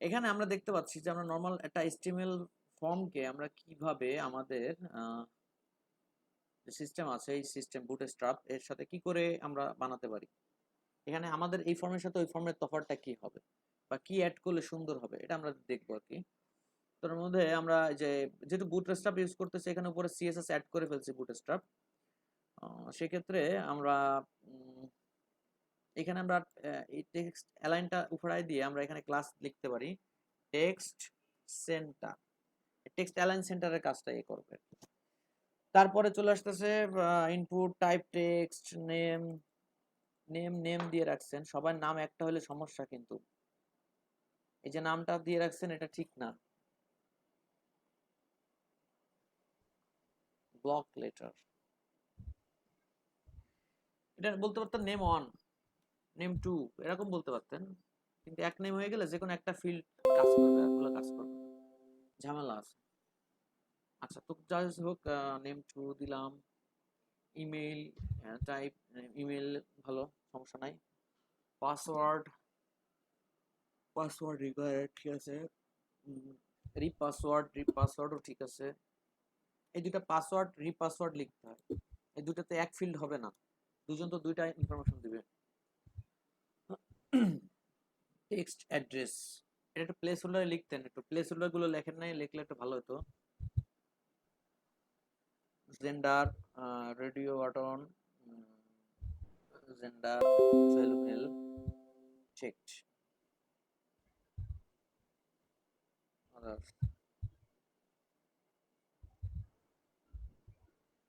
এখানে আমরা দেখতে পাচ্ছি যে আমরা নরমাল একটা HTML ফর্মকে আমরা কিভাবে আমাদের যে সিস্টেম আছে এই সিস্টেম বুটস্ট্র্যাপ এর সাথে কি করে আমরা বানাতে পারি। এখানে আমাদের এই ফর্মের সাথে ওই ফর্মের তফাৎটা কি হবে বা কি অ্যাড করলে সুন্দর হবে এটা আমরা দেখবো আর কি। তার মধ্যে আমরা যে যেহেতু বুটস্ট্র্যাপ ইউজ করতেছি এখানে উপরে CSS অ্যাড করে ফেলছি বুটস্ট্র্যাপ। সেক্ষেত্রে আমরা এখানে আমরা এই টেক্সট অ্যালাইনটা উপরাই দিয়ে আমরা এখানে ক্লাস লিখতে পারি টেক্সট সেন্টার। টেক্সট অ্যালাইন সেন্টারের কাজটা করবে। তারপরে চলে আসতেছে input type text name. Name দিয়ে রাখছেন, সবার নাম একটা হলে সমস্যা, কিন্তু এই যে নামটা দিয়ে রাখছেন এটা ঠিক না। ব্লক লেটার এটা বলতে পারতেন নেম 1 নেম 2 এরকম বলতে পারতেন, কিন্তু এক নেম হয়ে গেলে যে কোনো একটা ফিল্ড কাজ করবে, এগুলো কাজ করবে, ঝামেলা আছে। আচ্ছা, তো যাই হোক, নেম 2 দিলাম। ইমেইল টাইপ ইমেইল, ভালো, সমস্যা নাই। পাসওয়ার্ড রিকোয়ার্ড, ঠিক আছে। রিপাসওয়ার্ডও ঠিক আছে। এই দুটা পাসওয়ার্ড রিপাসওয়ার্ড লিখতে হয়, এই দুটাতে এক ফিল্ড হবে না, দুজন তো দুইটা ইনফরমেশন দিবে। টেক্সট অ্যাড্রেস এটা একটু প্লেস হোল্ডারে লিখতেন, একটু প্লেস হোল্ডার গুলো লেখেন নাই, লিখলে একটু ভালো হতো। Gender radio button, gender female checked,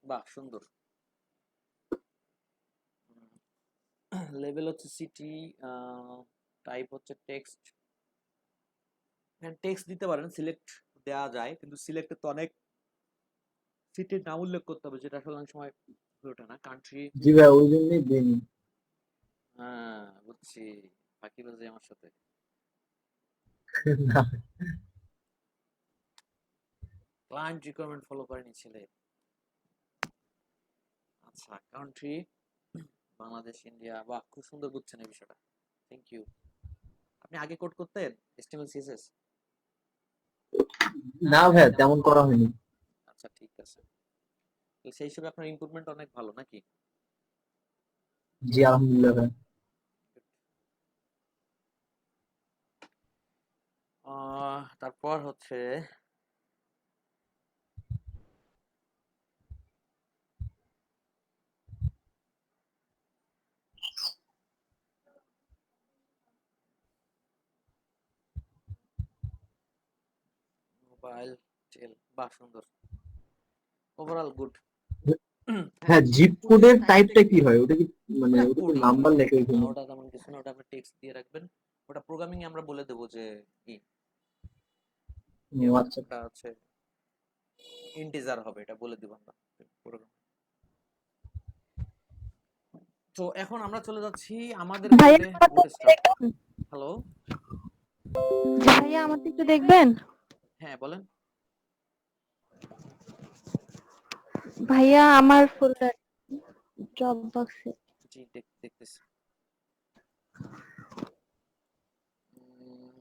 বাহ সুন্দর। লেভেল হচ্ছে সিটি, টাইপ হচ্ছে টেক্সট। টেক্সট দিতে পারেন, সিলেক্ট দেওয়া যায়, কিন্তু সিলেক্টে তো অনেক সিটির নাম উল্লেখ করতে হবে, যেটা আসলে অনেক সময় হয়ে ওঠে না। কান্ট্রি, জি ভাই, ওই জন্যই দিন। হ্যাঁ বুঝছি, ফাঁকি বাজে আমার সাথে। ক্লায়েন্ট রিকোয়ারমেন্ট ফলো করেনি ছেলে। আচ্ছা, কান্ট্রি বাংলাদেশ, ইন্ডিয়া, বাহ খুব সুন্দর বুঝছেন এই বিষয়টা, থ্যাংক ইউ। আপনি আগে কোড করতেন HTML CSS? না ভাই, তেমন করা হয়নি। আচ্ছা ঠিক আছে, তো সেই হিসেবে আপনার ইমপ্রুভমেন্ট অনেক ভালো নাকি? জি আলহামদুলিল্লাহ ভাই। তারপর হচ্ছে মোবাইল টেল, বাহ সুন্দর, ওভারঅল গুড। হ্যাঁ, হ্যাঁ, জিপ জিপ কোডের কোডের টাইপটা টাইপটা কি কি হয়? হয়? ওটা কি মানে ওটা ওটা তো কোডই, নাম্বার লেখা এখানে? ওটা তেমন কিছু না, ওটা আপনি টেক্সট দিয়ে রাখবেন। ওটা প্রোগ্রামিং এ আমরা বলে দেবো যে কি, ও হবে আচ্ছা। ওটা হচ্ছে ইন্টিজার হবে, এটা বলে দিব আমরা প্রোগ্রাম। তো এখন আমরা চলে যাচ্ছি আমাদের ভাইয়া কোডে, আমার দিকটা বুটস্ট্র্যাপ। দেখবেন? হ্যালো, জি ভাইয়া আমার দিকটা দেখবেন? হ্যাঁ বলেন। ভাইয়া আমার ফোল্ডার ড্রপ বক্সে। জি দেখতেছি। উম,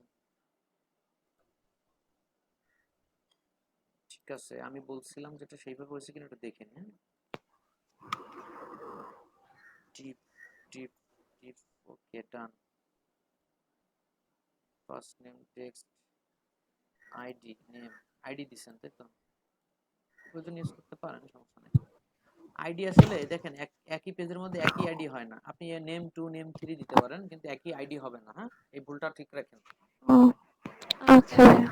ঠিক আছে, আমি বলছিলাম যেটা সেইভাবে হয়েছে কিনা একটু দেখেন, হ্যাঁ। টিপ টিপ টিপ, ওকে ডান। ফার্স্ট নেম টেক্সট, আইডি দিছেন তাই তো, প্রয়োজন ইউজ করতে পারেন, সমস্যা নেই। আইডি আসলে দেখেন একই পেজের মধ্যে একই আইডি হয় না, আপনি নেম 2 নেম 3 দিতে পারেন, কিন্তু একই আইডি হবে না, হ্যাঁ, এই ভুলটা ঠিক রাখেন। ও আচ্ছা ভাইয়া।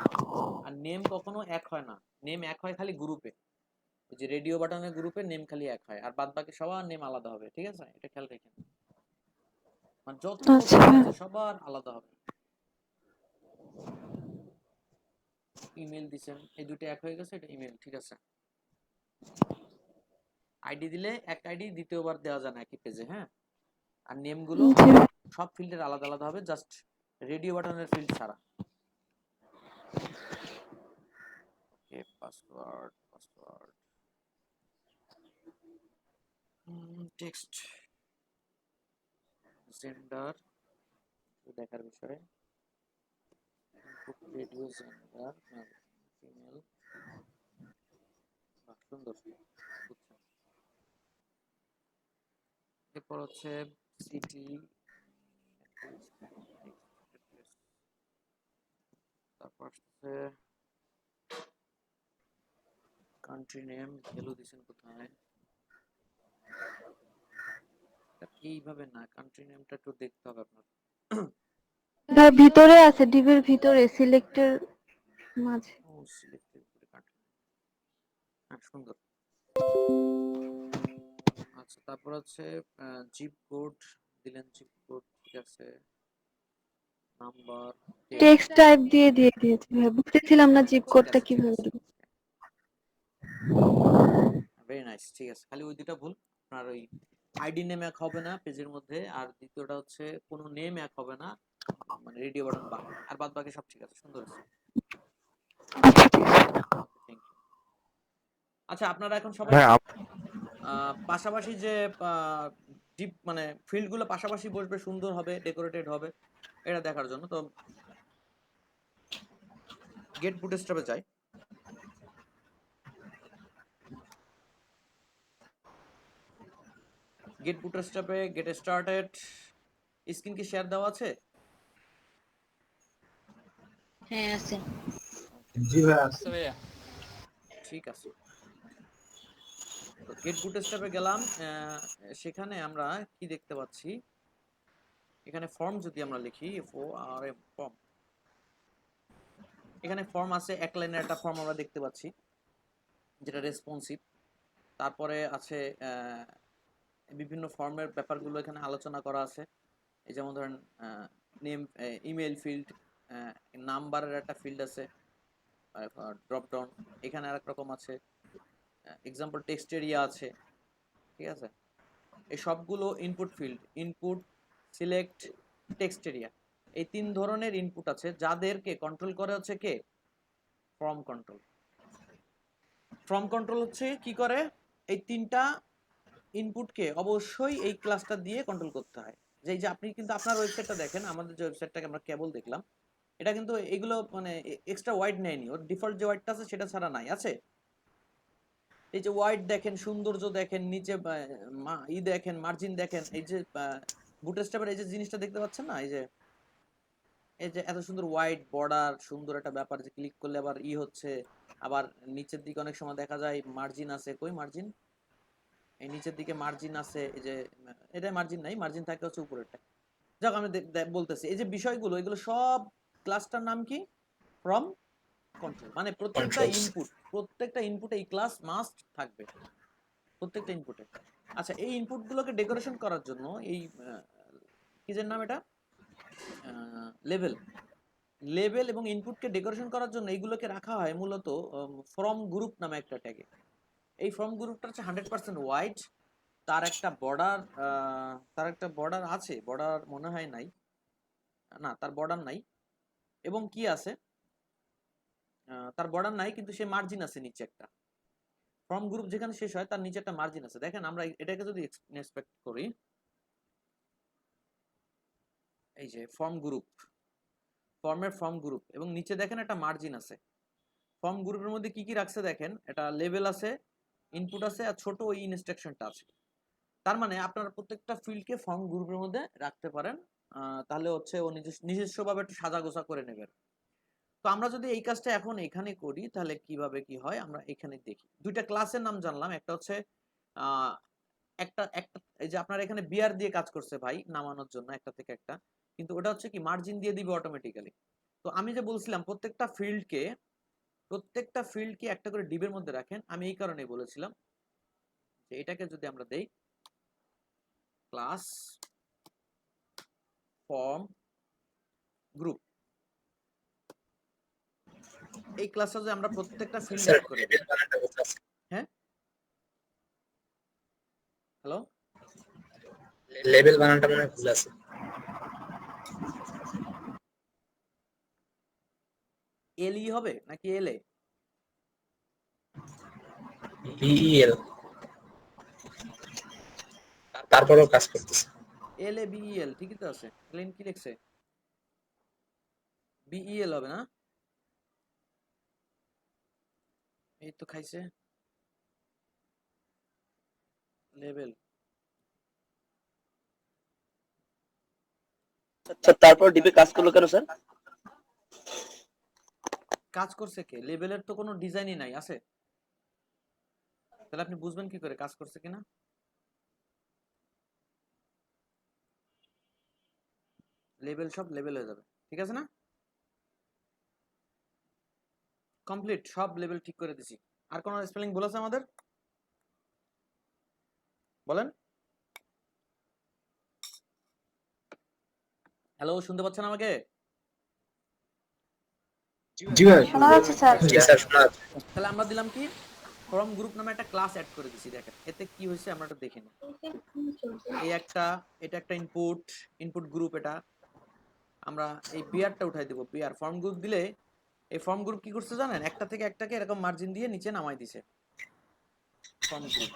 আর নেম কখনো এক হয় না, নেম এক হয় খালি গ্রুপে, ওই যে রেডিও বাটনের গ্রুপে নেম খালি এক হয়, আর বাদ বাকি সবার নেম আলাদা হবে, ঠিক আছে, এটা খেয়াল রাখেন। মানে যত আচ্ছা পেজ ভাইয়া। আছে সবার আলাদা হবে। ইমেল দিছেন, এই দুটো এক হয়ে গেছে, এটা ইমেল, ঠিক আছে। আইডি দিলে এক আইডি দ্বিতীয়বার দেওয়া যায় না একই পেজে, হ্যাঁ। আর নেম গুলো জি সব ফিল্ডের আলাদা আলাদা হবে, জাস্ট রেডিও বাটনের ফিল্ড ছাড়া। ওকে, পাসওয়ার্ড টেক্সট জেন্ডার দেখার বিষয়, input radio gender female সুন্দর বুঝছেন। এরপর হচ্ছে সিটি, তারপর হচ্ছে কান্ট্রি নেম, ভ্যালু দিছেন কোথায়? এইভাবে না, কান্ট্রি নেমটা একটু দেখতে হবে আপনার। ভাই ভিতরে আছে, ডিবের ভিতরে সিলেক্টের মাঝে। ও সিলেক্টেড করে কান্ট্রি, হ্যাঁ সুন্দর। আচ্ছা তারপর হচ্ছে জিপ কোড দিলেন, জিপ কোড ঠিক আছে, নাম্বার, টেক্সট টাইপ দিয়ে দিয়েছি ভাই, বুঝতেছিলাম না জিপ কোডটা কিভাবে দিব। ভেরি নাইস, ঠিক আছে। খালি ওই দুটা ভুল, আপনার ওই আইডি নেম এক হবে না পেজের মধ্যে, আর দ্বিতীয়টা হচ্ছে কোনো নেম এক হবে না, মানে রেডিও বাটন বাদ, আর বাদ বাকি সব ঠিক আছে, সুন্দর আছে। Thank you. আচ্ছা আপনারা এখন সবাই পাশাপাশি যে ডিপ মানে ফিল্ডগুলো পাশাপাশি বসবে, সুন্দর হবে, ডেকোরেটেড হবে, এটা দেখার জন্য তো গেট বুটস্ট্র্যাপে যাই। গেট বুটস্ট্র্যাপে গেট স্টার্টেড, স্ক্রিন কি শেয়ার দেওয়া আছে? হ্যাঁ আছে। জি ভাই আছে। ঠিক আছে, তো গেট বুটস্ট্র্যাপে গেলাম, সেখানে আমরা কি দেখতে পাচ্ছি, এখানে ফর্ম যদি আমরা লিখি FORM ফর্ম, এখানে ফর্ম আছে, এক লাইনের একটা ফর্ম আমরা দেখতে পাচ্ছি যেটা রেসপন্সিভ। তারপরে আছে বিভিন্ন ফর্মের ব্যাপারগুলো এখানে আলোচনা করা আছে, এই যেমন ধরেন নেম, ইমেল ফিল্ড, নাম্বারের একটা ফিল্ড আছে, ড্রপ ডাউন, এখানে আরেক রকম আছে, এক্সাম্পল টেক্সট এরিয়া আছে, ঠিক আছে। এই সবগুলো input field, input, select, text area, এই তিন ধরনের ইনপুট আছে, যাদেরকে কন্ট্রোল করে হচ্ছে কে? Form control. ফর্ম কন্ট্রোল হচ্ছে কি করে, এই তিনটা ইনপুটকে অবশ্যই এই ক্লাসটা দিয়ে কন্ট্রোল করতে হয়। যে যে আপনি কিন্তু আপনার ওয়েবসাইটটা দেখেন, আমাদের যে ওয়েবসাইটটাকে আমরা কেবল দেখলাম, এটা কিন্তু এগুলো মানে এক্সট্রা ওয়াইড নেয়নি, ওর ডিফল্ট যে ওয়াইডটা আছে সেটা ছাড়া নাই, আছে। এই যে ওয়াইড দেখেন, সৌন্দর্য দেখেন, নিচে দেখেন, মার্জিন দেখেন, এই যে বুটস্ট্র্যাপের এই যে জিনিসটা দেখতে পাচ্ছেন না, এই যে এত সুন্দর হোয়াইট বর্ডার, সুন্দর একটা ব্যাপার, যে ক্লিক করলে আবার হচ্ছে, আবার নিচের দিকে অনেক সময় দেখা যায় মার্জিন আছে, কই মার্জিন, এই নিচের দিকে মার্জিন আছে, এই যে এটা মার্জিন নাই, মার্জিন থাকে হচ্ছে উপরেরটা। যাক আমি বলতেছি, এই যে বিষয়গুলো, এগুলো সব ক্লাসটার নাম কি? From control. মানে প্রত্যেকটা ইনপুটে এই ক্লাস মাস্ট থাকবে, প্রত্যেকটা ইনপুটে। আচ্ছা এই ইনপুট গুলোকে ডেকোরেশন করার জন্য এই কিজের নাম এটা, লেভেল, লেভেল এবং ইনপুটকে ডেকোরেশন করার জন্য এইগুলোকে রাখা হয় মূলত ফ্রম গ্রুপ নামে একটা ট্যাগে। এই ফ্রম গ্রুপটা হচ্ছে 100% হোয়াইট, তার একটা বর্ডার আছে, বর্ডার মনে হয় নাই, না তার বর্ডার নাই, এবং কি আছে, তার বর্ডার নাই কিন্তু সে মার্জিন আছে নিচে একটা, ফর্ম গ্রুপ যেখানে শেষ হয় তার নিচে একটা মার্জিন আছে। দেখেন আমরা এটাকে যদি এক্সপেক্ট করি, এই যে ফর্ম গ্রুপ, ফর্মের ফর্ম গ্রুপ, এবং নিচে দেখেন একটা মার্জিন আছে। ফর্ম গ্রুপের মধ্যে কি কি রাখছে দেখেন, এটা লেভেল আছে, ইনপুট আছে, আর ছোট ওই ইনস্ট্রাকশনটা আছে। তার মানে আপনারা প্রত্যেকটা ফিল্ডকে ফর্ম গ্রুপের মধ্যে রাখতে পারেন, তাহলে হচ্ছে ও নিজস্বভাবে একটু সাজা গোছা করে নেবেন। তো আমরা যদি এই কাজটা এখন এখানে করি তাহলে কিভাবে কি হয় আমরা এখানে দেখি। দুইটা ক্লাসের নাম জানলাম, একটা হচ্ছে একটা একটা এই যে আপনার এখানে বিআর দিয়ে কাজ করছে ভাই নামানোর জন্য একটা থেকে একটা, কিন্তু ওটা হচ্ছে কি মার্জিন দিয়ে দিবে অটোমেটিক্যালি। তো আমি যে বলছিলাম প্রত্যেকটা ফিল্ডকে একটা করে ডিবের মধ্যে রাখেন, আমি এই কারণেই বলেছিলাম যে এটাকে যদি আমরা দেই ক্লাস ফর্ম গ্রুপ, এই ক্লাসটা যদি আমরা প্রত্যেকটা ফিল্ড অ্যাড করে দিই, হ্যাঁ হ্যালো, লেভেল বানানটা মনে হয় ভুল আছে। এলই হবে নাকি এলএ? বিইএল, তারপরেও কাজ করতেছে। এলএ বিইএল ঠিকই তো আছে। এলেন কি লিখছে? বিইএল হবে না? এই তো খাইছে লেভেল। স্যার তারপর ডিপে কাজ করলো কেন স্যার? কাজ করছে কে? লেভেলের তো কোনো ডিজাইনই নাই, আছে? তাহলে আপনি বুঝবেন কি করে কাজ করছে কিনা? লেভেল সব লেভেল হয়ে যাবে, ঠিক আছে না? কমপ্লিট, সব লেভেল ঠিক করে দিছি। আর কোনো স্পেলিং ভুল আছে আমাদের? বলেন। হ্যালো, শুনতে পাচ্ছেন আমাকে? জি ভাই। শোনা যাচ্ছে স্যার। জি স্যার শোনা যাচ্ছে। তাহলে আমরা দিলাম কি, ফর্ম গ্রুপ নামে একটা ক্লাস অ্যাড করে দিছি। দেখেন এতে কি হয়েছে আমরা একটু দেখে নিই। এই একটা, এটা একটা ইনপুট গ্রুপ। এটা আমরা এই বিআরটা উঠাই দেব। বিআর ফর্ম গ্রুপ দিলে এই ফর্ম গ্রুপ কি করছে জানেন, একটা থেকে একটাকে এরকম মার্জিন দিয়ে নিচে নামাই দিছে। ফর্ম গ্রুপ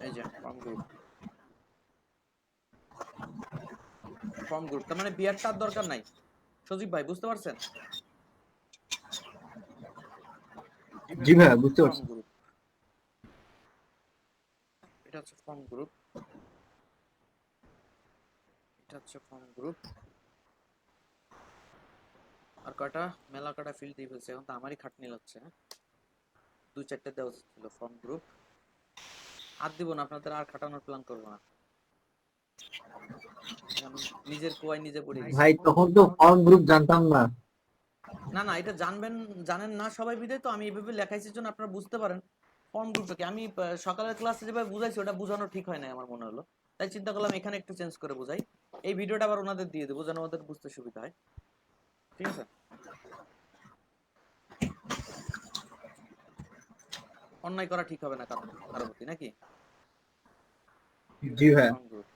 এই যে ফর্ম গ্রুপ তার মানে বিআরটা আর দরকার নাই। সজীব ভাই বুঝতে পারছেন? জি ভাই বুঝতে ফর্ম পারছি। গ্রুপ, এটা হচ্ছে ফর্ম গ্রুপ, এটা হচ্ছে ফর্ম গ্রুপ। আর কয়টা মেলা কয়টা ফিল্ড দিয়ে ফেলছে, এখন তো আমারই খাটনি লাগছে। হ্যাঁ, 2-4টা দেওয়া ছিল ফর্ম গ্রুপ। আর দিব না, আপনাদের আর খাটানোর প্ল্যান করবো না। এখন নিজের কোয়ায় নিজে পড়ে গেছি। ভাই তখন তো ফর্ম গ্রুপ জানতাম না। না না, এটা জানেন না সবাই বিদে তো আমি এইভাবে লেখাইছি জন্য আপনারা বুঝতে পারেন ফর্ম গ্রুপটাকে। আমি সকালের ক্লাসে যেভাবে বুঝাইছি ওটা বোঝানো ঠিক হয় না আমার মনে হলো, তাই চিন্তা করলাম এখানে একটু চেঞ্জ করে বুঝাই। এই ভিডিওটা আবার ওনাদের দিয়ে দেবো যেন ওদের বুঝতে সুবিধা হয়, ঠিক আছে? অন্যায় করা ঠিক হবে না কারো প্রতি, নাকি? জি ভাই। ফর্ম গ্রুপ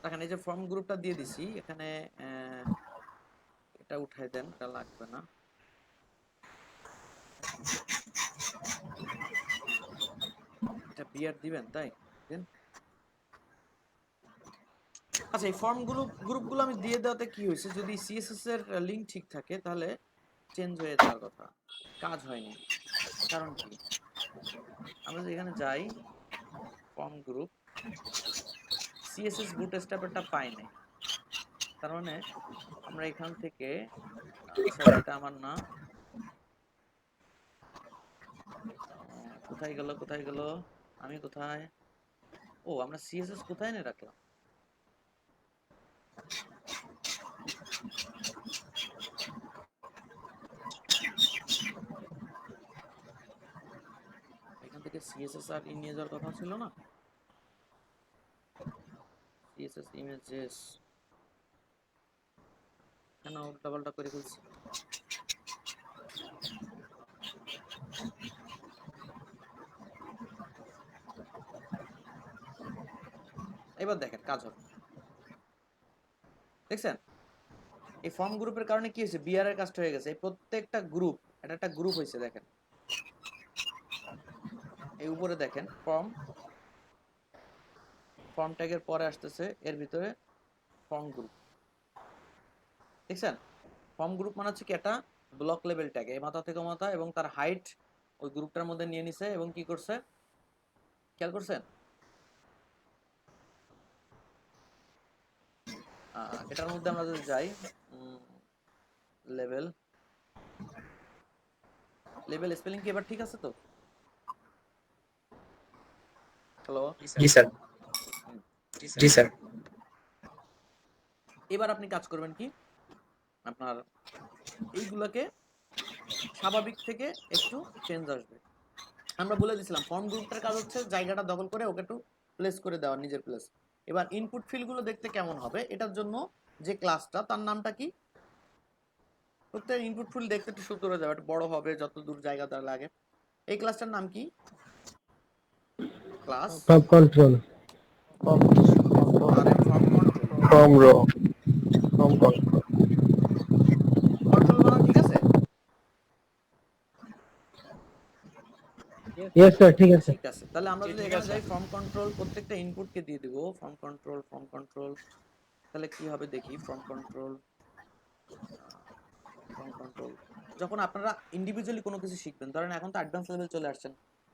দেখেন, এই যে ফর্ম গ্রুপটা দিয়ে দিছি এখানে। এটা উঠাই দেন, এটা লাগবে না। এটা বিআর দিবেন, তাই দেন। আচ্ছা, এই ফর্ম গ্রুপগুলো আমি দিয়ে দেওয়াতে কি হয়েছে, যদি সিএসএস এর লিংক ঠিক থাকে তাহলে চেঞ্জ হয়ে যাওয়ার কথা, কাজ হয়নি। কারণ কি, আমরা যদি এখানে যাই ফর্ম গ্রুপ, সিএসএস বুটস্ট্র্যাপেরটা পাই নাই। তার মানে আমরা এখান থেকে, সরি এটা আমার না, কোথায় গেল, আমি কোথায়, ও আমরা সিএসএস কোথায় এনে রাখলাম। এখান থেকে সিএসএস আর নিয়ে যাওয়ার কথা ছিল না, সিএসএস ইমেজেস কেন উল্টাপাল্টা করে ফেলছি। এবার দেখেন কাজ হবে, দেখছেন? এই ফর্ম গ্রুপের কারণে কি হয়েছে, বিআর এর কাজটা হয়ে গেছে। এই প্রত্যেকটা গ্রুপ, এটা একটা গ্রুপ হয়েছে। দেখেন এই উপরে দেখেন ফর্ম ট্যাগের পরে আসতেছে এর ভিতরে ফর্ম গ্রুপ, দেখছেন? ফর্ম গ্রুপ মানে হচ্ছে কি একটা ব্লক লেভেল ট্যাগ, এই মাথা থেকে মাথা এবং তার হাইট ওই গ্রুপটার মধ্যে নিয়ে নিছে এবং কি করছে খেয়াল করছেন? এটার মধ্যে আমরা যদি যাই লেভেল স্পেলিং কি এবার ঠিক আছে তো? হ্যালো, জি স্যার। জি স্যার। এবার আপনি কাজ করবেন কি, আপনার এইগুলাকে স্বাভাবিক থেকে একটু চেঞ্জ আসবে। আমরা বলে দিছিলাম ফর্ম গ্রুপটার কাজ হচ্ছে জায়গাটা দখল করে ওকে একটু প্লেস করে দেওয়া নিজের প্লেস। এবার ইনপুট ফিল্ডগুলো দেখতে কেমন হবে, এটার জন্য যে ক্লাসটা তার নামটা কি, প্রত্যেক ইনপুট ফিল্ড দেখতে একটু সুন্দর হয়ে যাবে, একটু বড় হবে যত দূর জায়গা তার লাগে। এই ক্লাসটার নাম কি? Class form control. Form control. Form row. Form control. Control বানান ঠিক আছে? ইয়েস স্যার, ঠিক আছে। ঠিক আছে, তাহলে আমরা যদি এখানে যাই ফর্ম কন্ট্রোল, প্রত্যেকটা ইনপুটকে দিয়ে দিব ফর্ম কন্ট্রোল। তাহলে কি হবে দেখি, ফর্ম কন্ট্রোল। যখন আপনারা ইন্ডিভিজুয়ালি কোনো কিছু শিখবেন, ধরেন এখন তো অ্যাডভান্স লেভেল চলে আসছেন,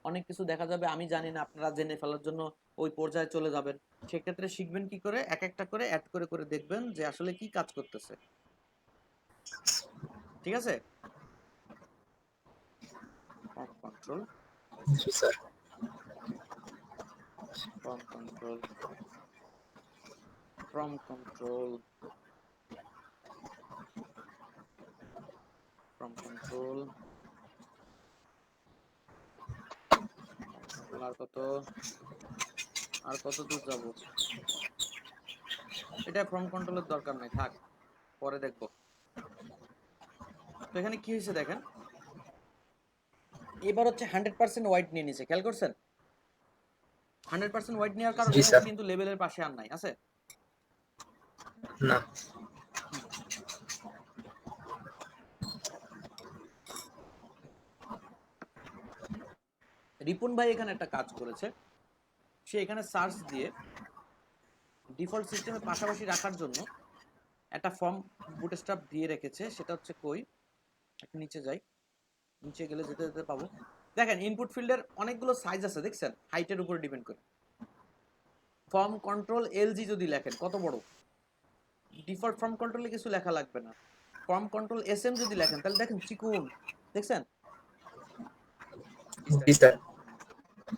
অনেক কিছু দেখা যাবে আমি জানি না, আপনারা জেনে ফেলার জন্য ওই পর্যায়ে চলে যাবেন। সেক্ষেত্রে শিখবেন কি করে, এক একটা করে অ্যাড করে করে দেখবেন যে আসলে কি কাজ করতেছে। ঠিক আছে, কন্ট্রোল, জি sir. Form control, form control, form control, আর কত দূর যাব, এটা ফর্ম কন্ট্রোলের দরকার নাই, থাক, পরে দেখবো। তো এখানে কি হয়েছে দেখেন, এবার হচ্ছে 100% হোয়াইট নিয়ে নিছে, খেয়াল করছেন? 100% হোয়াইট নেওয়ার কারণে জি স্যার। কিন্তু লেভেলের পাশে আর নাই, আছে? না। রিপুন ভাই এখানে একটা কাজ করেছে, সে এখানে সার্চ দিয়ে ডিফল্ট সিস্টেমের পাশাপাশি রাখার জন্য একটা ফর্ম বুটস্ট্র্যাপ দিয়ে রেখেছে। সেটা হচ্ছে কই, একটু নিচে যাই, নিচে গেলে যেতে যেতে পাবো। দেখেন ইনপুট ফিল্ডের অনেকগুলো সাইজ আছে, দেখছেন, হাইটের উপর ডিপেন্ড করে। ফর্ম কন্ট্রোল এলজি যদি লেখেন কত বড়, ডিফল্ট ফর্ম কন্ট্রোলে কিছু লেখা লাগবে না। ফর্ম কন্ট্রোল এসএম যদি লেখেন তাহলে দেখেন চিকুন, দেখছেন? জি স্যার।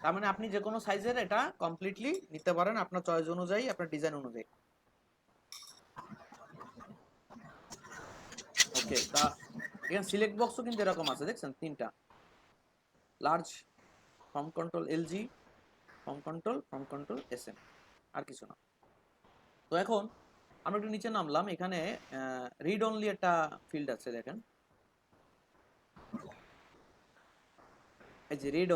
তার মানে আপনি যে কোনো সাইজের এটা কমপ্লিটলি নিতে পারেন আপনার চয়েস অনুযায়ী, আপনার ডিজাইন অনুযায়ী। ওকে, তা এখানে সিলেক্ট বক্সও কিন্তু এরকম আছে, দেখছেন, তিনটা, large, form control LG, form control SM, আর কিছু না। তো এখন আমরা একটু নিচে নামলাম, এখানে রিড অনলি একটা ফিল্ড আছে, দেখেন এই যে রিড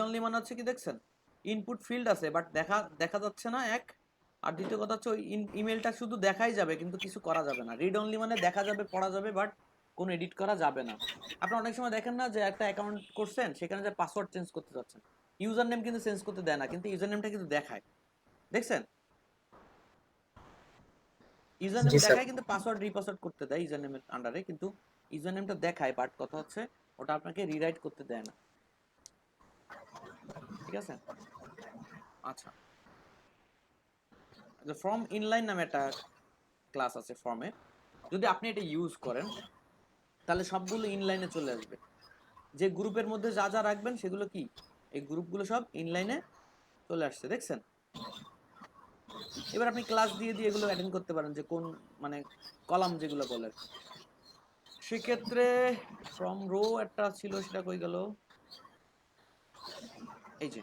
অনলি মানে হচ্ছে কি, দেখছেন, ইনপুট ফিল্ড আছে বাট দেখা যাচ্ছে না, এক, আর দ্বিতীয় কথা হচ্ছে ওই ইমেলটা শুধু দেখাই যাবে কিন্তু কিছু করা যাবে না। রিড অনলি মানে দেখা যাবে, পড়া যাবে, বাট কোনো এডিট করা যাবে না। আপনারা অনেক সময় দেখেন না যে একটা অ্যাকাউন্ট করছেন, সেখানে যে পাসওয়ার্ড চেঞ্জ করতে যাচ্ছেন, ইউজার নেম কিন্তু চেঞ্জ করতে দেয় না, কিন্তু ইউজার নেমটা কিন্তু দেখায়, দেখছেন? ইউজার নেম জি স্যার। দেখায় কিন্তু পাসওয়ার্ড রিপাসওয়ার্ড করতে দেয় ইউজার নেমের আন্ডারে, কিন্তু ইউজার নেমটা দেখায়, বাট কথা হচ্ছে ওটা আপনাকে রিরাইট করতে দেয় না। ঠিক আছে, আচ্ছা, ফর্ম ইনলাইন নামে একটা ক্লাস আছে ফর্মে, যদি আপনি এটা ইউজ করেন তাহলে সবগুলো ইনলাইনে চলে আসবে। যে গ্রুপের মধ্যে যা যা রাখবেন সেগুলো কি, এই গ্রুপগুলো সব ইনলাইনে চলে আসছে, দেখছেন? এবার আপনি ক্লাস দিয়ে দিয়ে এগুলো অ্যাটেন্ড করতে পারেন, যে কোন মানে কলাম যেগুলো বলে। সেক্ষেত্রে ফ্রম রো একটা ছিল, সেটা কই গেল, এই যে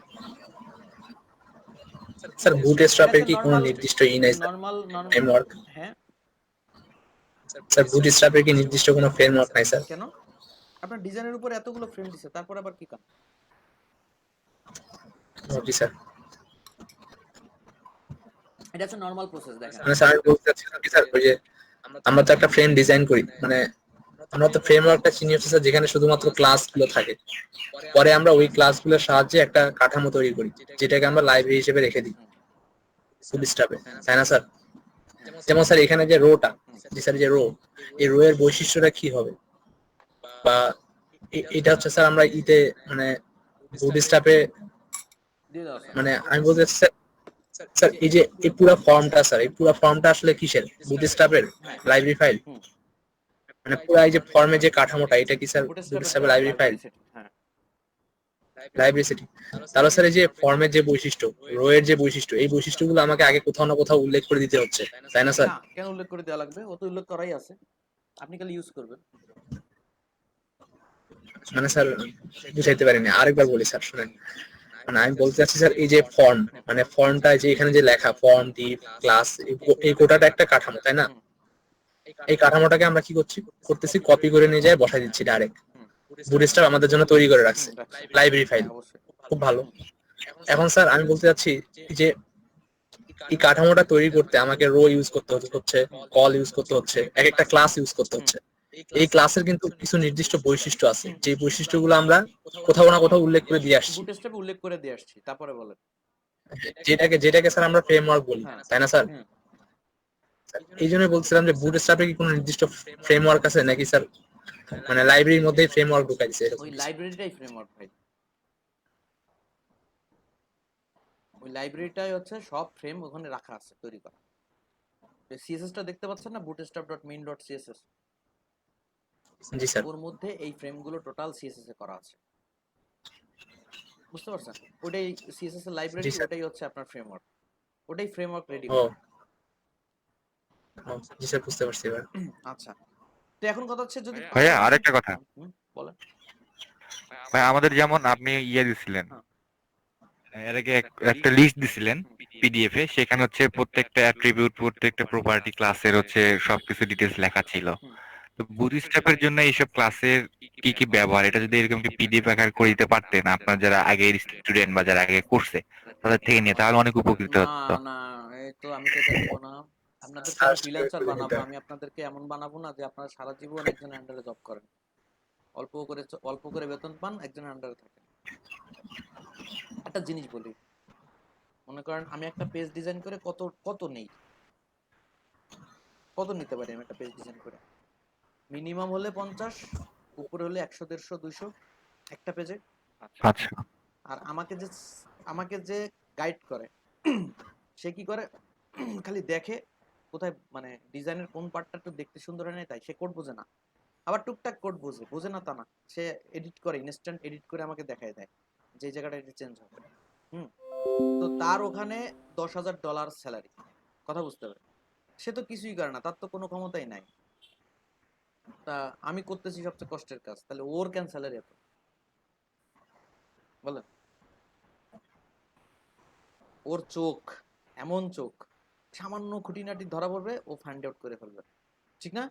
স্যার বুটস্ট্র্যাপের কি কোনো নির্দিষ্ট নাই স্যার, নরমাল ফ্রেমওয়ার্ক? হ্যাঁ, স্যার বুটস্ট্র্যাপের কি নির্দিষ্ট কোনো ফ্রেমওয়ার্ক নাই স্যার? কেন? আপনার ডিজাইনের উপর এতগুলো ফ্রেম দিছে, তারপর আবার কি কাম? জি স্যার। এটা হচ্ছে নরমাল প্রসেস, দেখেন। মানে স্যার আমি বলতে চাচ্ছিলাম কি স্যার, ওই যে আমরা তো একটা ফ্রেম ডিজাইন করি, মানে আমরা তো ফ্রেমওয়ার্কটা চিনি হচ্ছে স্যার যেখানে শুধুমাত্র ক্লাসগুলো থাকে, পরে আমরা ওই ক্লাসগুলোর সাহায্যে একটা কাঠামো তৈরি করি, যেটাকে আমরা লাইব্রেরি হিসেবে রেখে দিই বুটস্ট্র্যাপে, তাই না স্যার? যেমন স্যার এখানে যে রোটা, যে স্যার যে রো, এই রো এর বৈশিষ্ট্যটা কি হবে, বা এটা হচ্ছে স্যার আমরা ইতে মানে বুটস্ট্র্যাপে, দিয়ে দাও স্যার। মানে আমি বলতে চাচ্ছি স্যার, স্যার এই যে এই পুরো ফর্মটা, স্যার এই পুরো ফর্মটা আসলে কিসের, বুটস্ট্র্যাপের লাইব্রেরি ফাইল? মানে পুরো এই যে ফর্মে যে কাঠামোটা, এটা কি স্যার বুটস্ট্র্যাপের লাইব্রেরি ফাইল, হ্যাঁ, লাইব্রেরি সেটিং? তাহলে স্যার এই যে ফর্মের যে বৈশিষ্ট্য, রো এর যে বৈশিষ্ট্য, এই বৈশিষ্ট্যগুলো আমাকে আগে কোথাও না কোথাও উল্লেখ করে দিতে হচ্ছে, তাই না স্যার? না, কেন উল্লেখ করে দেওয়া লাগবে? ও তো উল্লেখ করাই আছে, আপনি খালি ইউজ করবেন। মানে স্যার বুঝাইতে পারিনি, আরেকবার বলি স্যার শুনেন। মানে আমি বলতে চাচ্ছি স্যার, এই যে ফর্ম, মানে ফর্মটা যে এখানে যে লেখা ফর্ম ডিভ ক্লাস, এই কোটাটা একটা কাঠামো, তাই না? এই কাঠামোটাকে আমরা কি করতেছি, কপি করে নিয়ে যায় বসাই দিচ্ছি ডাইরেক্ট, বুটস্ট্র্যাপ আমাদের জন্য তৈরি করে রাখছে লাইব্রেরি ফাইল, অবশ্যই। খুব ভালো। এখন স্যার আমি বলতে চাচ্ছি যে এই কাঠামোটা তৈরি করতে আমাকে রো ইউজ করতে হচ্ছে, কল ইউজ করতে হচ্ছে, এক একটা ক্লাস ইউজ করতে হচ্ছে। এই ক্লাসের কিন্তু কিছু নির্দিষ্ট বৈশিষ্ট্য আছে, যে বৈশিষ্ট্যগুলো আমরা কোথাও না কোথাও উল্লেখ করে দিয়ে আসছি, বুটস্ট্র্যাপে উল্লেখ করে দিয়ে আসছি, তারপরে বলেন। যেটাকে স্যার আমরা ফ্রেমওয়ার্ক বলি, হ্যাঁ। তাই না স্যার? হুম। এই জন্য বলছিলাম যে বুটস্ট্র্যাপে কি কোনো নির্দিষ্ট ফ্রেমওয়ার্ক আছে নাকি স্যার মানে লাইব্রেরির মধ্যেই ফ্রেমওয়ার্ক ঢুকাই দিছে এরকম ওই কিছু? লাইব্রেরিটাই ফ্রেমওয়ার্ক ভাই, ওই লাইব্রেরিটাই হচ্ছে সব ফ্রেম ওখানে রাখা আছে তৈরি করা। সিএসএসটা দেখতে পাচ্ছেন না, bootstrap.min.css, জি স্যার। ওর মধ্যে এই ফ্রেমগুলো টোটাল সিএসএস এ করা আছে, বুঝতে পারছেন? ওটাই সিএসএস এর লাইব্রেরি, জি স্যার। ওটাই হচ্ছে আপনার ফ্রেমওয়ার্ক, ওটাই ফ্রেমওয়ার্ক রেডি ও করে। ও, জি স্যার, বুঝতে পারছি এবার। আচ্ছা, তো এখন কথা হচ্ছে যদি ভাইয়া পাশাপাশি আরেকটা কথা, বলেন। ভাই আমাদের যেমন আপনি দিছিলেন, হ্যাঁ। এর আগে একটা লিস্ট দিছিলেন পিডিএফ এ, সেখানে হচ্ছে প্রত্যেকটা অ্যাট্রিবিউট, প্রত্যেকটা প্রপার্টি ক্লাসের হচ্ছে সবকিছু ডিটেলস লেখা ছিল। হুম। তো বুটস্ট্র্যাপের জন্য এইসব ক্লাসের কি কি ব্যবহার, এটা যদি এরকম কি পিডিএফ আকার করে দিতে পারতেন আপনার যারা আগের স্টুডেন্ট বা যারা আগে করছে তাদের থেকে নিয়ে, তাহলে অনেক উপকৃত না হতো। না, এই তো আমি তো এটা দেব না, আপনাদেরকে আমি ফ্রিল্যান্সার বানাবো, আমি আপনাদেরকে এমন বানাবো না যে আপনারা সারা জীবন একজনের আন্ডারে জব করেন, অল্প করে বেতন পান, একজনের আন্ডারে থাকেন। একটা জিনিস বলি, মনে করেন আমি একটা পেজ ডিজাইন করে কত কত নেই, কত নিতে পারি আমি একটা পেজ ডিজাইন করে? মিনিমাম হলে 50, উপরে হলে 100, 150, 200 একটা পেজে। আচ্ছা। আর আমাকে যে গাইড করে সে কি করে, খালি দেখে কোথায় মানে ডিজাইনের কোন পার্টটা একটু দেখতে সুন্দর হয় না, তাই সে কোড বোঝে না, আবার টুকটাক কোড বোঝে না তা না, সে এডিট করে, ইনস্ট্যান্ট এডিট করে আমাকে দেখায় দেয় যে জায়গাটা এটা চেঞ্জ হবে। তো তার ওখানে $10,000 স্যালারি, কথা বুঝতে হবে, সে তো কিছুই করে না, তার তো কোনো ক্ষমতাই নাই, তা আমি করতেছি সবচেয়ে কষ্টের কাজ, তাহলে ওর কেন স্যালারি এত বলেন? ওর চোখ এমন চোখ, সামান্য খুঁটিনাটি ধরা পড়বে ও ফাইন্ড আউট করে ফেলবে, ঠিক না?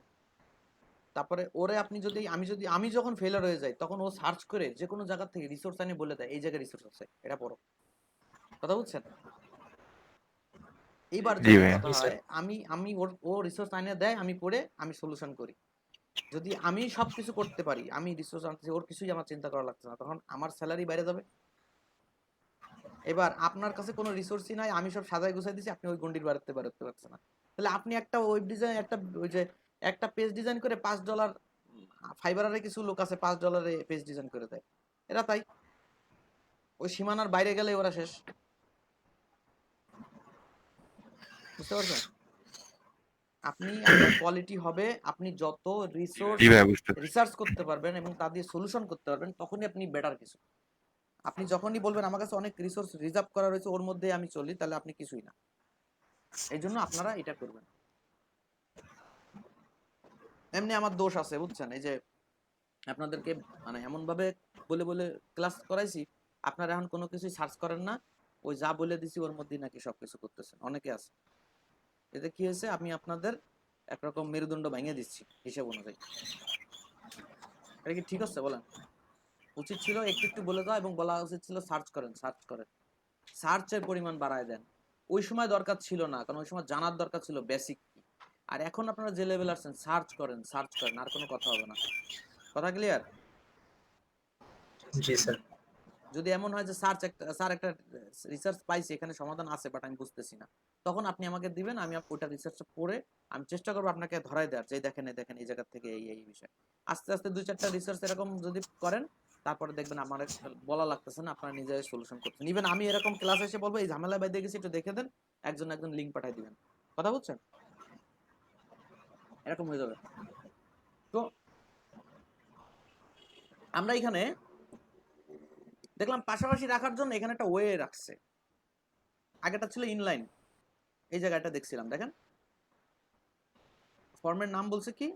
তারপরে ওরে আপনি যদি আমি যখন ফেলার হয়ে যাই, তখন ও সার্চ করে যে কোনো জায়গা থেকে রিসোর্স আনি বলে দেয় এই জায়গায় রিসোর্স আছে, এটা পড়ো, কথা বুঝছেন? এইবার জি যদি ভাইয়া। কথা হয় আমি ও রিসোর্স আনিয়ে দেয়, আমি পড়ে আমি সলিউশন করি, যদি আমি সবকিছু করতে পারি, আমি রিসোর্স আনতেছি, ওর কিছুই আমার চিন্তা করা লাগছে না, তখন আমার স্যালারি বাইরে যাবে। এবার আপনার কাছে কোনো রিসোর্সই নাই, আমি সব সাজাই গুছাই দিছি, আপনি ওই গন্ডির বাড়াতে পারছেন না, তাহলে আপনি একটা ওয়েব ডিজাইন, ওই যে একটা পেজ ডিজাইন করে $5, ফাইবারের কিছু লোক আছে $5 পেজ ডিজাইন করে দেয়, এরা তাই ওই সীমানার বাইরে গেলে ওরা শেষ, বুঝতে পারছেন? আপনি আপনার কোয়ালিটি হবে, আপনি যত রিসোর্স জি ভাইয়া, বুঝতে পারছি। রিসার্চ করতে পারবেন এবং তা দিয়ে সলিউশন করতে পারবেন, তখনই আপনি বেটার কিছু। আপনি যখনই বলবেন আমার কাছে অনেক রিসোর্স রিজার্ভ করা রয়েছে, ওর মধ্যে আমি চলি, তাহলে আপনি কিছুই না। এই জন্য আপনারা এটা করবেন। এমনি আমার দোষ আছে বুঝছেন, এই যে আপনাদেরকে মানে এমন ভাবে বলে বলে ক্লাস করাইছি, আপনারা এখন কোনো কিছুই সার্চ করেন না, ওই যা বলে দিছি ওর মধ্যেই নাকি সবকিছু করতেছেন, অনেকে আছে। এতে কি হয়েছে, আমি আপনাদের একরকম মেরুদণ্ড ভেঙে দিচ্ছি হিসেব অনুযায়ী। এটা কি ঠিক আছে বলেন? উচিত ছিল একটু একটু বলে দাও, এবং বলা উচিত ছিল সার্চ করেন, সার্চের পরিমাণ বাড়ায় দেন। ওই সময় দরকার ছিল না, কারণ ওই সময় জানার দরকার ছিল বেসিক কি। আর এখন আপনারা যে লেভেল আসছেন, সার্চ করেন, আর কোনো কথা হবে না। কথা ক্লিয়ার? জি স্যার। যদি এমন হয় যে স্যার একটা রিসার্চ পাইছি, এখানে সমাধান আছে বাট আমি বুঝতেছি না, তখন আপনি আমাকে দিবেন, আমি ওটা রিসার্চটা পড়ে আমি চেষ্টা করবো আপনাকে ধরাই দেওয়ার, যে দেখেন এই জায়গা থেকে এই বিষয়। আস্তে আস্তে 2-4টা রিসার্চ এরকম যদি করেন, তারপরে দেখবেন আমার বলা লাগতেছে না, আপনারা নিজে সলিউশন করছেন। ইভেন আমি এরকম ক্লাস এসে বলবো এই ঝামেলা বাইরে গেছি, একটু দেখে দেন, একজন লিঙ্ক পাঠাই দিবেন, কথা বুঝছেন? এরকম হয়ে যাবে। তো আমরা এখানে দেখলাম পাশাপাশি রাখার জন্য এখানে একটা ওয়ে রাখছে, আগেটা ছিল ইনলাইন, এই জায়গাটা দেখছিলাম, দেখেন ফর্মের নাম বলছে কি,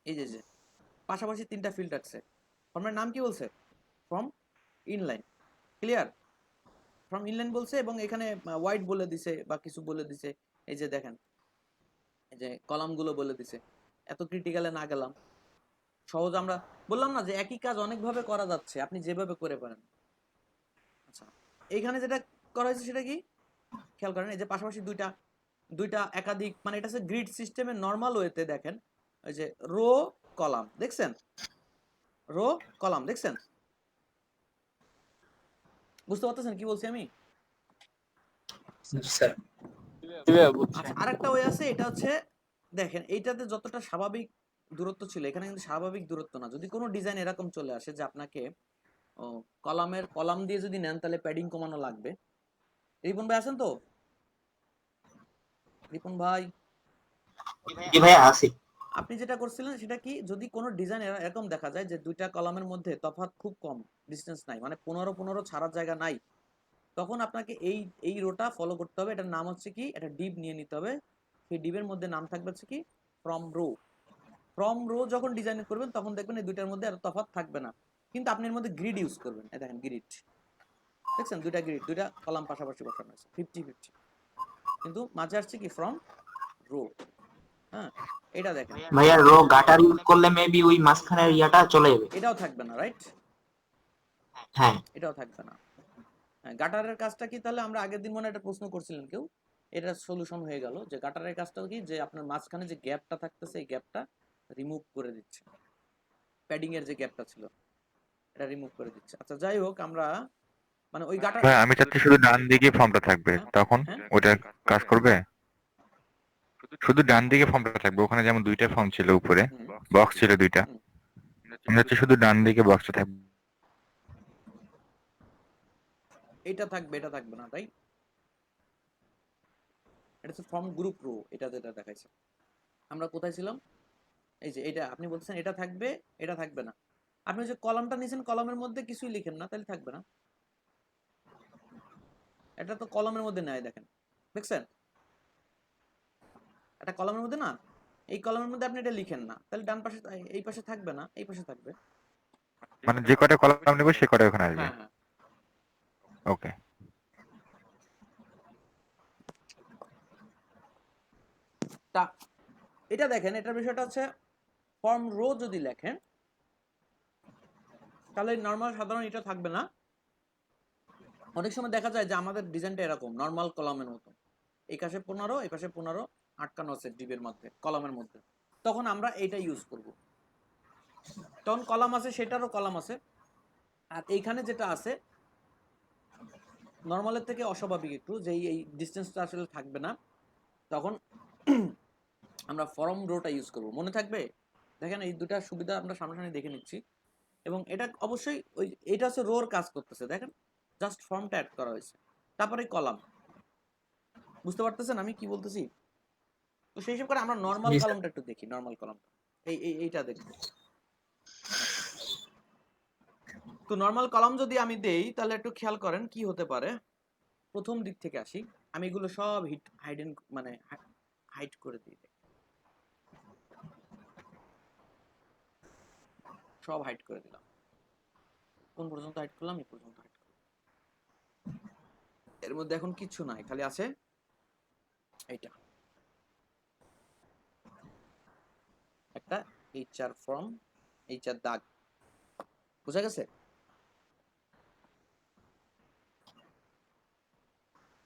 এই যে পাশাপাশি 3টা ফিল্ড রাখছে, ফর্মের নাম কি বলছে, from inline, clear? From inline বলছে, এবং এখানে ওয়াইড বলে দিছে বা কিছু বলে দিছে, এই যে দেখেন এই যে কলামগুলো বলে দিছে। এত ক্রিটিক্যালে না গেলাম, সহজ, আমরা বললাম না যে একই কাজ অনেকভাবে করা যাচ্ছে, আপনি যেভাবে করে পারেন। আচ্ছা, এইখানে যেটা করা হয়েছে সেটা কি খেয়াল করেন, এই যে পাশাপাশি দুইটা একাধিক, মানে এটা হচ্ছে গ্রিড সিস্টেমের নর্মাল ওয়েতে, দেখেন ওই যে রো কলাম দেখছেন, রো কলাম দেখছেন, বুঝতে পারতেছেন কি বলছি আমি? জি স্যার। আচ্ছা আরেকটা ওয়ে আছে, এটা হচ্ছে দেখেন এইটাতে যতটা স্বাভাবিক দূরত্ব ছিল এখানে কিন্তু স্বাভাবিক দূরত্ব না। যদি কোনো ডিজাইন এরকম চলে আসে যে আপনাকে কলাম দিয়ে যদি নেন তাহলে প্যাডিং কমানো লাগবে। রিপন ভাই আছেন তো? রিপন ভাই জি ভাইয়া আছি। আপনি যেটা করছিলেন সেটা কি, যদি কোনো ডিজাইন এরকম দেখা যায় যে দুইটা কলামের মধ্যে তফাৎ খুব কম, ডিসটেন্স নাই, মানে 15 ছাড়ার জায়গা নাই, তখন আপনাকে এই রোটা ফলো করতে হবে। এটার নাম হচ্ছে কি, এটা ডিপ নিয়ে নিতে হবে। সেই ডিপের মধ্যে নাম থাকবে হচ্ছে কি ফ্রম রো। ফ্রম রো যখন ডিজাইন করবেন তখন দেখবেন এই দুইটার মধ্যে আর তফাৎ থাকবে না। কিন্তু আপনি এর মধ্যে গ্রিড ইউজ করবেন। এই দেখেন গ্রিড দেখছেন, দুইটা গ্রিড, দুইটা কলাম পাশাপাশি বসানো আছে 50-50, কিন্তু মাঝে আসছে কি ফ্রম রো। হ্যাঁ এটা দেখেন, ভাইয়া রো গাটার ইউজ করলে মেবি ওই মাঝখানের ইয়াটা চলে যাবে। এটাও থাকবে না, রাইট? হ্যাঁ এটাও থাকবে না। হ্যাঁ, গাটারের কাজটা কি তাহলে? আমরা আগের দিন মনে হয় একটা প্রশ্ন করছিলেন কেউ, এটা সলিউশন হয়ে গেল যে গাটারের কাজটা কি, যে আপনার মাঝখানে যে গ্যাপটা থাকতেছে এই গ্যাপটা রিমুভ করে দিচ্ছে, প্যাডিং এর যে গ্যাপটা ছিল এটা রিমুভ করে দিচ্ছে। আচ্ছা যাই হোক, আমরা মানে ওই গাটার ভাই আমি চাচ্ছি শুধু ডান দিকে ফর্মটা থাকবে, তখন হ্যাঁ ওটা কাজ করবে? শুধু ডান দিকে ফর্মটা থাকবে, ওখানে যেমন দুইটা ফর্ম ছিল উপরে, হুম, বক্স ছিল দুইটা, হুম। আমি চাচ্ছি শুধু ডান দিকে বক্সটা থাকবে। এটা থাকবে, এটা থাকবে না, তাই? এটা হচ্ছে ফর্ম গ্রুপ রো, এটা যেটা দেখাইছে। আমরা কোথায় ছিলাম? এই যে এটা আপনি বলছেন এটা থাকবে, এটা থাকবে না। আপনি যে কলামটা নিয়েছেন কলামের মধ্যে কিছুই লিখেন না, তাহলে থাকবে না। এটা তো কলামের মধ্যে নাই, দেখেন দেখছেন, এটা কলামের মধ্যে না, এই কলামের মধ্যে আপনি এটা লিখেন না, তাহলে ডান পাশে এই পাশে থাকবে না, এই পাশে থাকবে। মানে যে কয়টা কলাম নেবো সে কয়টা ওখানে আসবে। হ্যাঁ হ্যাঁ। ওকে। তা এটা দেখেন, এটার বিষয়টা হচ্ছে ফর্ম রো যদি লেখেন তাহলে নর্মাল সাধারণ এটা থাকবে না। অনেক সময় দেখা যায় যে আমাদের ডিজাইনটা এরকম নর্মাল কলামের মতো, এই পাশে 15, এই পাশে 15 আটকানো আছে ডিপের মধ্যে, কলামের মধ্যে, তখন আমরা এইটা ইউজ করব। তখন কলাম আছে, সেটারও কলাম আছে, আর এইখানে যেটা আছে নর্মালের থেকে অস্বাভাবিক একটু, যে এই ডিসটেন্সটা আসলে থাকবে না, তখন আমরা ফর্ম রোটা ইউজ করব। মনে থাকবে? দেখেন এই দুটা সুবিধা আমরা সামনাসামনি দেখে নিচ্ছি, এবং এটা অবশ্যই ওই এটা হচ্ছে রোর কাজ করতেছে, দেখেন জাস্ট ফর্মটা অ্যাড করা হয়েছে, তারপরে কলাম। বুঝতে পারতেছেন আমি কি বলতেছি? তো সেই হিসাব করে আমরা নর্মাল জি স্যার। কলামটা একটু দেখি, নর্মাল কলামটা এইটা দেখবো। তো নর্মাল কলাম যদি আমি দেই তাহলে একটু খেয়াল করেন কি হতে পারে। প্রথম দিক থেকে আসি, আমি এগুলো সব হাইডেন মানে হাইড করে দিই, সব হাইড করে দিলাম। কোন পর্যন্ত হাইড করলাম? এই পর্যন্ত হাইড করলাম। এর মধ্যে এখন কিছু নাই, খালি আছে এইটা, একটা এইচআর ফর্ম, এইচআর দাগ। বুঝা গেছে?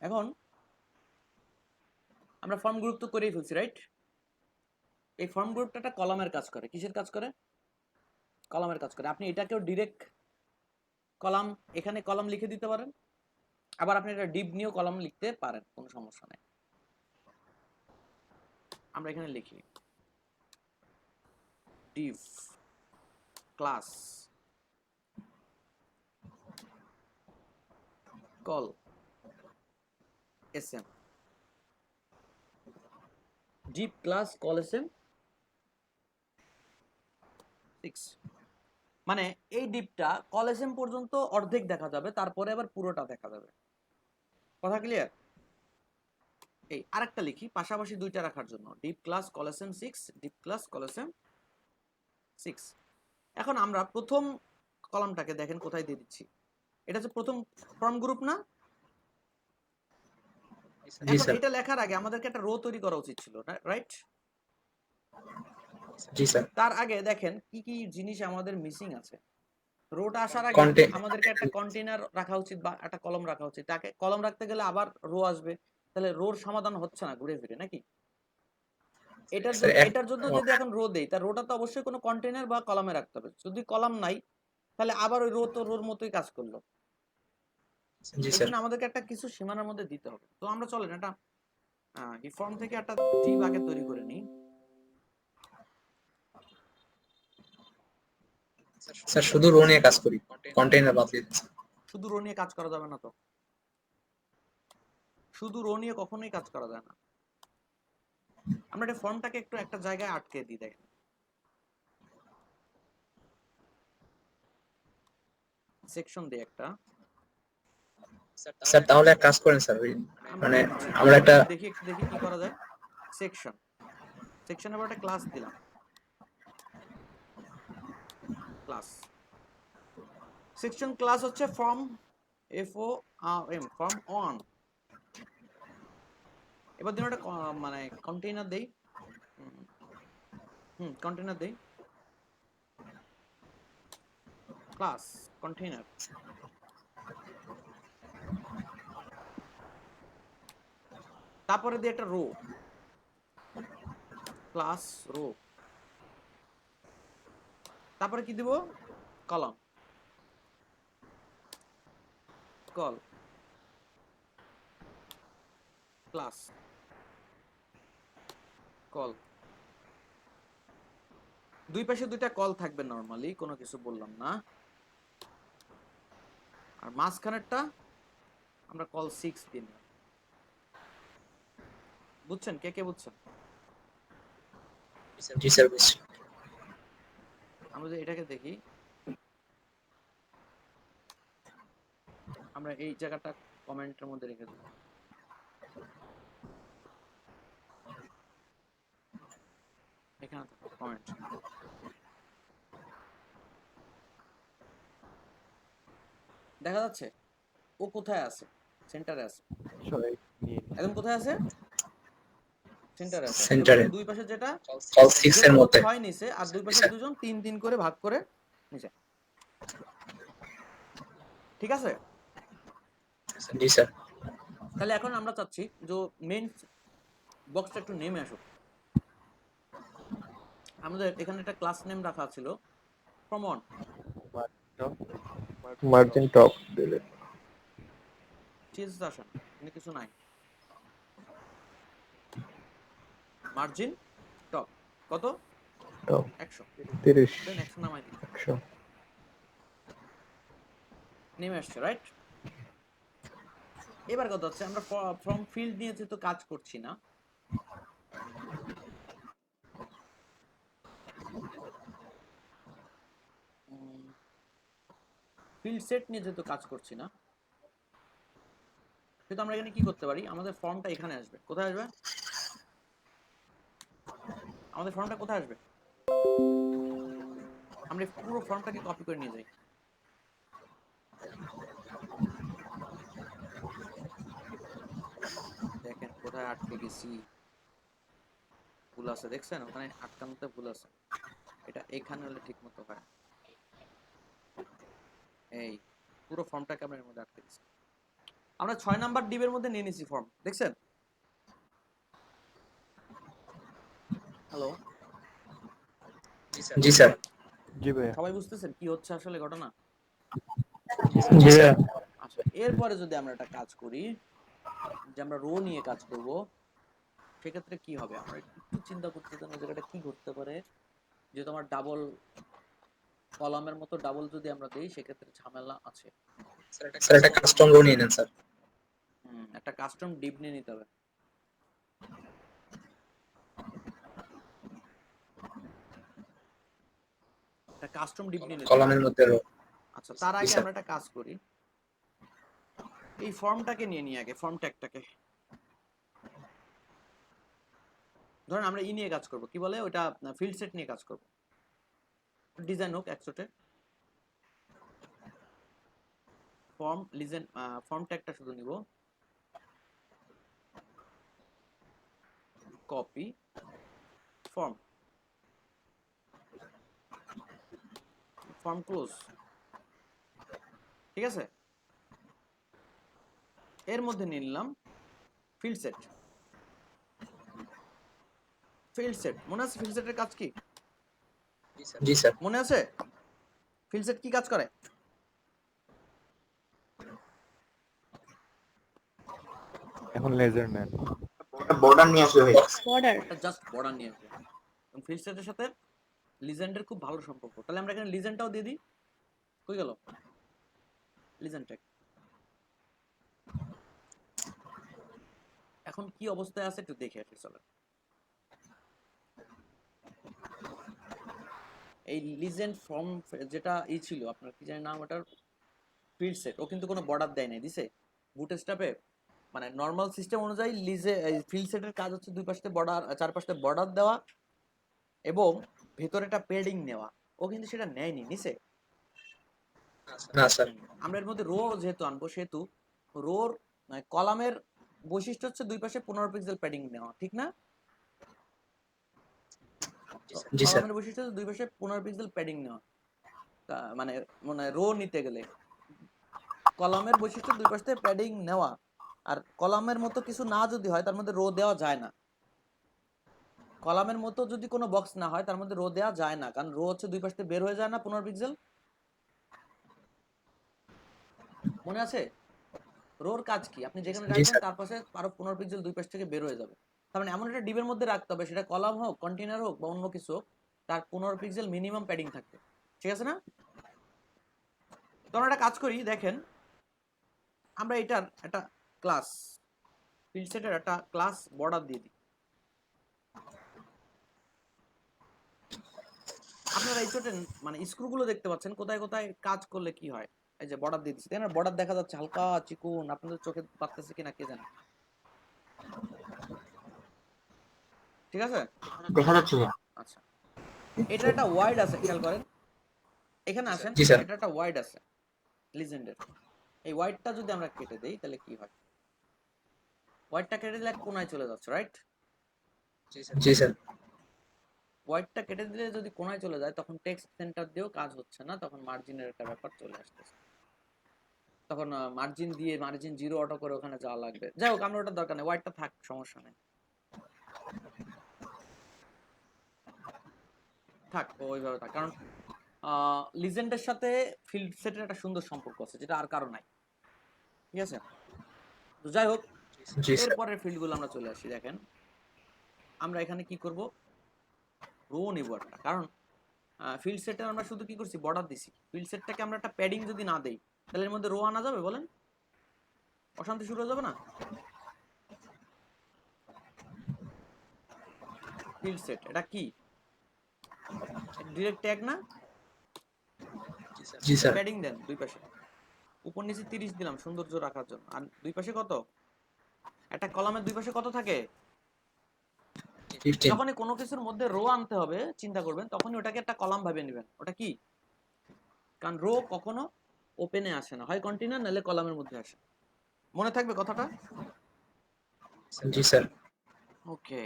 এখন আমরা ফর্ম গ্রুপ তো করেই ফেলছি, রাইট? এই ফর্ম গ্রুপটা একটা কলামের কাজ করে। কিসের কাজ করে? কলামের কাজ করে। আপনি এটাকেও ডিরেক্ট কলাম, এখানে কলাম লিখে দিতে পারেন, আবার আপনি এটা ডিপ নিয়েও কলাম লিখতে পারেন, কোনো সমস্যা নেই। আমরা এখানে লিখি deep class call SM, deep class call SM 6। মানে এই ডিপটা কল এসএম পর্যন্ত অর্ধেক দেখা যাবে, তারপরে আবার পুরোটা দেখা যাবে। কথা ক্লিয়ার? এই আরেকটা লিখি পাশাপাশি দুইটা রাখার জন্য, deep class call SM 6, deep class call SM 6। এখন আমরা প্রথম কলামটাকে দেখেন কোথায় দিয়ে দিচ্ছি, এটা হচ্ছে প্রথম ফর্ম গ্রুপ না? জি এখন স্যার। এটা লেখার আগে আমাদেরকে একটা রো তৈরি করা উচিত ছিল, রাইট? জি স্যার। তার আগে দেখেন কি কি জিনিস আমাদের মিসিং আছে। রোটা আসার আগে Content- আমাদেরকে একটা কন্টেইনার রাখা উচিত বা একটা কলম রাখা উচিত। তাকে কলম রাখতে গেলে আবার রো আসবে, তাহলে রোর সমাধান হচ্ছে না ঘুরে ফিরে, নাকি? এটার স্যার জন্য এটার জন্য যদি এখন রো দেই, তার রোটা তো অবশ্যই কোনো কন্টেইনার বা কলামে রাখতে হবে। যদি কলাম নাই তাহলে আবার ওই রো তো রোর মতোই কাজ করলো। জি এই স্যার জন্য আমাদেরকে একটা কিছু সীমানার মধ্যে দিতে হবে। তো আমরা চলেন একটা এই ফর্ম থেকে একটা ডিভ আগে তৈরি করে নিই। স্যার শুধু রো নিয়ে কাজ করি, কন্টেইনার বাদ দিয়ে দিচ্ছি। শুধু রো নিয়ে কাজ করা যাবে না তো, শুধু রো নিয়ে কখনোই কাজ করা যায় না। আমরা এটা ফর্মটাকে একটু একটা জায়গায় আটকে দিই, দেখেন সেকশন দিই একটা। স্যার তাহলে এক কাজ করেন স্যার, ওই মানে আমরা আমরা একটা দেখি একটু দেখি কি করা যায়। সেকশন, সেকশনের পর একটা ক্লাস দিলাম, ক্লাস সেকশন ক্লাস হচ্ছে ফর্ম FORM ফর্ম অন। এবার দিন একটা মানে কন্টেইনার দেই, কন্টেইনার দেই, ক্লাস কন্টেইনার। তারপরে দিই একটা রো, ক্লাস রো। তারপরে কি দিব, কলাম, কল, ক্লাস কল। দুই পাশে দুইটা কল থাকবে নরমালি, কোনো কিছু বললাম না। আর মাঝখানেরটা আমরা কল 6 দিন। বুঝছেন, কে কে বুঝছেন? জি স্যার বুঝছি। আমরা যদি এটাকে দেখি, আমরা এই জায়গাটা কমেন্টের মধ্যে রেখে দেব। এখানে কমেন্ট, দেখা যাচ্ছে ও কোথায় আছে, সেন্টারে আছে। একদম কোথায় আছে, সেন্টারে আছে। সেন্টারে দুই পাশে যেটা কল 6 এর মধ্যে। 6 নিচে, আর দুই পাশে দুজন 3 করে ভাগ করে নিচে। ঠিক আছে, জি স্যার তাহলে এখন আমরা চাচ্ছি যে মেইন বক্সটা একটু নেমে আসুক। আমাদের এখানে একটা ক্লাস নেম রাখা ছিল ফ্রম অন, মার্জিন টপ দিলে চেঞ্জ আসেন, কিন্তু কিছু নাই। মার্জিন টপ কত, টপ 100, 30 দেন 100 নামাই দিই, 100 নেমে আসছে, রাইট। এবার কথা হচ্ছে আমরা ফ্রম ফিল্ড নিয়ে যেহেতু কাজ করছি না, ফিল্ড সেট নিয়ে যেহেতু কাজ করছি না, কিন্তু আমরা এখানে কি করতে পারি, আমাদের ফর্মটা এখানে আসবে। কোথায় আসবে আমাদের ফর্মটা, কোথায় আসবে? আমরা পুরো ফর্মটাকে কপি করে নিয়ে যাই। দেখেন কোথায় আটকে গেছি, ভুল আছে, দেখছেন ওখানে আটকানোতে ভুল আছে। এটা এখানে হলে ঠিক মতো হয়। এই পুরো ফর্মটাকে আমরা এর মধ্যে আটকে দিচ্ছি। আমরা 6 নাম্বার ডিবের মধ্যে নিয়ে নিছি ফর্ম, দেখছেন? হ্যালো, জি স্যার সবাই বুঝতেছেন কি হচ্ছে আসলে ঘটনা? জি স্যার আচ্ছা, এরপরে যদি আমরা একটা কাজ করি, যে আমরা রো নিয়ে কাজ করব, সেক্ষেত্রে কি হবে আমরা একটু চিন্তা করতে চান, ওই জায়গাটা কি ঘটতে পারে। যে তোমার ডাবল কলামের মতো ডাবল যদি আমরা দেই, সেক্ষেত্রে ঝামেলা আছে। স্যার একটা কাস্টম রো নিয়ে নেন স্যার। একটা কাস্টম ডিপ নিয়ে নিতে হবে। একটা কাস্টম ডিপ নিয়ে নিতে হবে। কলামের মধ্যে রো। আচ্ছা, তার আগে স্যার। আমরা একটা কাজ করি, এই ফর্মটাকে নিয়ে নিই আগে, ফর্ম ট্যাগটাকে। ধরেন আমরা নিয়ে কাজ করব, কি বলে ওটা, ফিল্ড সেট নিয়ে কাজ করব। ডিজাইন হোক একশোটে, ফর্ম লিজেন, ফর্ম ট্যাগটা শুধু নিব, কপি ফর্ম, ফর্ম ক্লোজ। ঠিক আছে, এর মধ্যে নিয়ে নিলাম ফিল্ড সেট। ফিল্ড সেট মনে আছে? ফিল্ড সেটের কাজ কি জি স্যার। মনে আছে? ফিল্ড সেট কি কাজ করে? এখন লেজার নেন। বর্ডার নিয়ে আসবে ভাইয়া। বর্ডার। এটা জাস্ট বর্ডার নিয়ে আসবে। এবং ফিল্ড সেটের সাথে লিজেন্ডের খুব ভালো সম্পর্ক। তাহলে আমরা এখানে লিজেন্ডটাও দিয়ে দিই। কই গেল লিজেন্ড ট্যাগ? এখন কি অবস্থায় আছে একটু দেখে আসি চলো। এই লিজেন্ড ফর্ম যেটা ছিল আপনার কি জানি নাম ওটার, ফিল্ড সেট, ও কিন্তু কোনো বর্ডার দেয় নাই, দিছে বুটস্ট্র্যাপে। মানে নর্মাল সিস্টেম অনুযায়ী ফিল্ড সেটের কাজ হচ্ছে দুই পাশে বর্ডার, চারপাশে বর্ডার দেওয়া এবং ভেতরে একটা পেডিং নেওয়া। ও কিন্তু সেটা নেয়নি, নিছে। না স্যার। আমরা এর মধ্যে রো যেহেতু আনবো, সেহেতু রোর কলামের বৈশিষ্ট্য হচ্ছে দুই পাশে 15 পিক্সেল প্যাডিং নেওয়া, ঠিক না? জি স্যার। কলামের বৈশিষ্ট্য হচ্ছে দুই পাশে 15 পিক্সেল প্যাডিং নেওয়া। মানে মানে রো নিতে গেলে কলামের বৈশিষ্ট্য দুই পাশে প্যাডিং নেওয়া। আর কলামের মতো কিছু না যদি হয় তার মধ্যে রো দেওয়া যায় না। কলামের মতো যদি কোনো বক্স না হয় তার মধ্যে রো দেওয়া যায় না, কারণ রো হচ্ছে দুই পাশ থেকে বের হয়ে যায় না 15 পিক্সেল। মনে আছে রোর কাজ কি? আপনি যেখানে জি রাখবেন স্যার। তার পাশে আরো 15 পিক্সেল দুই পাশ থেকে বের হয়ে যাবে। তার মানে এমন একটা ডিবের মধ্যে রাখতে হবে, সেটা কলাম হোক, কন্টেইনার হোক বা অন্য কিছু হোক, তার 15 পিক্সেল মিনিমাম প্যাডিং থাকবে, ঠিক আছে না? তো আমরা একটা কাজ করি, দেখেন আমরা এটার একটা ক্লাস ফিল্ড সেটের একটা ক্লাস বর্ডার দিয়ে দিই। আপনারা এই ছোট মানে স্ক্রুগুলো দেখতে পাচ্ছেন কোথায় কোথায় কাজ করলে কি হয়। এই যে বর্ডার দিয়ে দিচ্ছি, তাই না? বর্ডার দেখা যাচ্ছে হালকা চিকুন, আপনাদের চোখে পাচ্ছে কিনা কে জানে, ঠিক আছে? দেখা যাচ্ছে ভাইয়া। আচ্ছা, এটা একটা ওয়াইড আছে, খেয়াল করেন এখানে আসেন। জি স্যার। এটা একটা ওয়াইড আছে লিজেন্ডের। এই ওয়াইডটা যদি আমরা কেটে দেই তাহলে কি হয়? ওয়াইডটা কেটে দিলে এক কোণায় চলে যাচ্ছে, রাইট? জি স্যার। ওয়াইডটা কেটে দিলে যদি কোণায় চলে যায় তখন টেক্সট সেন্টার দিয়েও কাজ হচ্ছে না, তখন মার্জিনের একটা ব্যাপার চলে আসতেছে। তখন মার্জিন দিয়ে মার্জিন 0 অটো করে ওখানে যাওয়া লাগবে। যাই হোক, আমরা ওটার দরকার নেই, ওয়াইডটা থাক, সমস্যা নেই, থাক ওইভাবে থাক। কারণ লিজেন্ডের সাথে ফিল্ড সেটের একটা সুন্দর সম্পর্ক আছে, যেটা আর কারো নাই, ঠিক আছে? তো যাই হোক, জি স্যার। এরপরের ফিল্ডগুলো আমরা চলে আসি। দেখেন আমরা এখানে কি করব, রো নিব একটা, কারণ ফিল্ড সেটে আমরা শুধু কি করছি, বর্ডার দিছি। ফিল্ড সেটটাকে আমরা একটা প্যাডিং যদি না দেই তাহলে এর মধ্যে রো আনা যাবে? বলেন, অশান্তি শুরু হয়ে যাবে না? ফিল্ড সেট এটা কি ডিরেক্ট ট্যাগ না? জি স্যার। প্যাডিং দেন দুই পাশে, উপর নিচে 30 দিলাম সৌন্দর্য রাখার জন্য। আর দুই পাশে কত? একটা কলামের দুই পাশে কত থাকে? 15। যখনই কোনো কিছুর মধ্যে রো আনতে হবে চিন্তা করবেন, তখনই ওটাকে একটা কলাম ভাবে নেবেন। ওটা কি? কারণ রো কখনো ওপেনে আসে না, হয় কন্টেইনার নাহলে কলামের মধ্যে আসে। মনে থাকবে কথাটা? জি স্যার। ওকে,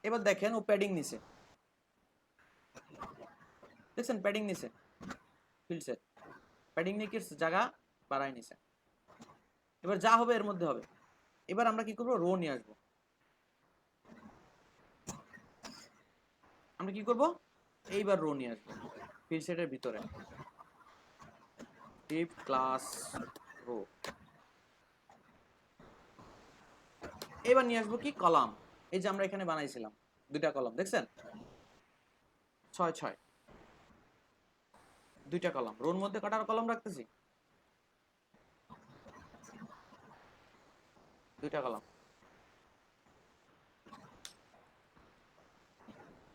এবার দেখেন ও প্যাডিং নিছে, দেখছেন প্যাডিং নিছে। ফিল্ড সেট প্যাডিং নিয়ে কি জায়গা বাড়াই নিছে। এবার যা হবে এর মধ্যে হবে। এবার আমরা কি করব, রো নিয়ে আসবো। আমরা কি করব, এইবার রো নিয়ে আসবো ফিল্ড সেটের ভিতরে, টিপ ক্লাস রো। এবার নিয়ে আসবো কি, কলাম। এই যে আমরা এখানে বানাইছিলাম দুইটা কলাম, দেখছেন 6 6 দুইটা কলাম। রোর মধ্যে কটার কলাম রাখতেছি? দুইটা কলাম,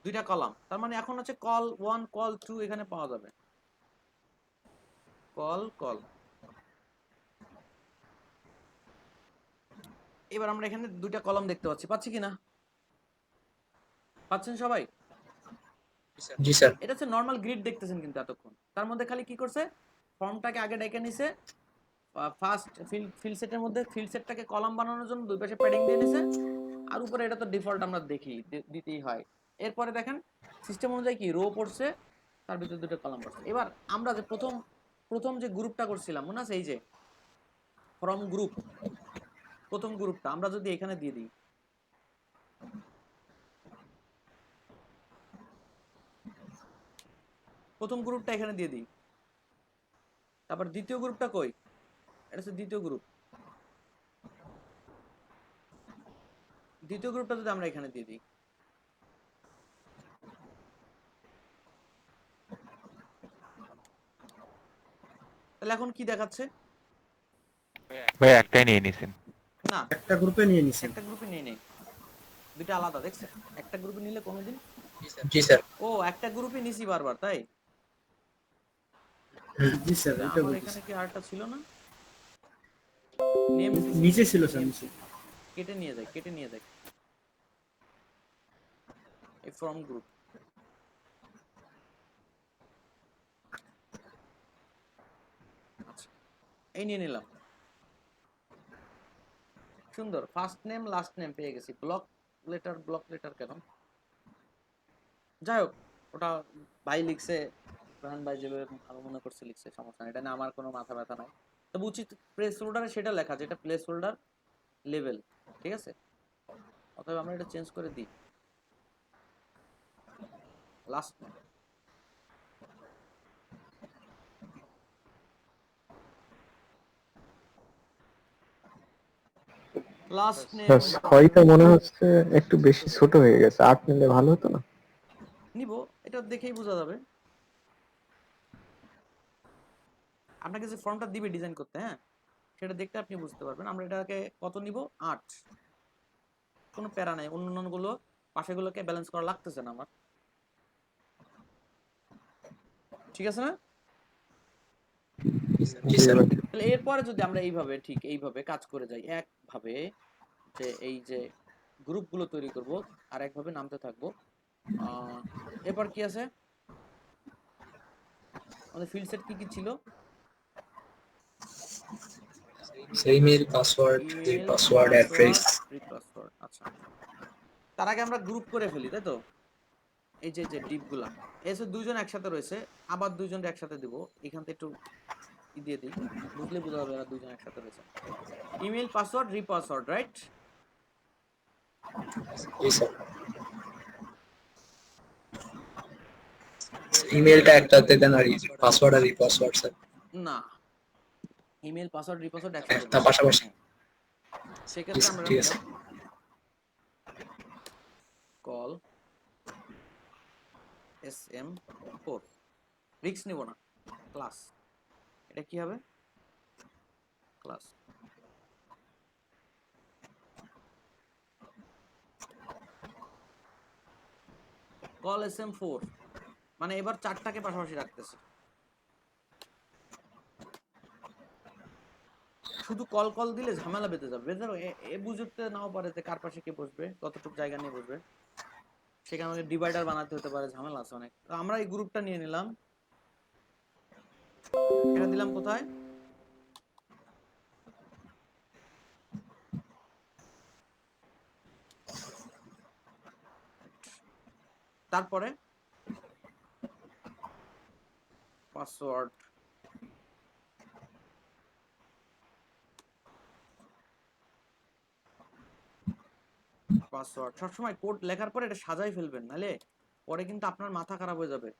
দুইটা কলাম। তার মানে এখন হচ্ছে কল 1 কল 2 এখানে পাওয়া যাবে, কল কল। এবার আমরা এখানে দুইটা কলাম দেখতে পাচ্ছি কিনা? পাচ্ছেন সবাই? জি স্যার। এটা হচ্ছে নরমাল গ্রিড দেখতেছেন কিন্তু এতক্ষণ। তার মধ্যে খালি কি করছে, ফর্মটাকে আগে ডেকে নিছে, ফার্স্ট ফিল্ড সেটের মধ্যে ফিল্ড সেটটাকে কলাম বানানোর জন্য দুই পাশে প্যাডিং দিয়ে নিছে। আর উপরে এটা তো ডিফল্ট আমরা দেখি, দিতেই হয়। এরপরে দেখেন সিস্টেম অনুযায়ী কি রো পড়ছে, তার ভিতরে দুটো কলাম পড়ছে। এবার আমরা যে প্রথম যে গ্রুপটা করছিলাম মনে আছে, এই যে ফ্রম গ্রুপ, প্রথম গ্রুপটা আমরা যদি এখানে দিয়ে দিই, প্রথম গ্রুপটা এখানে দিয়ে দিই, তারপর দ্বিতীয় গ্রুপটা কই, এটা হচ্ছে দ্বিতীয় গ্রুপ। দ্বিতীয় গ্রুপটা যদি আমরা এখানে দিয়ে দিই, তাহলে এখন কি দেখাচ্ছে? ভাই একটাই নিয়ে নিছেন। না, একটা গ্রুপে নিয়ে নিছেন। একটা গ্রুপে নিয়ে নেই, দুইটা আলাদা, দেখছেন? একটা গ্রুপে নিলে কোনোদিন, জি স্যার। ও একটা গ্রুপে নিছি বারবার, তাই জি স্যার, এটা আমার বলতেছি। এখানে কি আরটা ছিল না? নেম নিচে ছিল স্যার, নিচে। কেটে নিয়ে যায়, কেটে নিয়ে যায় এই ফ্রম গ্রুপ। আচ্ছা, এই নিয়ে নিলাম, সুন্দর। ফার্স্ট নেম লাস্ট নেম পেয়ে গেছি। ব্লক লেটার কেন? যাই হোক, ওটা ভাই লিখছে, প্রাণ ভাই যেভাবে আমি মনে করছে লিখছে, সমস্যা নেই, এটা না আমার কোনো মাথা ব্যথা নাই। তবে উচিত প্লেস হোল্ডারে সেটা লেখা যেটা প্লেস হোল্ডার লেভেল, ঠিক আছে? অতএব আমরা এটা চেঞ্জ করে দিই, লাস্ট নেম। লাস্ট নেম ছয়টা মনে হচ্ছে একটু বেশি ছোট হয়ে গেছে, 8 নিলে ভালো হতো না? নিব, এটা দেখেই বোঝা যাবে। আপনাকে যে ফর্মটা দিবে ডিজাইন করতে, হ্যাঁ, সেটা দেখতে আপনি বুঝতে পারবেন। আমরা এটাকে কত নিব? 8, কোনো প্যারা নাই, অন্য গুলো পাশেগুলোকে ব্যালেন্স করা লাগতেছে না আমার, ঠিক আছে না? জি স্যার। তাহলে এরপরে যদি আমরা এইভাবে, ঠিক এইভাবে কাজ করে যাই, একভাবে, যে এই যে গ্রুপগুলো তৈরি করব আর একভাবে নামতে থাকবো। এরপর কি আছে আমাদের? ফিল্ড সেট কি কি ছিল? Email, password, email, password, address. Password. আচ্ছা, তার আগে আমরা গ্রুপ করে ফেলি, তাই তো? এই যে ডিপগুলা এসে দুইজন একসাথে রয়েছে, আবার দুইজন একসাথে দিব, এখান থেকে একটু দিয়ে দিই, বুঝলে বোঝা যাবে এরা দুইজন একসাথে রয়েছে। Email, password, repassword, right? জি স্যার। ইমেলটা একটাতে দেন আর পাসওয়ার্ড আর রিপাসওয়ার্ড স্যার। না, ইমেল, পাসওয়ার্ড, রিপাসওয়ার্ড একসাথে একটা পাশাপাশি। সেক্ষেত্রে আমরা ঠিক আছে। কল SM4, রিক্স নিব না, ক্লাস। এটা কি হবে? ক্লাস। কল SM4 মানে এবার চারটাকে পাশাপাশি রাখতেছে। শুধু কল দিলে ঝামেলা বেঁধে যাবে, এ বুঝতে নাও পারে যে কার পাশে কে বসবে, কতটুকু জায়গা নিয়ে বসবে, সেখানে আমাকে ডিভাইডার বানাতে হতে পারে, ঝামেলা আছে অনেক। তো আমরা এই গ্রুপটা নিয়ে নিলাম, এটা দিলাম কোথায়? তারপরে পাসওয়ার্ড, পাসওয়ার্ড। সবসময় কোড লেখার পরে এটা সাজাই ফেলবেন, নাহলে পরে কিন্তু আপনার মাথা খারাপ হয়ে যাবে।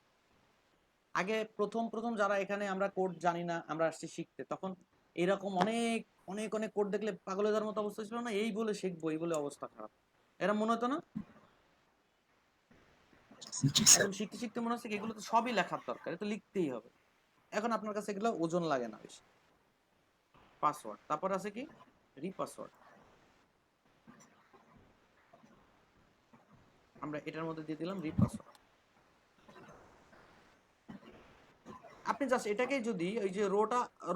আগে প্রথম যারা এখানে আমরা কোড জানি না, আমরা আসছি শিখতে, তখন এরকম অনেক অনেক অনেক কোড দেখলে পাগল হয়ে যাওয়ার মতো অবস্থা ছিল না? এই বলে শিখবো, এই বলে অবস্থা খারাপ, এরা মনে হতো না? জি স্যার। এখন শিখতে শিখতে মনে হচ্ছে কি এগুলো তো সবই লেখার দরকার, এটা লিখতেই হবে। এখন আপনার কাছে এগুলো ওজন লাগে না বেশি। পাসওয়ার্ড, তারপর আছে কি? রিপাসওয়ার্ড। আমরা এটার মধ্যে দিয়ে দিলাম রিপাসওয়ার্ড। আপনি জাস্ট এটাকে যদি ওই যে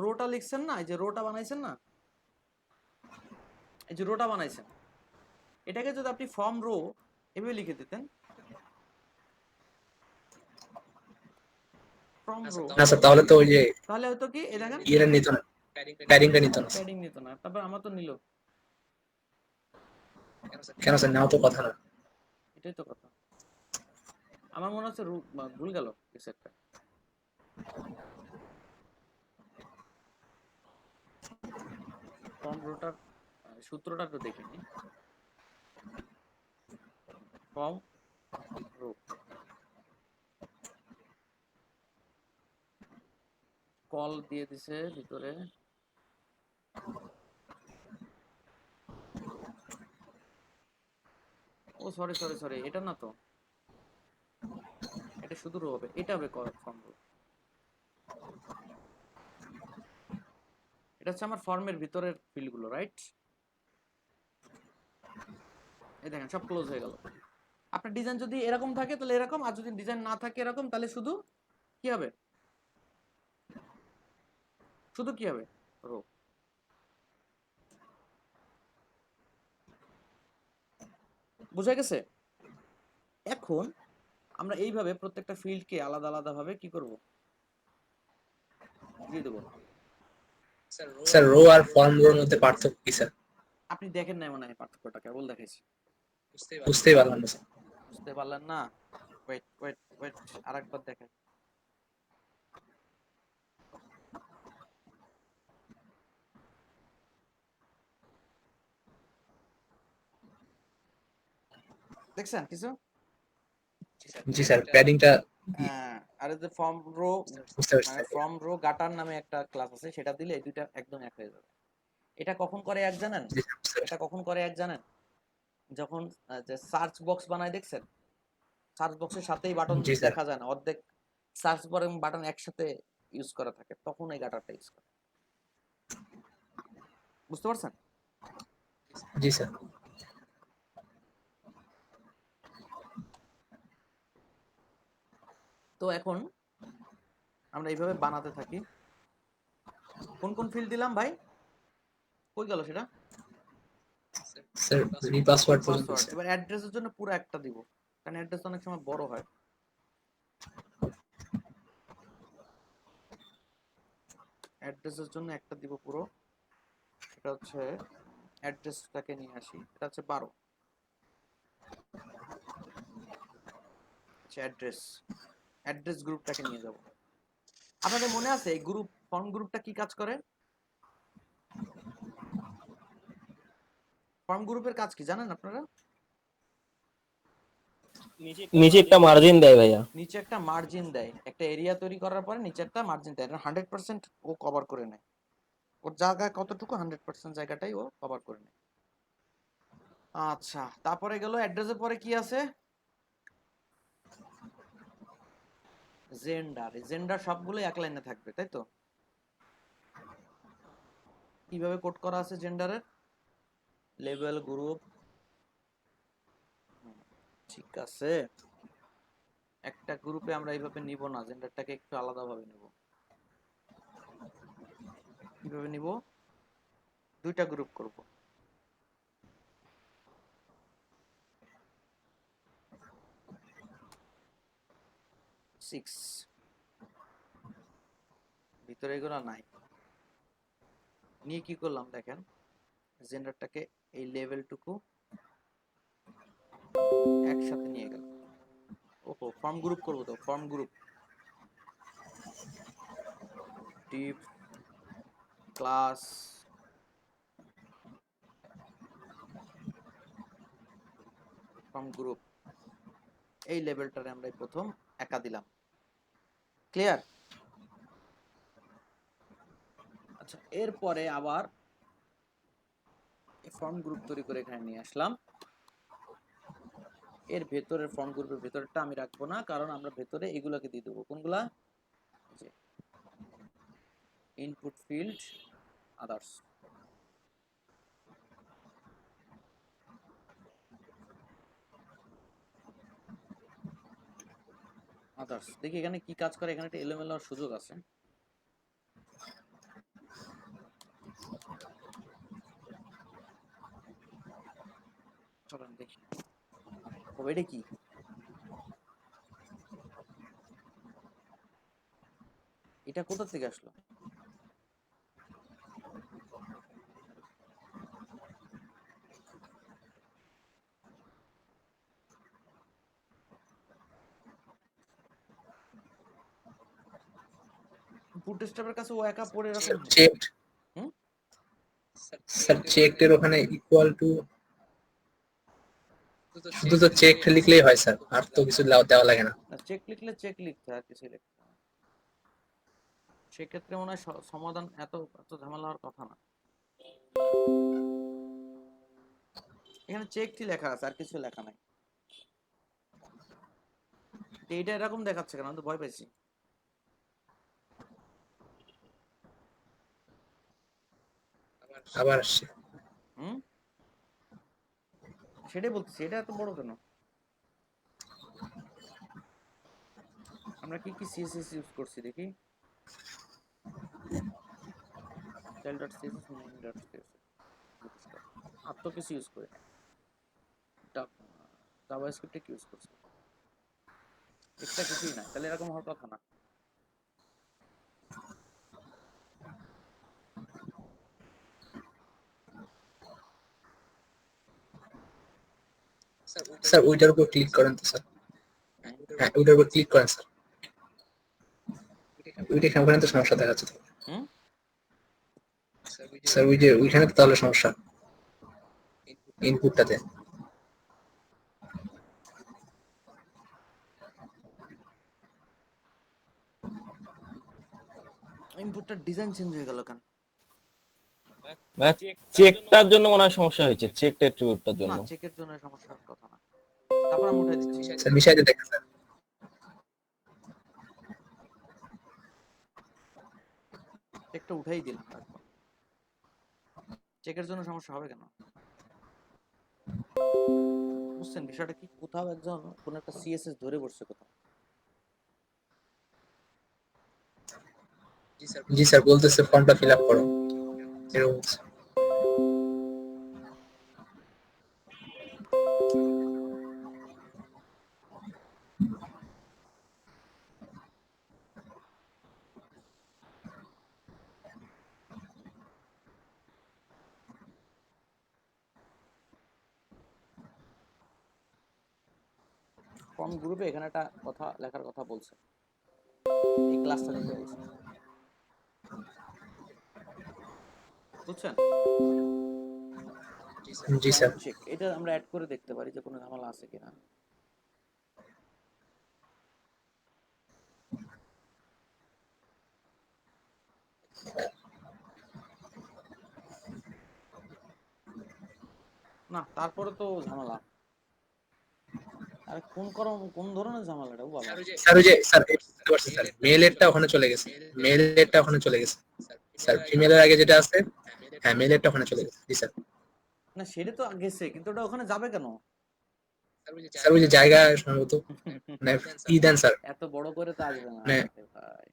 রোটা লিখছেন না, এই যে রোটা বানাইছেন না, এই যে রোটা বানাইছেন, এটাকে যদি আপনি ফর্ম রো এভাবে লিখে দিতেন, ফর্ম রো, না স্যার, তাহলে তো ওই যে তাহলে হয়তো কি এই দেখেন ইয়েটা নিত না, প্যাডিংটা নিত না। প্যাডিং নিত না। তারপর আমার তো নিল, কেন স্যার, নাও তো কথা না। এটাই তো কথা। আমার মনে হচ্ছে ভুল গেল কিছু একটা। ফর্ম রোটার সূত্রটা একটু দেখিনি। ফর্ম রো কল দিয়ে দিছে ভিতরে। ও সরি সরি সরি, এটা না তো, এটা শুধু রো হবে, এটা হবে ফর্ম রো। এটা হচ্ছে আমার ফর্মের ভিতরের ফিল্ডগুলো, রাইট? এই দেখেন সব ক্লোজ হয়ে গেল। আপনার ডিজাইন যদি এরকম থাকে তাহলে এরকম, আর যদি ডিজাইন না থাকে এরকম তাহলে শুধু কি হবে? শুধু কি হবে? রো। বুঝা গেছে? এখন আমরা এইভাবে প্রত্যেকটা ফিল্ডকে আলাদা আলাদা ভাবে কি করব? দিয়ে দেবো। স্যার রো আর ফর্ম রোর মধ্যে পার্থক্য কি স্যার? আপনি দেখেন নাই মনে হয় পার্থক্যটা, কেবল দেখাইছি। বুঝতেই পারলাম না স্যার। বুঝতে পারলেন না? ওয়েট ওয়েট ওয়েট, আরেকবার দেখাই। দেখছেন কিছু? জি স্যার, প্যাডিংটা আর যে ফর্ম রো, বুঝতে পারছি মানে ফর্ম রো গাটার নামে একটা ক্লাস আছে, সেটা দিলে এই দুইটা একদম এক হয়ে যাবে। এটা কখন করে এক জানেন? এটা কখন করে এক জানেন? যখন যে সার্চ বক্স বানায়, দেখছেন? সার্চ বক্সের সাথেই বাটন জি স্যার। দেখা যায় না, অর্ধেক সার্চ বার এবং বাটন একসাথে ইউজ করা থাকে, তখন এই গাটারটা ইউজ করে। বুঝতে পারছেন? জি স্যার। তো এখন আমরা এইভাবে বানাতে থাকি। কোন কোন ফিল্ড দিলাম ভাই? কই গেল সেটা? স্যার রিপাসওয়ার্ড পর্যন্ত পাসওয়ার্ড। স্যার। এবার অ্যাড্রেসের জন্য পুরো একটা দিব, কারণ অ্যাড্রেস অনেক সময় বড় হয়। অ্যাড্রেসের জন্য একটা দিব পুরো। এটা হচ্ছে অ্যাড্রেসটাকে নিয়ে আসি, এটা হচ্ছে 12। আচ্ছা, অ্যাড্রেস, অ্যাড্রেস গ্রুপটাকে নিয়ে যাব। আপনাদের মনে আছে এই গ্রুপ, ফর্ম গ্রুপটা কি কাজ করে? ফর্ম গ্রুপের কাজ কি জানেন আপনারা? নিচে একটা মার্জিন দেয় ভাইয়া। নিচে একটা মার্জিন দেয়, একটা এরিয়া তৈরি করার পরে নিচে একটা মার্জিন দেয়। 100% ও কভার করে নেয়, ওর জায়গা কতটুকু 100% জায়গাটাই ও কভার করে নেয়। আচ্ছা, তারপরে গেল অ্যাড্রেসের পরে কি আছে? জেন্ডার। জেন্ডার সবগুলো এক লাইনে থাকবে, তাই তো? কিভাবে কোড করা আছে জেন্ডারের? লেভেল, গ্রুপ, ঠিক আছে। একটা গ্রুপে আমরা এইভাবে নিব না, জেন্ডারটাকে একটু আলাদাভাবে নিব। কিভাবে নিব? দুইটা গ্রুপ করব। ভিতরে এগুলো নাই, নিয়ে কি করলাম দেখেন, জেন্ডারটাকে এই লেভেলটুকু একসাথে নিয়ে গেল। ওহো, ফর্ম গ্রুপ করব তো, form group deep class form group, এই লেভেলটারে আমরা প্রথম একা দিলাম। ক্লিয়ার? আচ্ছা, এরপরে আবার ফর্ম গ্রুপ তৈরি করে এখানে নিয়ে আসলাম। এর ভেতরের ফর্ম গ্রুপের ভেতরটা আমি রাখবো না, কারণ আমরা ভেতরে এগুলোকে দিয়ে দেবো। কোনগুলা? Input field, others. আদার্স, দেখি এখানে কি কাজ করে। এখানে একটা এলোমেলো হওয়ার সুযোগ আছে। চলেন দেখি। ও, এটা কি? এটা কোথা থেকে আসলো? বুটস্ট্র্যাপের কাছে ও একা পড়ে এরকম। চেকড। হুম? স্যার চেকড এর ওখানে ইকুয়াল টু, শুধু তো চেক লিখলেই হয় স্যার, আর তো কিছু দেওয়া লাগে না। চেক লিখলে চেক লিখতে হয়, আর কিছু লিখতে হয় না। সেক্ষেত্রে মনে হয় সমাধান এত এত ঝামেলা হওয়ার কথা না। এখানে চেকটি লেখা আছে, আর কিছু লেখা নাই। তো এইটা এরকম দেখাচ্ছে কেন? আমি তো ভয় পেয়েছি। আবার আসছে। হুম, সেটাই বলতেছি, এটা এত বড় কেন? আমরা কি কি সিএসএস ইউজ করছি দেখি। style.css main.css আর তো কিছু ইউজ করি না। জাভাস্ক্রিপ্টে কি ইউজ করছি? এক্সট্রা কিছুই না, তাহলে এরকম হওয়ার কথা না। স্যার ওইটার উপর ক্লিক করেন তো স্যার। হ্যাঁ ওইটার উপর ক্লিক করেন স্যার। ওইটা ওখানে তো সমস্যা দেখাচ্ছে তো। হুম, স্যার ওই যে ওইখানে তো তাহলে সমস্যা ইনপুটটাতে। ইনপুটটার ডিজাইন চেঞ্জ হয়ে গেল কেন? চেকটার জন্য মনে হয় সমস্যা হয়েছে, চেক অ্যাট্রিবিউটটার না, জন্য। চেকের জন্য সমস্যার কথা না। তারপর আমি উঠাই দিচ্ছি। স্যার মিশাইতে দেখেন স্যার। চেকটা উঠাই দিলাম একবার। চেকের জন্য সমস্যা হবে কেন? বুঝছেন বিষয়টা কি? কোথাও একজন কোন একটা সিএসএস ধরে বসছে কোথাও। জি স্যার বলতেছে ফর্মটা ফিল আপ করো এরকম বলছে। ফর্ম গ্রুপে এখানে একটা কথা লেখার কথা বলছে, এই ক্লাসটা দিতে বলছে, বুঝছেন? জি স্যার। চেক এটা আমরা অ্যাড করে দেখতে পারি যে কোনো ঝামেলা আছে কিনা। না, তারপরে তো ঝামেলা। আরে কোন ধরনের ঝামেলা এটা বাবা? স্যার ওই যে স্যার বুঝতে পারছি স্যার, মেলেরটা ওখানে চলে গেছে, মেলেরটা ওখানে চলে গেছে স্যার। ফিমেলের আগে যেটা আছে, হ্যাঁ মেলেরটা ওখানে চলে গেছে। জি স্যার। না, সেটা তো গেছে, কিন্তু ওটা ওখানে যাবে কেন? স্যার ওই যে জায়গা সম্ভবত মানে ই দেন স্যার। এত বড় করে তো আসবে না মানে রে ভাই।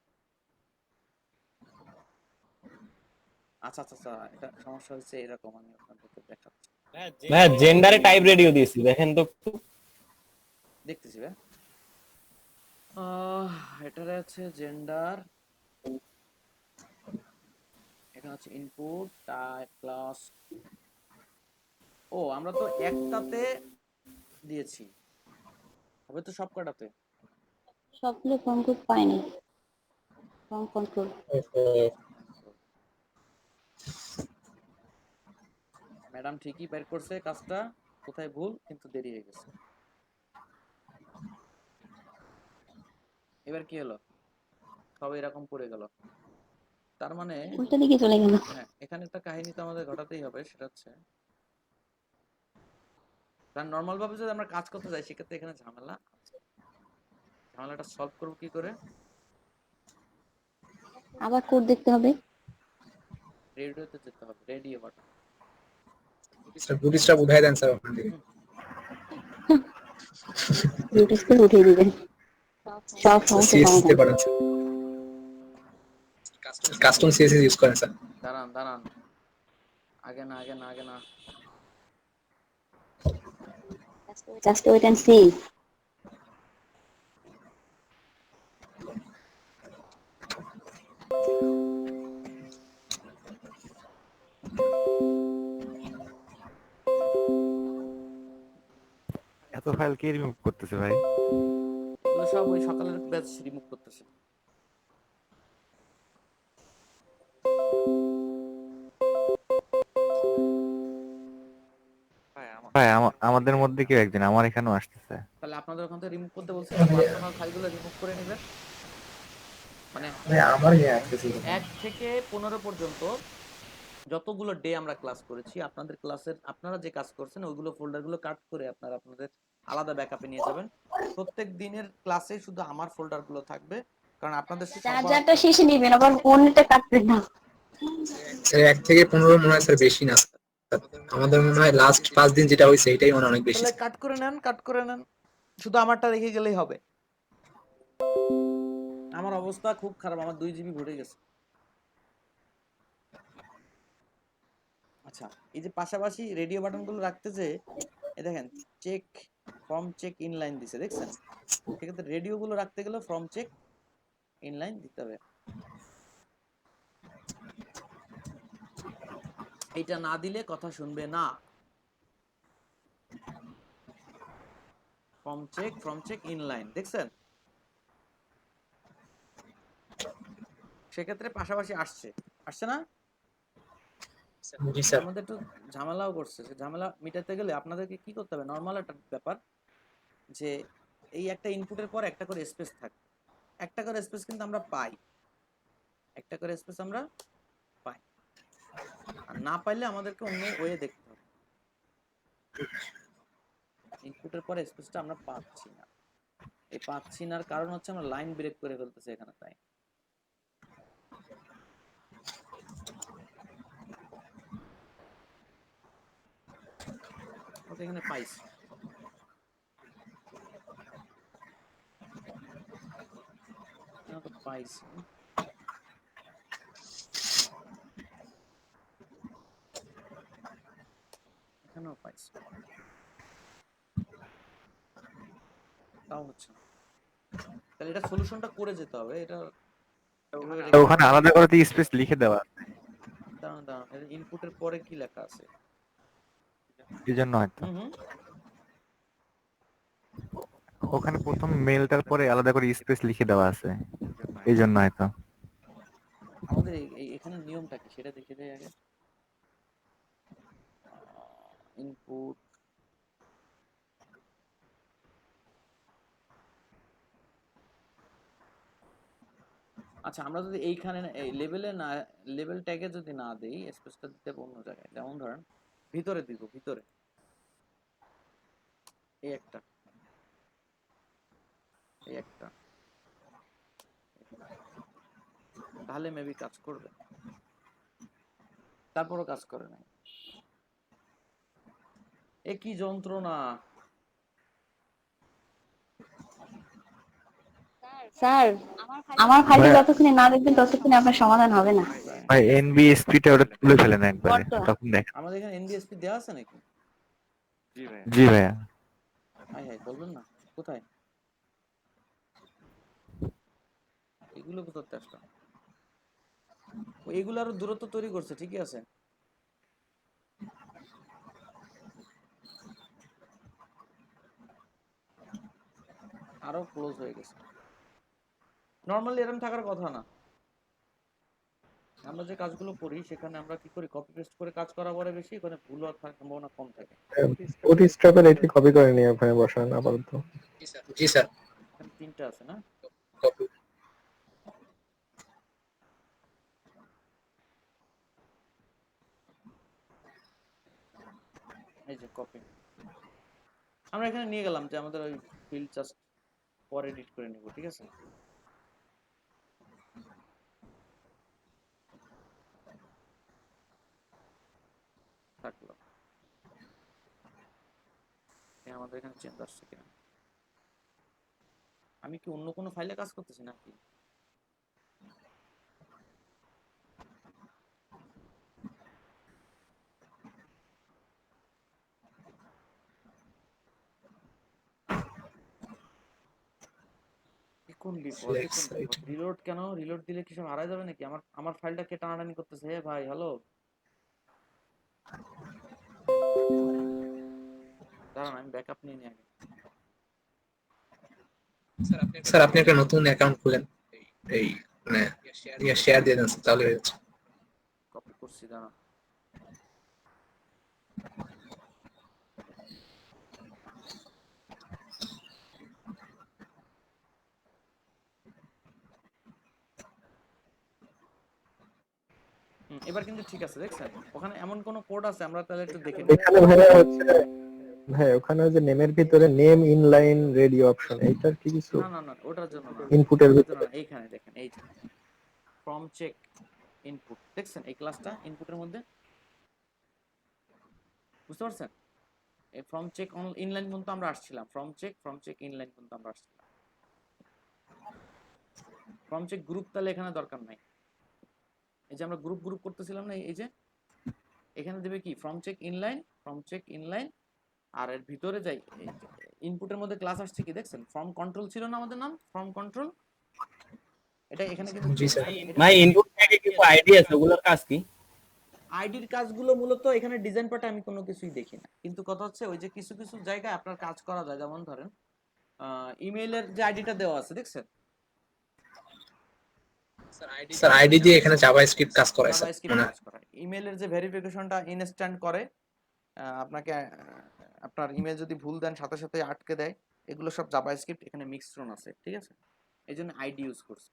আচ্ছা আচ্ছা আচ্ছা, এটা সমস্যা হচ্ছে এরকম, আমি আপনাদেরকে দেখাচ্ছি, হ্যাঁ জেন্ডারে টাইপ রেডিও দিয়েছি, দেখেন তো একটু। দেখতেছি ভাই। এটার আছে জেন্ডার, এখানে আছে ইনপুট টাইপ ক্লাস। ও, আমরা তো একটাতে দিয়েছি, হবে তো সব কটাতে। সবগুলো ফর্ম গ্রুপ পাইনি, ফর্ম কন্ট্রোল। ম্যাডাম ঠিকই বের করছে কাজটা, কোথায় ভুল কিন্তু দেরি হয়ে গেছে। এবার কি হলো? সব এরকম পড়ে গেল। তার মানে উল্টা দিকে চলে গেল। হ্যাঁ, এখানে একটা কাহিনী তো আমাদের ঘটাতেই হবে, সেটা হচ্ছে কারণ নর্মাল ভাবে যদি আমরা কাজ করতে যাই সেক্ষেত্রে এখানে ঝামেলা আছে। ঝামেলাটা সলভ করবো কি করে? আবার কোড দেখতে হবে। রেডিওতে যেতে হবে, রেডিও বাটন। স্যার বুটিস্ট্র্যাপ উঠাই দেন স্যার ওখান থেকে। বুটস্ট্র্যাপ উঠিয়ে দিবেন, সব সমস্যা সিএসএস তে সমাধান। পারেন স্যার, কাস্টম সিএসএস ইউজ করেন স্যার। দাঁড়ান দাঁড়ান, আগে না আগে না আগে না। Just wait and C. এত ফাইল কে রিমুভ করতেছে ভাই? এগুলো সব ওই সকালের ব্যাচ রিমুভ করতেছে। ভাই আমাদের মধ্যে কেউ একজন, আমার এখানেও আসতেছে। তাহলে আপনাদের ওখান থেকে রিমুভ করতে বলছি, পার্সোনাল ফাইলগুলো রিমুভ করে নেবেন। মানে আমার নিয়ে আসতেছি 1 থেকে 15 পর্যন্ত যতগুলো ডে আমরা ক্লাস করেছি, আপনাদের ক্লাসের আপনারা যে কাজ করছেন ওইগুলো ফোল্ডারগুলো কাট করে আপনারা আপনাদের আলাদা ব্যাকআপে নিয়ে যাবেন। প্রত্যেক দিনের ক্লাসে শুধু আমার ফোল্ডারগুলো থাকবে, কারণ আপনাদের চার্জারটা শেষে নিবেন, আবার ফোনটা কাটবেন না। স্যার 1 থেকে 15 মনে হয় স্যার বেশি না স্যার। আমাদের মনে হয় লাস্ট 5 দিন যেটা হয়েছে এটাই মনে হয় অনেক বেশি তাহলে কাট করে নেন, শুধু আমারটা রেখে গেলেই হবে। আমার অবস্থা খুব খারাপ, আমার 2 জিবি ভরে গেছে। আচ্ছা, এই যে পাশাপাশি রেডিও বাটনগুলো রাখতে যে দেখেন চেক ফ্রম চেক ইনলাইন দিছে, দেখছেন? সেক্ষেত্রে রেডিও গুলো রাখতে গেলে ফ্রম চেক ইনলাইন দিতে হবে। এইটা না দিলে কথা শুনবে না। ফ্রম চেক ইনলাইন, দেখছেন? সেক্ষেত্রে পাশাপাশি আসছে না? জি স্যার। আমাদের একটু ঝামেলাও করছে, সে ঝামেলা মিটাতে গেলে আপনাদেরকে কি করতে হবে, নর্মাল একটা ব্যাপার যে এই একটা ইনপুটের পর একটা করে স্পেস থাকে, একটা করে স্পেস কিন্তু আমরা পাই, একটা করে স্পেস আমরা পাই, আর না পাইলে আমাদেরকে অন্য ওয়ে দেখতে হবে। ইনপুটের পরে স্পেসটা আমরা পাচ্ছি না, এই পাচ্ছি না কারণ হচ্ছে আমরা লাইন ব্রেক করে ফেলতেছি এখানে, তাই এখানে পাইছি। পাইছি এখানেও পাইছি, তাও হচ্ছে না। তাহলে এটা সলিউশনটা করে যেতে হবে, এটা ওখানে আলাদা করে স্পেস লিখে দেওয়া দাঁড়ান, ইনপুটের পরে কি লেখা আছে? এই জন্য হয়তো হুম, ওখানে প্রথম মেলটার পরে আলাদা করে স্পেস লিখে দেওয়া আছে, এই জন্য হয়তো। আমাদের এখানে নিয়মটা কি সেটা দেখে যাই আগে। ইনপুট আচ্ছা, আমরা যদি এইখানে এই লেভেলে না, লেভেল ট্যাগে যদি না দেই, স্পেসটা দিতে হবে অন্য জায়গায়। যেমন ধরেন ভিতরে দিব, ভিতরে এই একটা, এই একটা, তাহলে মেবি কাজ করবে, তারপরও কাজ করে নাই। এ কি যন্ত্রণা! স্যার, আমার ফাইলটা যতক্ষণ না দেখবেন ততক্ষণ আপনার সমাধান হবে না। ভাই এনবিএসপি টা ওটা তুলে ফেলেন একবারে, তখন দেখেন। আমাদের এখানে এনবিএসপি দেওয়া আছে নাকি? জি ভাইয়া। হাই হাই, বলবেন না কোথায়? এগুলো কোথাতে আসলো? এগুলো আরো দূরত্ব তৈরি করছে, ঠিকই আছে। আরো ক্লোজ হয়ে গেছে। নরমালি এরকম থাকার কথা না। আমরা যে কাজগুলো করি সেখানে আমরা কি করি, কপি পেস্ট করে কাজ করা পরে বেশি, এখানে ভুল হওয়ার সম্ভাবনা কম থাকে। বুটস্ট্র্যাপের এটি কপি করে নিয়ে ওখানে বসান আপাতত। জি স্যার। এখানে 3টা আছে না? এই যে কপি আমরা এখানে নিয়ে গেলাম, যে আমাদের ওই ফিল্ড জাস্ট পরে এডিট করে নিব, ঠিক আছে? থাকলো আমাদের এখানে চেঞ্জ আসছে কিনা, আমি কি অন্য কোনো ফাইলে কাজ করতেছি নাকি? কোন বিপদ, রিলোড কেন? রিলোড দিলে কি সব হারাই যাবে নাকি? আমার ফাইলটা কে টানাটানি করতেছে? হে ভাই, হ্যালো, দাঁড়ান আমি ব্যাকআপ নিয়ে নিই আগে। স্যার আপনি একটা নতুন অ্যাকাউন্ট খুলেন, এই মানে শেয়ার দিয়ে দেন তাহলে হয়ে যাচ্ছে। কপি করছি, দাঁড়ান। এবার কিন্তু ঠিক আছে, দেখছেন ওখানে এমন কোন কোড আছে, আমরা তাহলে একটু দেখে নিই। এখানে ভাইয়া হচ্ছে ভাই ওখানে ওই যে নেমের ভিতরে নেম ইনলাইন রেডিও অপশন এইটার কি কিছু না না না, ওটার জন্য না, ইনপুটের ওটার জন্য ভিতরে? না। এইখানে দেখেন, এই যে ফর্ম চেক ইনপুট, দেখছেন এই ক্লাসটা ইনপুটের মধ্যে, বুঝতে পারছেন? এই ফর্ম চেক ইনলাইন পর্যন্ত আমরা আসছিলাম, ফর্ম চেক ইনলাইন পর্যন্ত আমরা আসছিলাম। ফর্ম চেক গ্রুপ তাহলে এখানে দরকার নাই। এই যে আমরা গ্রুপ করতেছিলাম না, এই যে এখানে দেবে কি ফর্ম চেক ইনলাইন, আর এর ভিতরে যাই ইনপুটের মধ্যে ক্লাস আসছে কি দেখছেন, ফর্ম কন্ট্রোল ছিল না আমাদের নাম, ফর্ম কন্ট্রোল, এটা এখানে কিন্তু জি স্যার। ভাই ইনপুট ট্যাগে কিছু আইডি আছে, ওগুলোর কাজ কি? আইডির কাজগুলো মূলত এখানে ডিজাইন পার্টে আমি কোনো কিছুই দেখি না, কিন্তু কথা হচ্ছে ওই যে কিছু কিছু জায়গায় আপনার কাজ করা যায়, যেমন ধরেন ইমেইলের যে আইডিটা দেওয়া আছে দেখছেন, স্যার আইডি দিয়ে এখানে জাভাস্ক্রিপ্ট কাজ করায় স্যার, জাভাস্ক্রিপ্ট মানে কাজ করায়, ইমেইলের যে ভেরিফিকেশনটা ইনস্ট্যান্ট করে, আপনাকে আপনার ইমেল যদি ভুল দেন সাথে সাথে আটকে দেয়, এগুলো সব জাভাস্ক্রিপ্ট এখানে মিক্সড আছে, ঠিক আছে, এই জন্য আইডি ইউজ করছে।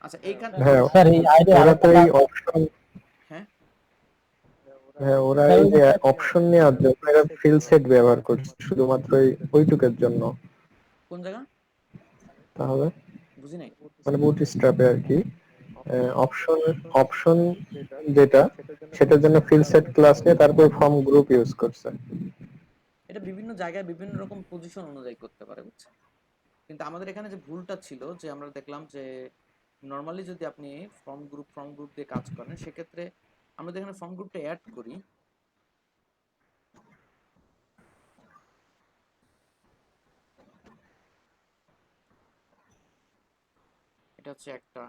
আচ্ছা এইখানে হ্যাঁ স্যার এই আইডি ওরা তো এই অপশন হ্যাঁ হ্যাঁ ওরা এই যে অপশন নেওয়ার জন্য এরা ফিল সেট ব্যবহার করছে শুধুমাত্র ওইটুকের জন্য। কোন জায়গা তাহলে বুঝি নাই? মানে বুটস্ট্র্যাপে আর কি অপশন অপশন যেটা সেটার জন্য ফিল সেট ক্লাস নিয়ে তারপর ফর্ম গ্রুপ ইউজ করছে। এটা বিভিন্ন জায়গায় বিভিন্ন রকম পজিশন অনুযায়ী করতে পারে, বুঝছেন? কিন্তু আমাদের এখানে যে ভুলটা ছিল যে আমরা দেখলাম যে নরমালি যদি আপনি ফর্ম গ্রুপ দিয়ে কাজ করেন, সেক্ষেত্রে আমরা এখানে ফর্ম গ্রুপটা অ্যাড করি, এটা হচ্ছে একটা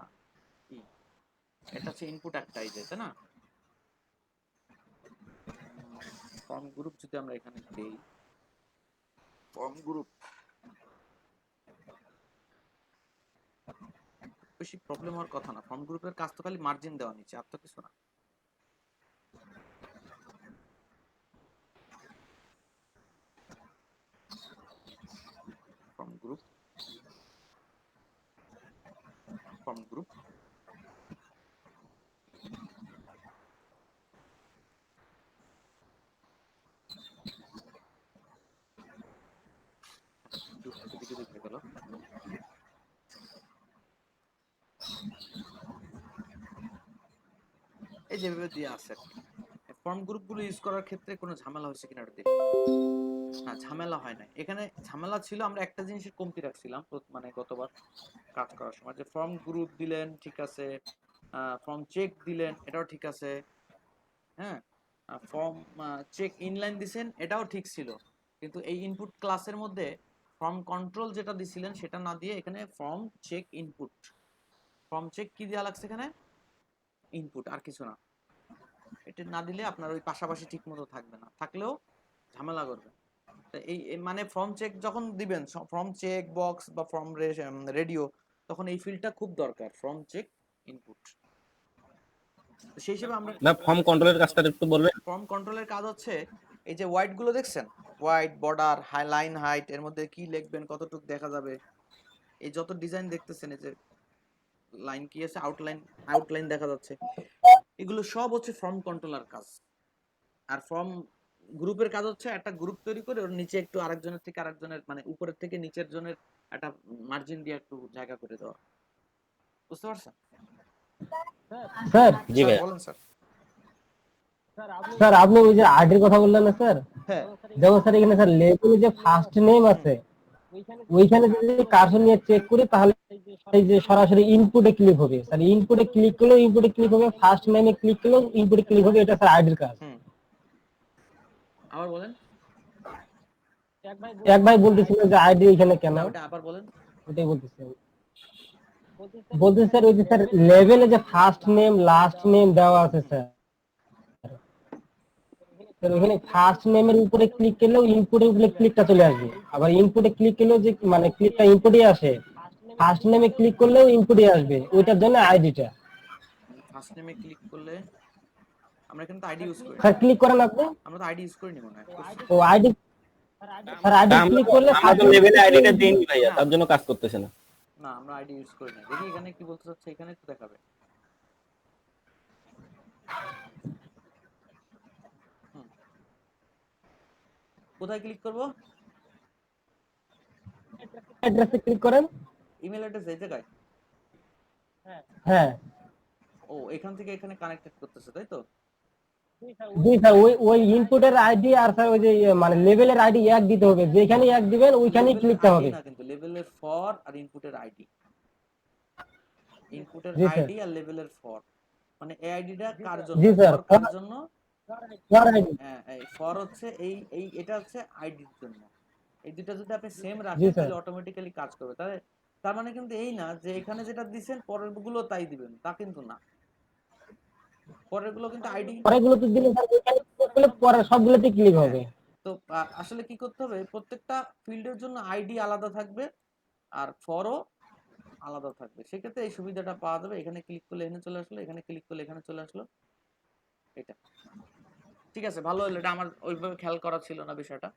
এটা হচ্ছে ইনপুট একটা আইডি, তাই না? ফর্ম গ্রুপ যদি আমরা এখানে দেই, ফর্ম গ্রুপ বেশি প্রবলেম হওয়ার কথা না, ফর্ম গ্রুপের কাজ তো খালি মার্জিন দেওয়া নিচে, আর তো কিছু না। ফর্ম গ্রুপ এদিকে দেখতে গেল, এই যেভাবে দিয়ে আছে। ফর্ম গ্রুপগুলো ইউজ করার ক্ষেত্রে কোনো ঝামেলা হয়েছে কিনা এটা দেখি। না, ঝামেলা হয় না। এখানে ঝামেলা ছিল, আমরা একটা জিনিসের কমতি রাখছিলাম মানে গতবার কাজ করার সময়, যে ফর্ম গ্রুপ দিলেন ঠিক আছে, ফর্ম চেক দিলেন এটাও ঠিক আছে, হ্যাঁ, ফর্ম চেক ইনলাইন দিছেন এটাও ঠিক ছিল, কিন্তু এই ইনপুট ক্লাসের মধ্যে ফর্ম কন্ট্রোল যেটা দিছিলেন সেটা না দিয়ে এখানে form check input, form check কি দেওয়া লাগছে এখানে, ইনপুট, আর কিছু না। এটা না দিলে আপনার ওই পাশাপাশি ঠিক মতো থাকবে না, থাকলেও ঝামেলা করবে। এই মানে ফর্ম চেক যখন দিবেন, ফর্ম চেক বক্স বা ফর্ম রেডিও, তখন এই ফিল্ডটা খুব দরকার, ফর্ম চেক ইনপুট। সেই হিসেবে আমরা না ফর্ম কন্ট্রোলের কাজটা একটু বলবেন? ফর্ম কন্ট্রোলের কাজ হচ্ছে এই যে হোয়াইট গুলো দেখছেন, হোয়াইট বর্ডার লাইন হাইট, এর মধ্যে কি লিখবেন কতটুকু দেখা যাবে, এই যত ডিজাইন দেখতেছেন, এই যে লাইন কি আছে, আউটলাইন দেখা যাচ্ছে, এগুলো সব হচ্ছে ফর্ম কন্ট্রোলার কাজ। আর ফর্ম গ্রুপের কাজ হচ্ছে একটা গ্রুপ তৈরি করে ওর নিচে একটু আরেকজনের থেকে আরেকজনের, মানে উপরের থেকে নিচের জনের একটা মার্জিন দিয়ে একটু জায়গা করে দেওয়া, বুঝতে পারছেন? স্যার জি ভাই। বলেন স্যার। স্যার আপনি ওই যে আইডির কথা বললেন না স্যার, হ্যাঁ যেমন স্যার এখানে স্যার লেবেলে যে ফার্স্ট নেম আছে ওইখানে যদি কার্সর নিয়ে চেক করি তাহলে এই যে সরাসরি ইনপুটে ক্লিক হবে, স্যার ইনপুটে ক্লিক করলেও ইনপুটে ক্লিক হবে, ফার্স্ট নেমে ক্লিক করলেও ইনপুটে ক্লিক হবে, এটা স্যার আইডির কাজ। আবার বলেন। এক ভাই বলতেছিল যে আইডি এখানে কেন, ওটা আবার বলেন। ওটাই বলতেছি স্যার, ওই যে স্যার লেভেলে যে ফার্স্ট নেম লাস্ট নেম দেওয়া আছে স্যার, এখানে ফার্স্ট নেমের উপরে ক্লিক করলেও ইনপুটের উপরে ক্লিকটা চলে আসবে, আবার ইনপুটে ক্লিক করলেও যে মানে ক্লিকটা ইনপুটে আসে, ফার্স্ট নেমে ক্লিক করলেও ইনপুটে আসবে, ওইটার জন্য আইডিটা। ফার্স্ট নেমে ক্লিক করলে আমরা এখানে তো আইডি ইউজ করি, স্যার ক্লিক করেন আপনি, আমরা তো আইডি ইউজ করিনি মনে হয়। ও আইডি, স্যার আইডি ক্লিক করলে আমরা তো লেভেলে আইডিটা দেইনি ভাইয়া, তার জন্য কাজ করতেছে না। না আমরা আইডি ইউজ করি না। দেখি এখানে কি বলতে চাচ্ছে, এখানে একটু দেখাবে। কোথায় ক্লিক করব? অ্যাড্রেসে ক্লিক করেন। ইমেল অ্যাড্রেস এই জায়গায়? হ্যাঁ ও, এখান থেকে এখানে কানেক্টেড করতেছে, তাই তো? জি স্যার, ওই ওই ইনপুটের আইডি আর স্যার ওই যে মানে লেভেলের আইডি এক দিতে হবে, যেখানে এক দিবেন ওইখানেই লেভেলের ক্লিকটা আইডি হবে। না, কিন্তু লেভেলের ফর আর ইনপুটের আইডি। ইনপুটের জি স্যার। আইডি আর লেভেলের ফর, মানে এই আইডিটা কার জন্য, জি স্যার, ফর কার জন্য? For ID. হ্যাঁ, এই ফর হচ্ছে এই এটা হচ্ছে আইডির জন্য। এই দুটো যদি আপনি সেম জি রাখেন স্যার। তাহলে অটোমেটিক্যালি কাজ করবে। তাহলে তার মানে কিন্তু এই না যে এখানে যেটা দিবেন পরের গুলো তাই দিবেন, তা কিন্তু না। পরের গুলো কিন্তু আইডি। পরেগুলো তো দিলে স্যার ওইখানে ক্লিক করলে পরে সবগুলোতে ক্লিক হ্যাঁ, হবে। তো আসলে কি করতে হবে, প্রত্যেকটা ফিল্ডের জন্য আইডি আলাদা থাকবে আর ফরও আলাদা থাকবে। সেক্ষেত্রে এই সুবিধাটা পাওয়া যাবে, এখানে ক্লিক করলে এখানে চলে আসলো, এখানে ক্লিক করলে এখানে চলে আসলো। এটা ঠিক আছে, ভালো হলো, এটা আমার ওইভাবে খেয়াল করা ছিল না বিষয়টা।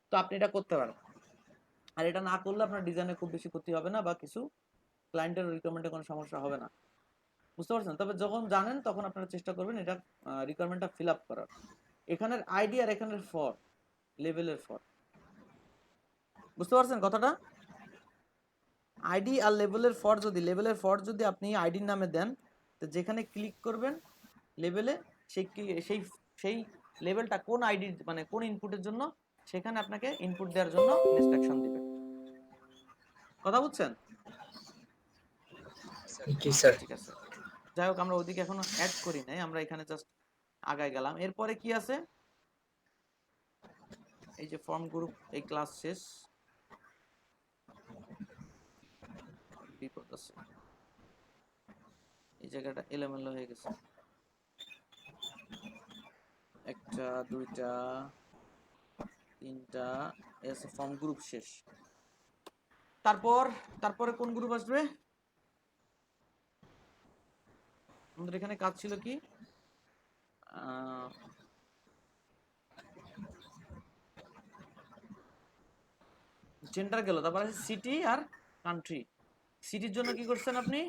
তো আপনি এটা করতে পারেন। আর এটা না করলে আপনার ডিজাইনে খুব বেশি ক্ষতি হবে না, বা কিছু ক্লায়েন্টের রিকোয়ারমেন্টে কোনো সমস্যা হবে না, বুঝতে পারছেন? তবে যখন জানেন তখন আপনারা চেষ্টা করবেন এটা রিকোয়ারমেন্টটা ফিল আপ করার। এখানের আইডি আর এখানের ফর, লেভেলের ফর, বুঝতে পারছেন কথাটা? আইডি আর লেভেলের ফর যদি আপনি আইডির নামে দেন, তো যেখানে ক্লিক করবেন লেভেলে, সেই সেই সেই লেভেলটা কোন আইডি মানে কোন ইনপুটের জন্য, সেখানে আপনাকে ইনপুট দেওয়ার জন্য ইনস্ট্রাকশন দিবে। কথা বুঝছেন? জি স্যার। ঠিক আছে, যাই হোক, আমরা ওইদিকে এখনো অ্যাড করি নাই, আমরা এখানে জাস্ট আগায় গেলাম। এরপরে কি আছে, এই যে ফর্ম গ্রুপ, এই ক্লাস শেষ। বিপদ আছে, এই জায়গাটা এলোমেলো হয়ে গেছে। একটা, দুইটা, তিনটা, এসে ফর্ম গ্রুপ শেষ। তারপরে কোন গ্রুপ আসবে? আমাদের এখানে কাজ ছিল কি, জেন্ডার গেল, তারপরে সিটি আর কান্ট্রি। সিটির জন্য কি করছেন আপনি?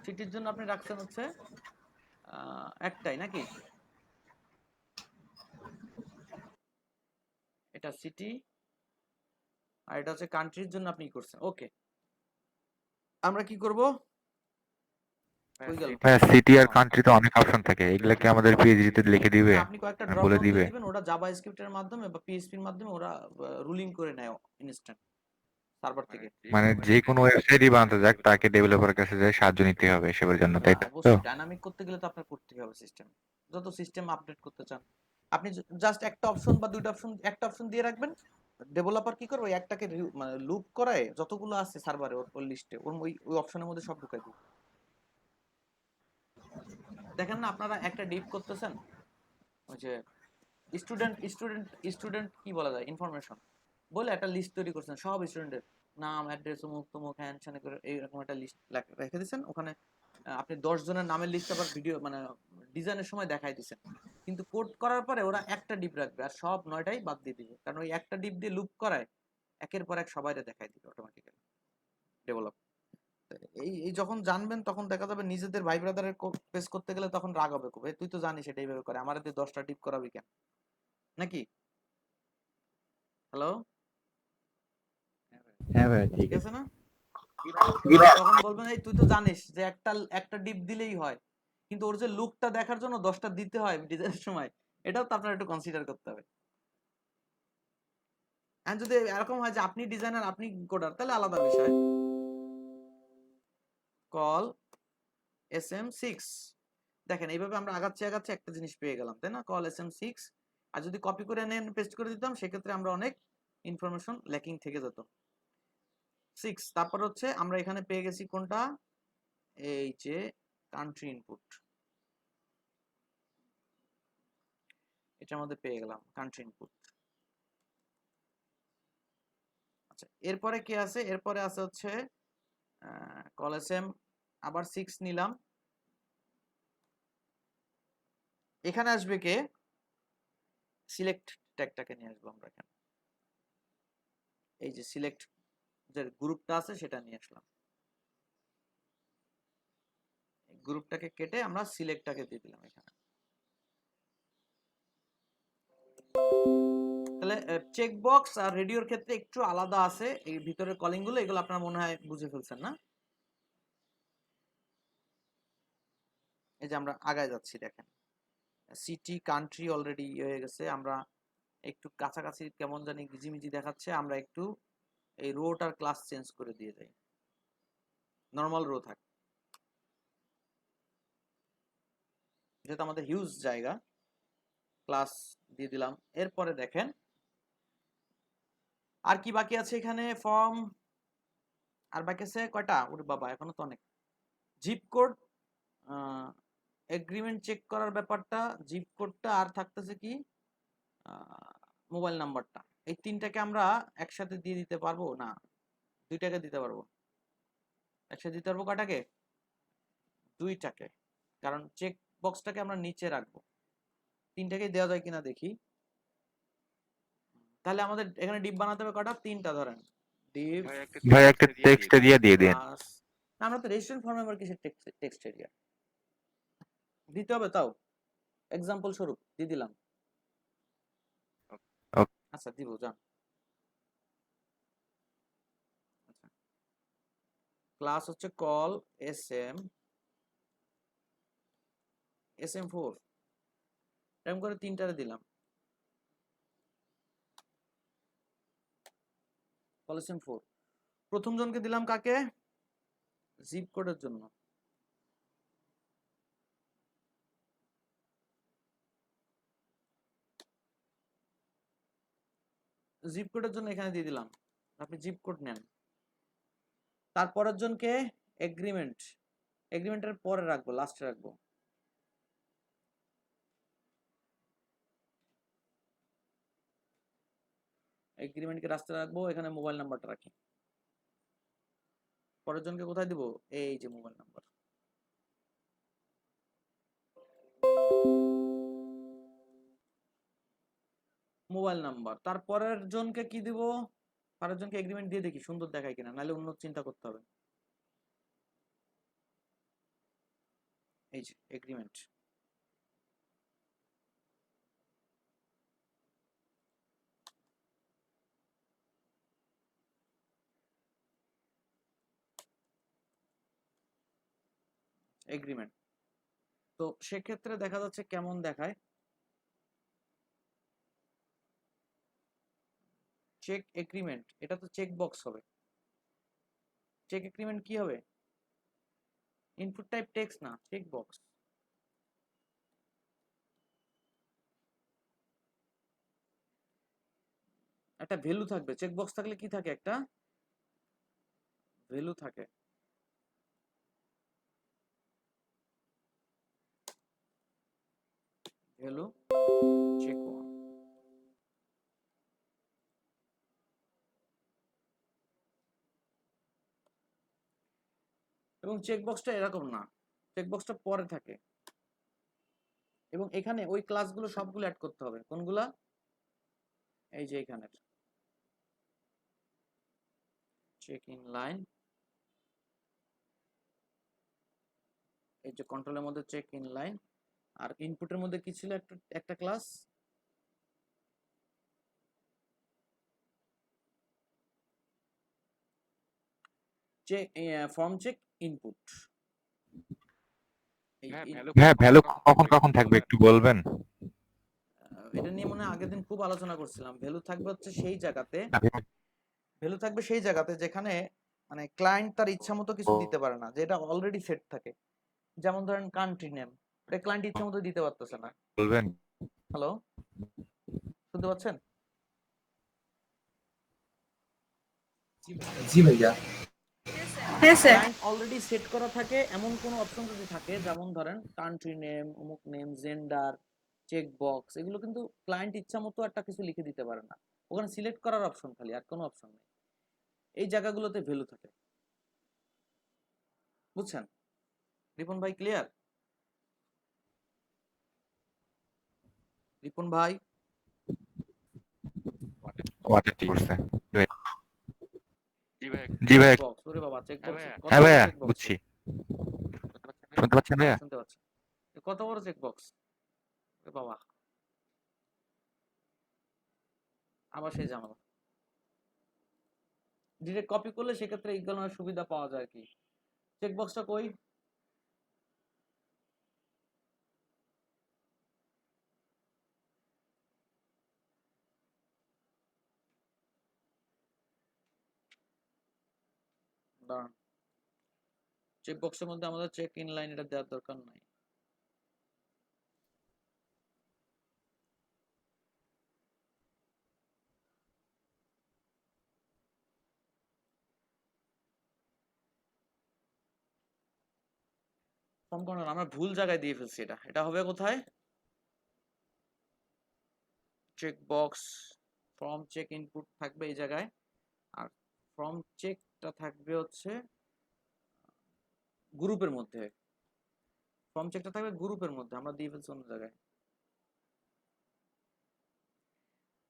সিটির জন্য আপনি রাখছেন হচ্ছে একটাই নাকি, এটা সিটি, আর এটা হচ্ছে কান্ট্রির জন্য আপনি করছেন। ওকে, আমরা কি করব? সিটি আর কান্ট্রিতে অনেক অপশন থাকে, এগুলা কি আমাদের পিএইচডি তে লিখে দিবে, আপনি কয়েকটা ড্রপ বলে ডাউন দিবে? দিয়ে দিবেন, ওরা জাভা স্ক্রিপ্টের মাধ্যমে বা পিএইচপির মাধ্যমে ওরা রুলিং করে নেয় ইনস্ট্যান্ট সার্ভার থেকে। মানে যে কোনো ওয়েবসাইটই বানাতে যাক তাকে ডেভেলপারের কাছে যায় সাহায্য নিতে হবে এসবের জন্য, তাই তো? অবশ্যই ডাইনামিক করতে গেলে তো আপনার করতেই হবে সিস্টেম, যত সিস্টেম আপডেট করতে চান আপনি জাস্ট একটা অপশন বা দুইটা অপশন, একটা অপশন দিয়ে রাখবেন। ডেভেলপার কি করবে, একটাকে মানে লুপ করায় যতগুলো আছে সার্ভারে ওর লিস্টে, ওর ওই অপশনের মধ্যে সব ঢুকাই দিবে। দেখেন না, আপনারা একটা ডিপ করতেছেন, ওই যে স্টুডেন্ট কি বলা যায়, ইনফরমেশন বলে একটা লিস্ট তৈরি করছেন, সব স্টুডেন্টের নাম, অ্যাড্রেস, অমুক তমুক, হ্যান ত্যান করে এইরকম একটা লিস্ট রেখে দিয়েছেন ওখানে। আপনি 10 জনের নামের লিস্ট আবার ভিডিও মানে ডিজাইনের সময় দেখাই দিচ্ছেন, কিন্তু কোড করার পরে ওরা একটা ডিপ রাখবে আর সব 9টাই বাদ দিয়ে দিবে, কারণ ওই একটা ডিপ দিয়ে লুপ করায় একের পর এক সবাইরে দেখাই দিবে অটোমেটিক্যালি ডেভেলপ। এই এই যখন জানবেন তখন দেখা যাবে নিজেদের ভাই ব্রাদারের পেস করতে গেলে তখন রাগ হবে খুব, তুই তো জানিস এটা এইভাবে করে, আমার 10টা ডিপ করাবি কেন নাকি? হ্যালো, হ্যাঁ ভাই, ঠিক আছে না? তখন বলবেন এই তুই তো জানিস যে একটা ডিপ দিলেই হয়, কিন্তু ওর যে লুকটা দেখার জন্য 10টা দিতে হয় ডিজাইনের সময়, এটাও তো আপনার একটু কনসিডার করতে হবে। আর যদি এরকম হয় যে আপনি ডিজাইনার আপনি কোডার, তাহলে আলাদা বিষয়। কল SM6, দেখেন এইভাবে আমরা আগাচ্ছি একটা জিনিস পেয়ে গেলাম, তাই না? কল SM6, আর যদি কপি করে নেন পেস্ট করে দিতাম সেক্ষেত্রে আমরা অনেক ইনফরমেশন ল্যাকিং থেকে যেত। 6, তারপর হচ্ছে আমরা এখানে পেয়ে গেছি কোনটা, এই যে কান্ট্রি ইনপুট, এটার মধ্যে পেয়ে গেলাম কান্ট্রি ইনপুট। আচ্ছা, এরপরে কি আছে? এরপরে আছে হচ্ছে কল SM, আবার 6 নিলাম। এখানে আসবে কে, সিলেক্ট ট্যাগটাকে নিয়ে আসবো আমরা এখানে, এই যে সিলেক্ট যে গ্রুপটা আছে সেটা নিয়ে আসলাম। গ্রুপটাকে কেটে আমরা সিলেক্টটাকে দিয়ে দিলাম এখানে। তাহলে চেক বক্স আর রেডিওর ক্ষেত্রে একটু আলাদা আছে, এই ভিতরের কলিং গুলো, এগুলো আপনারা মনে হয় বুঝে ফেলছেন না? এই যে আমরা আগায় যাচ্ছি, দেখেন সিটি কান্ট্রি অলরেডি হয়ে গেছে, আমরা একটু কাছাকাছি কেমন জানি গিজিমিজি দেখাচ্ছে, আমরা একটু এই রোটার ক্লাস চেঞ্জ করে দিয়ে যাই, নরমাল রো থাক, যেহেতু আমাদের হিউজ জায়গা, ক্লাস দিয়ে দিলাম। এরপরে দেখেন আর কি বাকি আছে এখানে, ফর্ম আর বাকি আছে কয়টা, ওরে বাবা এখনো তো অনেক। জিপ কোড, এগ্রিমেন্ট চেক করার ব্যাপারটা, জিপ কোডটা, আর থাকতেছে কি মোবাইল নাম্বারটা। এই তিনটাকে আমরা একসাথে দিয়ে দিতে পারবো না, দুইটাকে দিতে পারবো। একসাথে দিতে পারবো কটাকে, দুইটাকে, কারণ চেক বক্সটাকে আমরা নিচে রাখবো। তিনটাকে দেওয়া যায় কিনা দেখি। তাহলে আমাদের এখানে ডিপ বানাতে হবে কটা, তিনটা ধরেন, ডিপ ভাই একটা টেক্সট এরিয়া দিয়ে দেন। প্লাস, আমরা তো রেজিস্ট্রেশন ফর্মে আবার কিসের টেক্সট এরিয়া দিতে হবে, তাও এক্সাম্পল স্বরূপ দিয়ে দিলাম। আচ্ছা দিব, যান। আচ্ছা, ক্লাস হচ্ছে কল SM4 এরকম করে তিনটারে দিলাম, কল SM4। প্রথম জনকে দিলাম কাকে, জিপ কোডের জন্য। জিপ কোডের জন্য এখানে দিয়ে দিলাম, আপনি জিপ কোড নেন। তারপরের জনকে এগ্রিমেন্টের পরে রাখবো, লাস্টে রাখবো। এগ্রিমেন্টকে রাস্তে রাখবো, এখানে মোবাইল নাম্বারটা রাখি। পরের জনকে কোথায় দিব, এই যে মোবাইল নাম্বার। মোবাইল নাম্বার, তারপরের জনকে কি দিব, পরের জনকে এগ্রিমেন্ট দিয়ে দেখি সুন্দর দেখায় কিনা, নাহলে অন্য চিন্তা করতে হবে। এই যে এগ্রিমেন্ট, এগ্রিমেন্ট। তো সেক্ষেত্রে দেখা যাচ্ছে কেমন দেখায়, চেক এগ্রিমেন্ট, এটা তো চেক বক্স হবে। চেক এগ্রিমেন্ট কি হবে, ইনপুট টাইপ টেক্সট না, চেক বক্স। একটা ভ্যালু থাকবে, চেক বক্স থাকলে কি থাকে, একটা ভ্যালু থাকে। Value check one. এবং চেক বক্সটা এরকম না, চেক বক্সটা পরে থাকে। এবং এখানে ওই ক্লাসগুলো সবগুলো অ্যাড করতে হবে, কোনগুলা, এই যে এখানে চেক ইন লাইন, এই যে কন্ট্রোলের মধ্যে চেক ইন লাইন, আর ইনপুটের মধ্যে কি ছিল, একটা class check, form check input. হ্যাঁ, ভ্যালু কখন কখন থাকবে একটু বলবেন? এটা নিয়ে মনে হয় আগের দিন খুব আলোচনা করছিলাম। ভ্যালু থাকবে হচ্ছে সেই জায়গাতে, ভ্যালু থাকবে সেই জায়গাতে যেখানে মানে ক্লায়েন্ট তার ইচ্ছা মতো কিছু দিতে পারে না, যেটা অলরেডি সেট থাকে। যেমন ধরেন কান্ট্রি নেম, এটা ক্লায়েন্ট ইচ্ছা মতো দিতে পারতেছে না। বলবেন? হ্যালো, শুনতে পাচ্ছেন? জি ভাইয়া। হ্যাঁ স্যার। ক্লায়েন্ট অলরেডি সেট করা থাকে এমন কোন অপশন যদি থাকে, যেমন ধরেন কান্ট্রি নেম, অমুক নেম, জেন্ডার, চেক বক্স, এগুলো কিন্তু ক্লায়েন্ট ইচ্ছা মতো একটা কিছু লিখে দিতে পারে না। ওখানে সিলেক্ট করার অপশন খালি, আর কোনো অপশন নেই। এই জায়গাগুলোতে ভ্যালু থাকে, বুঝছেন? রিপন ভাই ক্লিয়ার? রিপন ভাই, ওয়াটার করছে। জি ভাই, বক্স, ওরে বাবা চেক বক্স, হ্যাঁ ভাইয়া বুঝছি। শুনতে পাচ্ছেন ভাইয়া? শুনতে পাচ্ছি। কত বড় চেকবক্স বাবা, আবার সেই ঝামেলা। ডিরেক্ট কপি করলে সেক্ষেত্রে এই ধরনের সুবিধা পাওয়া যায় কি। চেকবক্সটা কই? দাঁড়ান, চেকবক্সের মধ্যে আমাদের চেক ইন লাইন এটা দেওয়ার দরকার নাই। ফর্ম কর্নার আমরা ভুল জায়গায় দিয়ে ফেলছি। এটা এটা হবে কোথায়? Check box form check input থাকবে এই জায়গায়, আর ফর্ম চেকটা থাকবে হচ্ছে গ্রুপের মধ্যে। ফর্ম চেকটা থাকবে গ্রুপের মধ্যে, আমরা দিয়ে ফেলছি অন্য জায়গায়।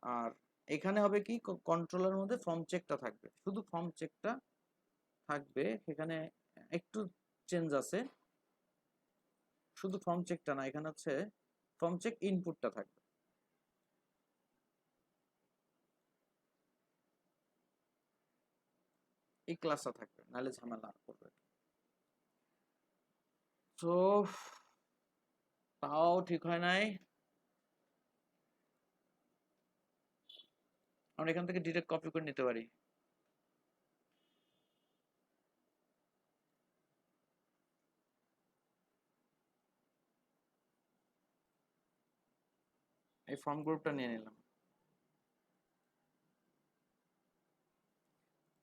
আর এখানে হবে কি, কন্ট্রোলের মধ্যে ফর্ম চেকটা থাকবে, শুধু ফর্ম চেকটা থাকবে। সেখানে একটু চেঞ্জ আছে, শুধু ফর্ম চেকটা না, এখানে হচ্ছে ফর্ম চেক ইনপুটটা থাকবে। এই ক্লাসটা থাকবে, নাহলে ঝামেলা করবে। তো তাও ঠিক হয় নাই। আমরা এখান থেকে ডিরেক্ট কপি করে নিতে পারি। এই ফর্ম গ্রুপটা নিয়ে নিলাম।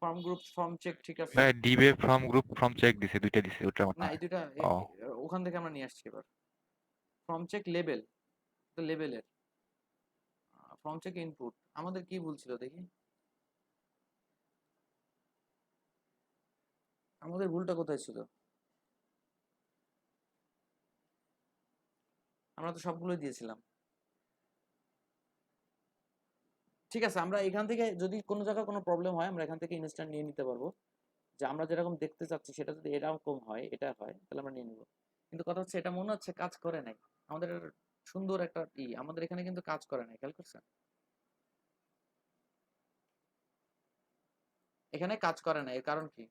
ফর্ম গ্রুপ ফর্ম চেক ঠিক আছে। ভাইয়া ডিবে ফর্ম গ্রুপ ফর্ম চেক দিছে, দুইটা দিছে, ওটা মনে না, এই হয়। দুইটা ও ওখান থেকে আমরা নিয়ে আসছি। এবার ফর্ম চেক লেবেল, এটা লেবেলের। ফর্ম চেক ইনপুট আমাদের কি ভুল ছিল দেখি, আমাদের ভুলটা কোথায় ছিল? আমরা তো সবগুলোই দিয়েছিলাম। ঠিক আছে, আমরা এখান থেকে যদি কোনো জায়গায় কোনো প্রবলেম হয় আমরা এখান থেকে ইনস্ট্যান্ট নিয়ে নিতে পারবো, যে আমরা যেরকম দেখতে চাচ্ছি সেটা যদি এরকম হয়, এটা হয়, তাহলে আমরা নিয়ে নিব। কিন্তু কথা হচ্ছে এটা মনে হচ্ছে কাজ করে নাই। আমাদের সুন্দর একটা আমাদের এখানে কিন্তু কাজ করে নাই, খেয়াল করছেন? এখানে কাজ করে না, এর কারণ কি?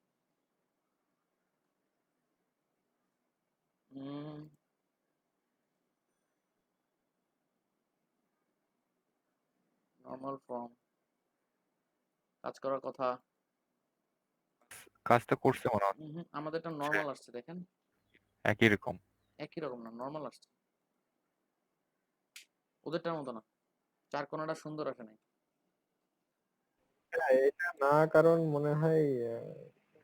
নর্মাল ফর্ম কাজ করার কথা। কাজটা করছে মনে হচ্ছে আমাদেরটা নর্মাল আসছে, দেখেন একই রকম। একই রকম না, নর্মাল আসছে, ওদেরটার মতো না। চার কোণাটা সুন্দর আসে নাই। এটা না, কারণ মনে হয়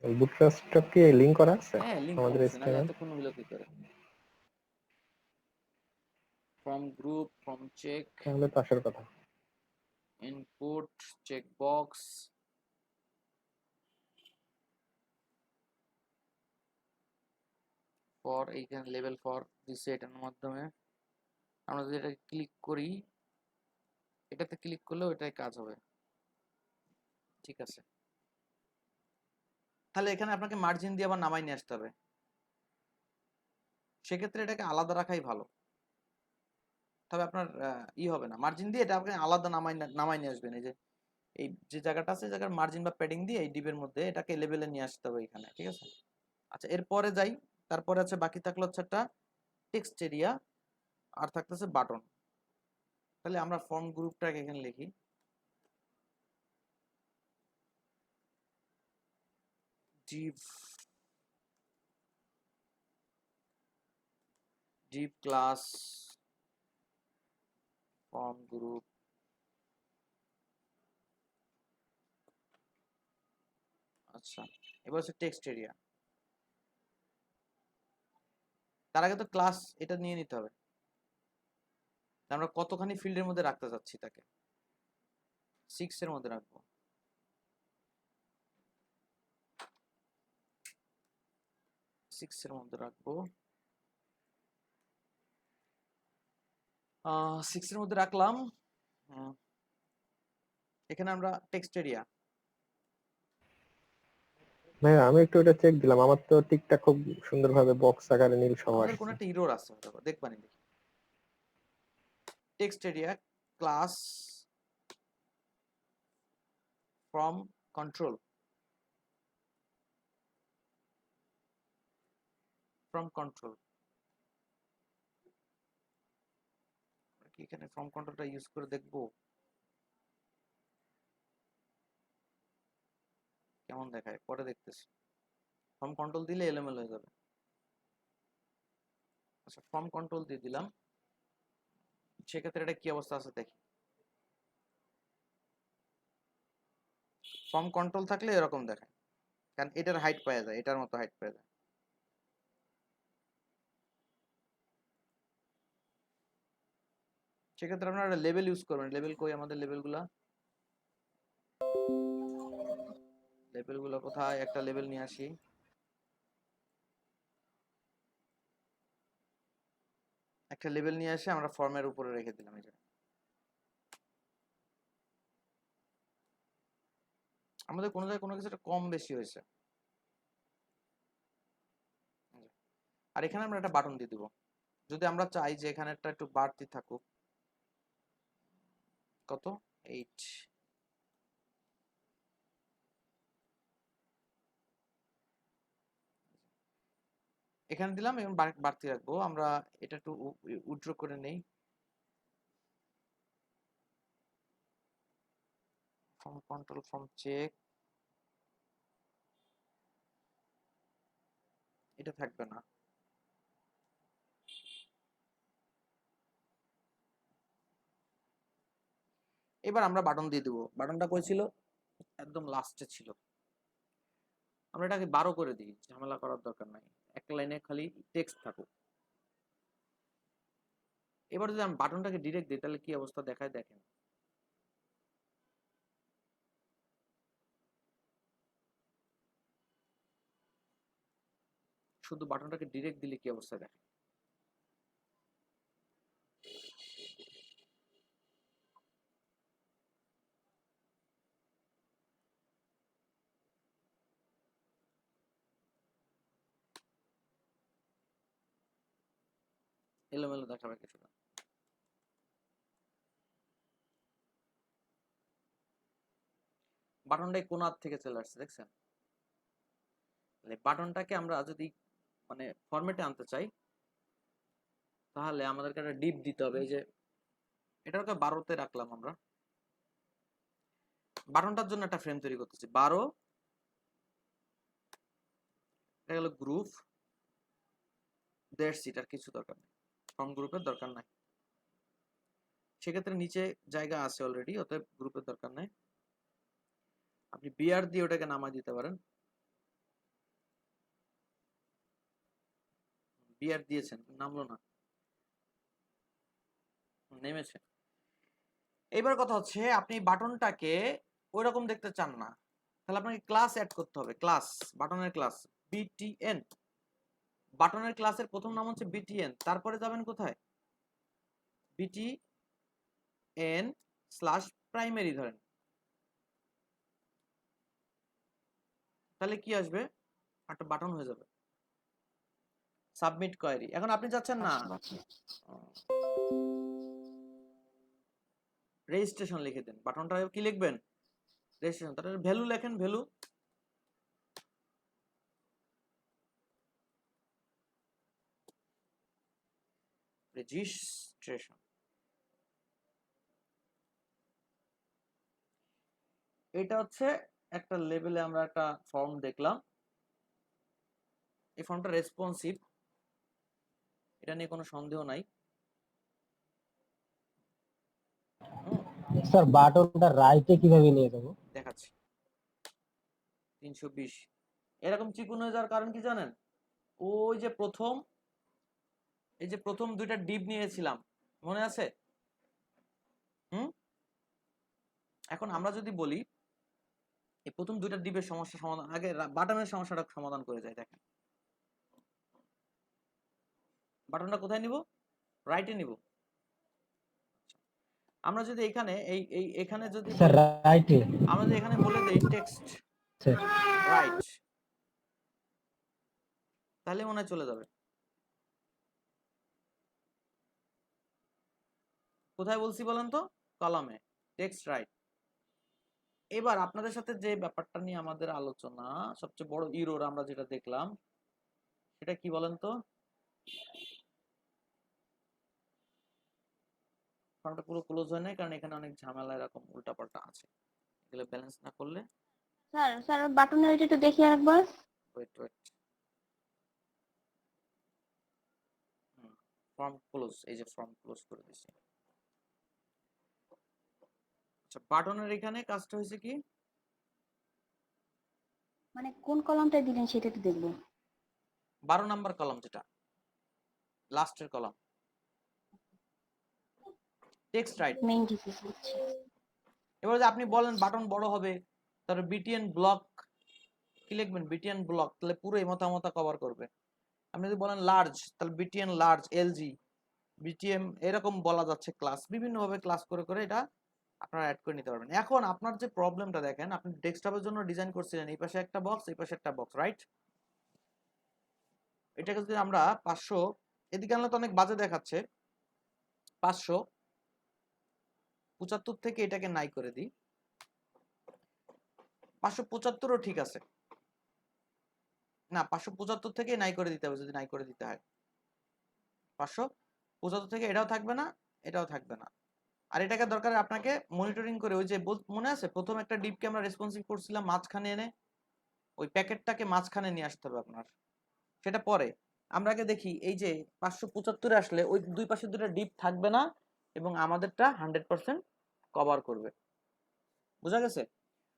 বুটস্ট্র্যাপ কি লিংক করা আছে হ্যাঁ, লিংক আমাদের করছে, নাহলে HTML? এতক্ষণ হইলো কি করে? ফর্ম গ্রুপ ফর্ম চেক তাহলে তো আসার কথা। ইনপুট চেক বক্স, ফর এইখানে লেভেল ফর দিছে। এটার মাধ্যমে আমরা যদি এটা ক্লিক করি, এটাতে ক্লিক করলেও এটাই কাজ হবে। ঠিক আছে, তাহলে এখানে আপনাকে মার্জিন দিয়ে আবার নামাই নিয়ে আসতে হবে। সেক্ষেত্রে এটাকে আলাদা রাখাই ভালো। তবে আপনার হবে না মার্জিন দিয়ে, এটা আপনি আলাদা নামাই নিয়ে আসবেন। এই যে এই যে জায়গাটা আছে, জায়গার মার্জিন বা প্যাডিং দিয়ে এই ডিপের মধ্যে এটাকে লেভেলে নিয়ে আসতে হবে এখানে। ঠিক আছে, আচ্ছা এরপরে যাই। তারপরে আছে বাকি থাকলো হচ্ছে একটা টেক্সট এরিয়া, আর থাকতেছে বাটন। তাহলে আমরা ফর্ম গ্রুপটাকে এখানে লিখি div ক্লাস ফর্ম গ্রুপ। আচ্ছা, এবার হচ্ছে টেক্সট এরিয়া। তার আগে তো ক্লাস এটা নিয়ে নিতে হবে। আমরা কতখানি ফিল্ডের মধ্যে রাখতে চাচ্ছি তাকে। 6 এর মধ্যে রাখবো। 6 এর মধ্যে রাখবো। 6 এর মধ্যে রাখলাম। এখানে আমরা টেক্সট এরিয়া ভাইয়া আমি একটু এটা চেক দিলাম, আমার তো টিকটা খুব সুন্দরভাবে বক্স আকারে নীল সহ আমাদের আসছে। কোনো একটা ইরর আছে হয়তো, দেখবানি দেখি। Text area class from control, from control কি এখানে ফ্রম কন্ট্রোলটা ইউজ করে দেখবো কেমন দেখায়, পরে দেখতেছি। ফর্ম কন্ট্রোল দিলে এলোমেলো হয়ে যাবে। আচ্ছা ফর্ম কন্ট্রোল দিয়ে দিলাম, সেক্ষেত্রে এটা কি অবস্থা আছে দেখি। ফর্ম কন্ট্রোল থাকলে এরকম দেখায়, কারণ এটার হাইট পাওয়া যায়, এটার মতো হাইট পাওয়া যায়। সেক্ষেত্রে আপনারা লেভেল ইউজ করবেন। লেভেল কই আমাদের লেভেলগুলা, লেভেলগুলো কোথায়, একটা লেভেল নিয়ে আসি। একটা লেভেল নিয়ে এসে আমরা ফর্মের উপরে রেখে দিলাম। এই যে আমাদের কোনো জায়গায় কোনো কিছু একটা কম বেশি হয়েছে, আর এখানে আমরা একটা বাটন দিয়ে দিব। যদি আমরা চাই যে এখানে একটা একটু বাড়তি থাকুক, কত 8, এখানে দিলাম এবং বাড়তি রাখবো। আমরা এটা একটু উইথড্র করে নেই। ফর্ম কন্ট্রোল, ফর্ম চেক, এটা থাকবে না। এবার আমরা বাটন দিয়ে দিব। বাটনটা কই ছিল, একদম লাস্টে ছিল। আমরা এটাকে 12 করে দিই, ঝামেলা করার দরকার নাই, একটা লাইনে খালি টেক্সট থাকুক। এবার যদি আমি বাটনটাকে ডিরেক্ট দিই তাহলে কি অবস্থা দেখায় দেখেন। শুধু বাটনটাকে ডিরেক্ট দিলে কি অবস্থা দেখেন। এলোমেলো দেখাবে কিছুটা। বাটনটাই কোন হাত থেকে চলে আসছে দেখছেন। বাটনটাকে আমরা যদি মানে ফরম্যাটে আনতে চাই তাহলে আমাদেরকে একটা ডিপ দিতে হবে। এই যে এটাকে 12তে রাখলাম আমরা। বাটনটার জন্য একটা ফ্রেম তৈরি করতেছি 12, এটা হলো গ্রুপ, দ্যাটস ইট, আর কিছু দরকার নেই, ফর্ম গ্রুপের দরকার নাই। সেক্ষেত্রে নিচে জায়গা আছে অলরেডি, অতএব গ্রুপের দরকার নাই। আপনি বিআর দিয়ে ওটাকে নামায় দিতে পারেন। বিআর দিয়েছেন, নামলো না, নেমেছে। এইবার কথা হচ্ছে আপনি বাটনটাকে ওইরকম দেখতে চান না, তাহলে আপনাকে ক্লাস অ্যাড করতে হবে। ক্লাস, বাটনের ক্লাস বিটিএন। বাটনের ক্লাসের প্রথম নাম হচ্ছে বিটিএন, তারপরে যাবেন কোথায়, বিটিএন স্ল্যাশ প্রাইমারি ধরেন, তাহলে কি আসবে, একটা বাটন হয়ে যাবে। Submit query. এখন আপনি চাচ্ছেন না রেজিস্ট্রেশন লিখে দেন, বাটনটা কি লিখবেন, রেজিস্ট্রেশন, তাহলে ভ্যালু লেখেন, ভ্যালু রেজিস্ট্রেশন। এটা হচ্ছে একটা লেভেলে আমরা একটা ফর্ম দেখলাম। এই ফর্মটা রেসপন্সিভ, এটা নিয়ে কোনো সন্দেহ নাই। স্যার বাটনটা রাইটে কিভাবে নিয়ে যাব? দেখাচ্ছি। 320 এরকম চিকন হয়ে যাওয়ার কারণ কি জানেন, ওই যে প্রথম, এই যে প্রথম দুইটা ডিপ নিয়েছিলাম, মনে আছে? এখন আমরা যদি বলি এই প্রথম দুইটা ডিপের সমস্যা সমাধান, আগে বাটনের সমস্যাটা সমাধান করে যায়। দেখেন বাটনটা কোথায় নিব, রাইটে নিব। আমরা যদি এখানে এখানে যদি স্যার রাইটে, আমরা যদি এখানে বলে দেই টেক্সট রাইট, তাহলে মনে হয় চলে যাবে। কোথায় বলছি বলেন তো? কলামে টেক্সট রাইট। এবার আপনাদের সাথে যে ব্যাপারটা নিয়ে আমাদের আলোচনা, সবচেয়ে বড় ইরোর আমরা যেটা দেখলাম সেটা কি বলেন তো? ফর্মটা পুরো ক্লোজ হয় নাই কারণ এখানে অনেক ঝামেলা এরকম উল্টাপাল্টা আছে, এগুলো ব্যালেন্স না করলে। স্যার বাটনের ওইটা একটু দেখি আরেকবার। ওয়েট ফর্ম ক্লোজ, এই যে ফর্ম ক্লোজ করে দিছি। আচ্ছা, বাটনের এখানে কাজটা হয়েছে কি, মানে কোন কলামটা দিলেন সেটা একটু দেখবো। 12 নাম্বার কলাম, যেটা লাস্টের column, text right. Main decision হচ্ছে এবার যদি আপনি বলেন বাটন বড় হবে, তাহলে বিটিএন ব্লক কি লিখবেন? বিটিএন ব্লক, তাহলে পুরো মতামতা কভার করবে। আপনি যদি বলেন লার্জ, তাহলে বিটিএন লার্জ, এলজি, বিটিএম, এরকম বলা যাচ্ছে। ক্লাস বিভিন্নভাবে ক্লাস করে করে এটা আপনারা অ্যাড করে নিতে পারবেন। এখন আপনার যে প্রবলেমটা দেখেন, আপনি ডেস্কটপের জন্য ডিজাইন করছিলেন এই পাশে একটা বক্স, এই পাশে একটা বক্স, রাইট? এটাকে যদি আমরা 500, এদিকে আনলে তো অনেক বাজে দেখাচ্ছে, 575 থেকে এটাকে নাই করে দিই। 575ও ঠিক আছে না, 575 থেকে নাই করে দিতে হবে যদি নাই করে দিতে হয়। 575 থেকে এটাও থাকবে না, এটাও থাকবে না। আর এটাকে দরকার আপনাকে মনিটরিং করে, ওই যে মনে আছে প্রথম একটা ডিপকে আমরা রেসপন্সিভ করছিলাম মাঝখানে এনে, ওই প্যাকেটটাকে মাঝখানে নিয়ে আসতে হবে আপনার। সেটা পরে, আমরা আগে দেখি এই যে 575 আসলে ওই দুই পাশে দুটো ডিপ থাকবে না এবং আমাদেরটা 100% কভার করবে। বুঝা গেছে?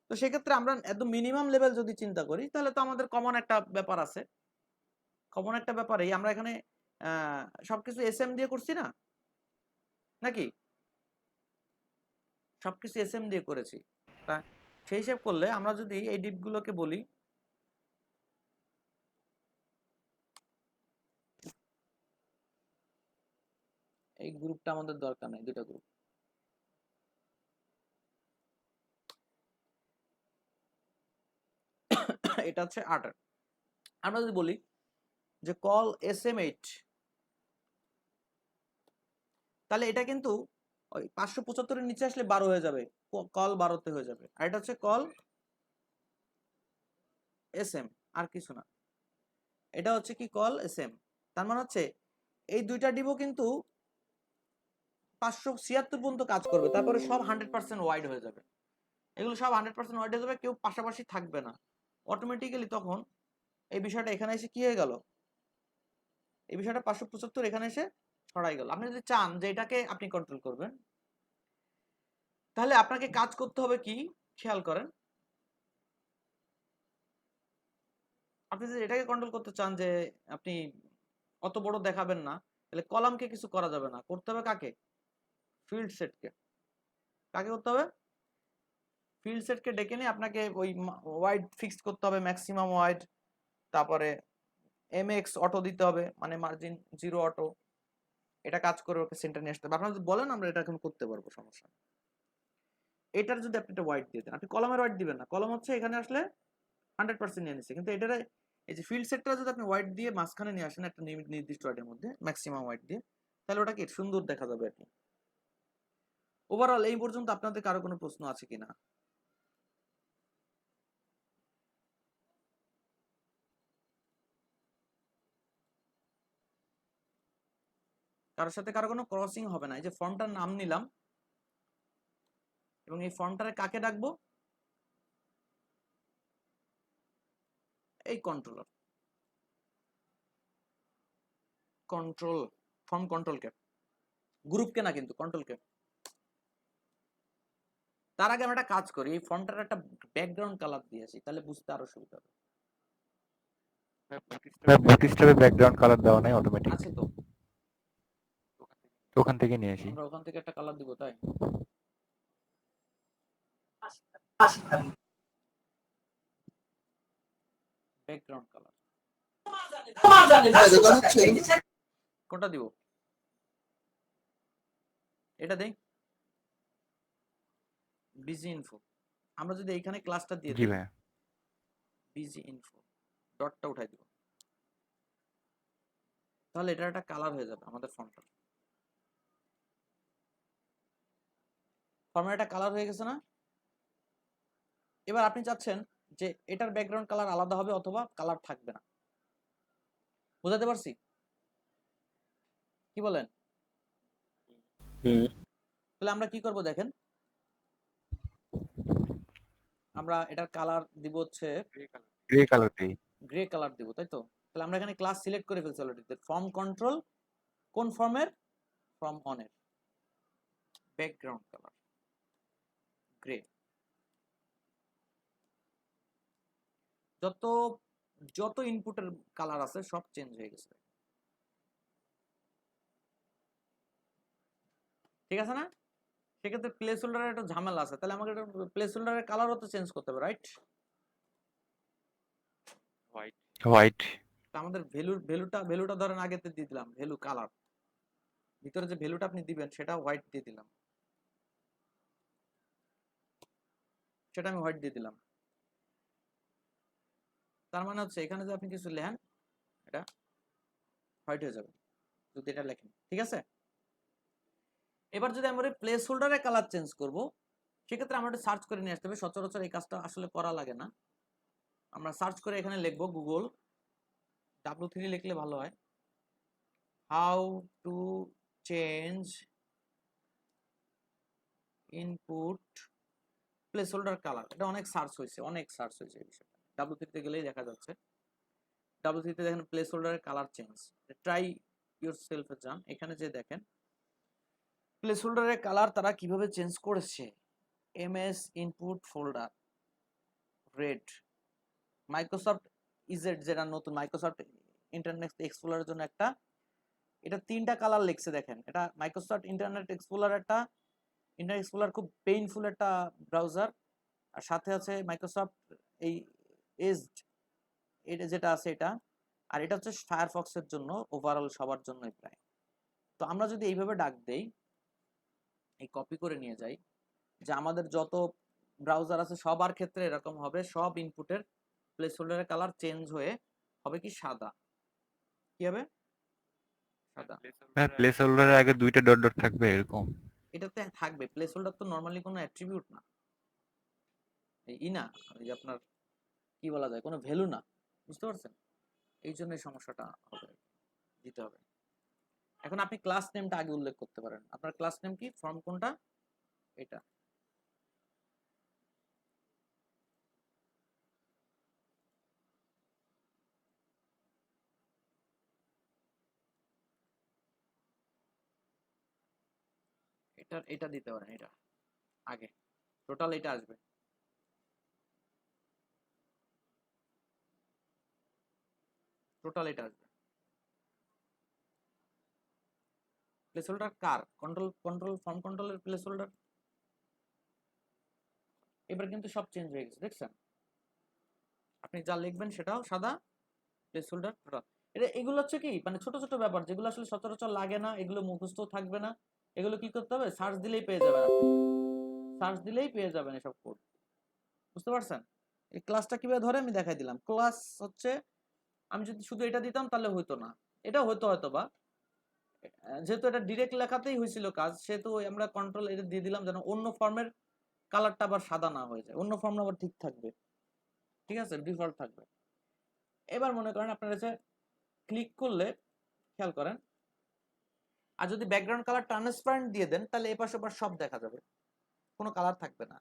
তো সেক্ষেত্রে আমরা একদম মিনিমাম লেভেল যদি চিন্তা করি, তাহলে তো আমাদের কমন একটা ব্যাপার আছে। কমন একটা ব্যাপারেই আমরা এখানে সবকিছু এসএম দিয়ে করছি না নাকি? সবকিছু এসএম দিয়ে করেছি। তা সেই হিসাব করলে আমরা যদি এই ডিপগুলোকে বলি, এই গ্রুপটা আমাদের দরকার নেই, দুটো গ্রুপ। এটা হচ্ছে 8। আমরা যদি বলি যে কল SM8, তাহলে এটা কিন্তু ওই 575 এর নিচে আসলে 12 হয়ে যাবে, কল 12তে হয়ে যাবে। আর এটা হচ্ছে কল SM, আর কিছু না। এটা হচ্ছে কি কল SM। তার মানে হচ্ছে এই দুইটা ডিপও কিন্তু 576 পর্যন্ত কাজ করবে, তারপরে সব 100% ওয়াইড হয়ে যাবে। এগুলো সব 100% ওয়াইড হয়ে যাবে, কেউ পাশাপাশি থাকবে না। অটোমেটিক্যালি তখন এই বিষয়টা এখানে এসে কি হয়ে গেল, এই বিষয়টা 575 এখানে এসে ছড়াই গেল। আপনি যদি চান যে এটাকে আপনি কন্ট্রোল করবেন, তাহলে আপনাকে কাজ করতে হবে কি, খেয়াল করেন। আপনি যদি এটাকে কন্ট্রোল করতে চান যে আপনি অত বড় দেখাবেন না, তাহলে কলামকে কিছু করা যাবে না, করতে হবে কাকে? ফিল্ড সেটকে। কাকে করতে হবে? ফিল্ড সেটকে ডেকে নিয়ে আপনাকে ওই ওয়াইড ফিক্সড করতে হবে, ম্যাক্সিমাম ওয়াইড, তারপরে MX অটো দিতে হবে, মানে মার্জিন 0 অটো। এটা কাজ করে ওকে সেন্টার নিয়ে আসতে হবে। আপনারা যদি বলেন আমরা এটা এখন করতে পারবো, সমস্যা নেই। এটার যদি আপনি একটা ওয়াইড দিয়ে দেন, আপনি কলমের ওয়াইড দিবেন না, কলম হচ্ছে এখানে আসলে 100% নিয়ে নিচ্ছে, কিন্তু এটার এই যে ফিল্ড সেটটা যদি আপনি ওয়াইড দিয়ে মাঝখানে নিয়ে আসেন একটা নির্দিষ্ট ওয়াইডের মধ্যে, ম্যাক্সিমাম ওয়াইড দিয়ে, তাহলে ওটা কি সুন্দর দেখা যাবে আর কি। ওভারঅল এই পর্যন্ত আপনাদের কারো কোনো প্রশ্ন আছে কিনা? কারোর সাথে কারো কোনো ক্রসিং হবে না। এই যে ফর্মটার নাম নিলাম এবং এই ফর্মটারে কাকে ডাকবো? এই controller, control, form control K, গ্রুপকে না কিন্তু, কন্ট্রোল কে। তার আগে আমরা একটা কাজ করি, এই ফর্মটার একটা ব্যাকগ্রাউন্ড কালার দিয়েছি, তাহলে বুঝতে আরো সুবিধা হবে। বুটস্ট্র্যাপে ব্যাকগ্রাউন্ড কালার দেওয়া নাই, অটোমেটিক আছে তো, ওখান থেকে নিয়ে আসি। আমরা ওখান থেকে একটা কালার দিব, তাই ব্যাকগ্রাউন্ড কালার কোনটা দিব? এটা দেই, বিজি ইনফো। আমরা যদি এইখানে ক্লাসটা দিয়ে জি দিই ভাইয়া, বিজি ইনফো, ডটটা উঠাই দিব, তাহলে এটা একটা কালার হয়ে যাবে আমাদের ফর্মটা। ফর্মের একটা কালার হয়ে গেছে না? এবার আপনি চাচ্ছেন যে এটার ব্যাকগ্রাউন্ড কালার আলাদা হবে অথবা কালার থাকবে না। বুঝাতে পারছি? কি বলেন? তাহলে আমরা কি করব দেখেন, আমরা এটার কালার দিব হচ্ছে গ্রে কালার দেই। গ্রে কালার দিব, তাই তো? তাহলে আমরা এখানে ক্লাস সিলেক্ট করে ফেলছি অলরেডি। ফর্ম কন্ট্রোল কোন ফর্মের? ফর্ম অনের ব্যাকগ্রাউন্ড কালার গ্রে। যত যত ইনপুটের কালার আছে সব চেঞ্জ হয়ে গেছে, ঠিক আছে না? সেক্ষেত্রে প্লেস হোল্ডারের একটা ঝামেলা আছে, তাহলে আমাকে প্লেস হোল্ডারের কালারও তো চেঞ্জ করতে হবে, রাইট? হোয়াইট। আমাদের ভ্যালুটা ধরেন আগেতে দিয়ে দিলাম, ভ্যালু কালার ভিতরে যে ভ্যালুটা আপনি দিবেন সেটা হোয়াইট দিয়ে দিলাম, সেটা আমি হোয়াইট দিয়ে দিলাম। তার মানে হচ্ছে এখানে যে আপনি কিছু লেখেন এটা হোয়াইট হয়ে যাবে যদি এটা লেখেন, ঠিক আছে? এবার যদি আমরা প্লেস হোল্ডারের কালার চেঞ্জ করব, সেক্ষেত্রে আমরা একটা সার্চ করে নিয়ে আসতে হবে। সচরাচর এই কাজটা আসলে করা লাগে না। আমরা সার্চ করে এখানে লিখবো গুগল W3 লিখলে ভালো হয়, how to change input place holder colour. এটা অনেক সার্চ হয়েছে এই বিষয়টা। W3 তে গেলেই দেখা যাচ্ছে। W3 তে দেখেন প্লেস হোল্ডারের কালার চেঞ্জ, ট্রাই ইউর সেলফে যান, এখানে যে দেখেন প্লেস হোল্ডারের কালার তারা কিভাবে চেঞ্জ করেছে। MS input folder red, Microsoft EZ যেটা নতুন মাইক্রোসফট ইন্টারনেট এক্সপ্লোরারের জন্য একটা, এটা 3টা কালার লিখছে দেখেন। এটা মাইক্রোসফট ইন্টারনেট এক্সপ্লোরার একটা, ইন্টারনেট এক্সপ্লোরার খুব পেইনফুল একটা ব্রাউজার, আর সাথে আছে মাইক্রোসফট এই এজ এটা যেটা আছে এটা, আর এটা হচ্ছে ফায়ারফক্সের জন্য ওভারঅল সবার জন্যই প্রায়। তো আমরা যদি এইভাবে ডাক দেই, এই কপি করে নিয়ে যাই, যে আমাদের যত ব্রাউজার আছে সবার ক্ষেত্রে এরকম হবে, সব ইনপুটের প্লেস হোল্ডারের কালার চেঞ্জ হয়ে হবে কি সাদা। কি হবে? সাদা। প্লেস হোল্ডারের আগে 2টা ডট ডট থাকবে এরকম। এটাতে থাকবে, প্লেস হোল্ডার তো নরমালি কোনো অ্যাট্রিবিউট না, এই না ওই যে আপনার কি বলা যায়, কোনো ভ্যালু না, বুঝতে পারছেন? এই জন্য এই সমস্যাটা হবে, দিতে হবে। এখন আপনি ক্লাস নেমটা আগে উল্লেখ করতে পারেন। আপনার ক্লাস নেম কি? ফর্ম কোনটা? এটা। এটা দিতে পারেন, এটা আগে টোটাল এটা আসবে। টোটাল এটা আসবে। প্লেস হোল্ডার কার? কন্ট্রোল ফর্ম কন্ট্রোলের প্লেস হোল্ডার। এবার কিন্তু সব চেঞ্জ হয়ে গেছে, দেখছেন? আপনি যা লিখবেন সেটাও সাদা, প্লেস হোল্ডার টোটাল। এগুলো হচ্ছে কি মানে ছোট ছোট ব্যাপার যেগুলো আসলে সচরাচর লাগে না, এগুলো মুখস্থ থাকবে না, এগুলো কি করতে হবে? সার্চ দিলেই পেয়ে যাবেন, আপনি সার্চ দিলেই পেয়ে যাবেন এসব কোড, বুঝতে পারছেন? এই ক্লাসটা কিভাবে ধরে আমি দেখাই দিলাম। ক্লাস হচ্ছে আমি যদি শুধু এটা দিতাম তাহলে হইতো না, এটা হইতো হয়তো বা, যেহেতু এটা ডিরেক্ট লেখাতেই হয়েছিল কাজ, সেহেতু আমরা কন্ট্রোল এটা দিয়ে দিলাম যেন অন্য ফর্মের কালারটা আবার সাদা না হয়ে যায়, অন্য ফর্ম আবার ঠিক থাকবে, ঠিক আছে, ডিফল্ট থাকবে। এবার মনে করেন আপনার কাছে ক্লিক করলে খেয়াল করেন, আর যদি ব্যাকগ্রাউন্ড কালার ট্রান্সপারেন্ট দিয়ে দেন তাহলে এপাশে ওপাশ সব দেখা যাবে, কোনো কালার থাকবে না।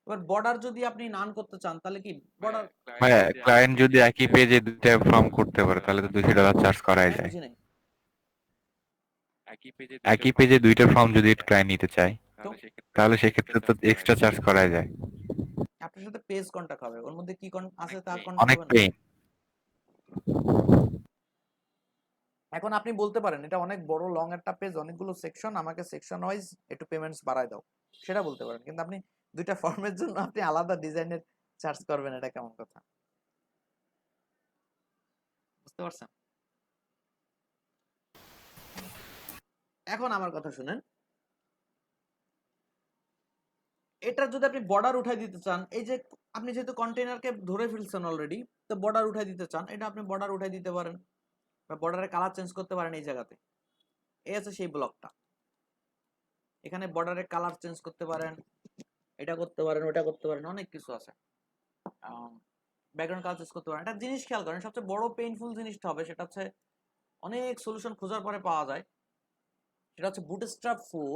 এবার বর্ডার যদি আপনি নান করতে চান তাহলে কি বর্ডার, হ্যাঁ, ক্লায়েন্ট যদি একই পেজে 2টা ফর্ম করতে পারে তাহলে তো $200 চার্জ করাই যায়। বুঝি নাই একই পেজে 2টা ফর্ম যদি ক্লায়েন্ট নিতে চায় তো তাহলে সেক্ষেত্রে তো এক্সট্রা চার্জ করাই যায়। আপনার সাথে পেজ কন্টাক্ট হবে, ওর মধ্যে কি আছে তার অনেক কন্টাক্ট হবে না। পেইন। এখন আপনি বলতে পারেন এটা অনেক বড় লং একটা পেজ, অনেকগুলো সেকশন, আমাকে সেকশন ওয়াইজ একটু পেমেন্টস বাড়ায় দাও, সেটা বলতে পারেন। কিন্তু আপনি 2টা ফর্মের জন্য আপনি আলাদা ডিজাইনের চার্জ করবেন, এটা কেমন কথা? বুঝতে পারছেন? এখন আমার কথা শুনেন, এটা যদি আপনি বর্ডার উঠাই দিতে চান, এই যে আপনি যেহেতু কন্টেইনারকে ধরে ফেলছেন অলরেডি, তো বর্ডার উঠাই দিতে চান, এটা আপনি বর্ডার উঠাই দিতে পারেন। বা বর্ডারের কালার চেঞ্জ করতে পারেন এই জায়গাতে। এই আছে সেই ব্লকটা, এখানে বর্ডারের কালার চেঞ্জ করতে পারেন, এটা করতে পারেন, ওটা করতে পারেন, অনেক কিছু আছে। ব্যাকগ্রাউন্ড কালার চেঞ্জ করতে পারেন। একটা জিনিস খেয়াল করেন, সবচেয়ে বড় পেইনফুল জিনিসটা হবে সেটা হচ্ছে অনেক সলিউশন খোঁজার পরে পাওয়া যায়, সেটা হচ্ছে বুটস্ট্র্যাপ 4।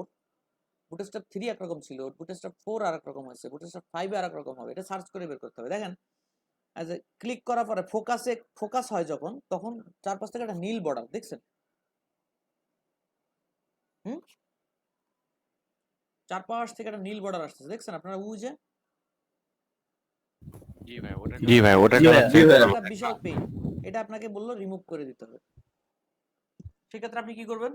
বুটস্ট্র্যাপ 3 একরকম ছিল, বুটস্ট্র্যাপ 4 আরেক রকম হয়েছে, বুটস্ট্র্যাপ 5 আরেক রকম হবে। এটা সার্চ করে বের করতে হবে। দেখেন এজ এ ক্লিক করার পরে ফোকাস হয় যখন, তখন চারপাশ থেকে একটা নীল বর্ডার দেখছেন? হুম, চারপাশ থেকে একটা নীল বর্ডার আসতেছে, দেখছেন আপনারা? যে জি ভাই, ওটা জি ভাই, একটা বিশাল পেইন, এটা আপনাকে বললো রিমুভ করে দিতে হবে। সেক্ষেত্রে আপনি কি করবেন?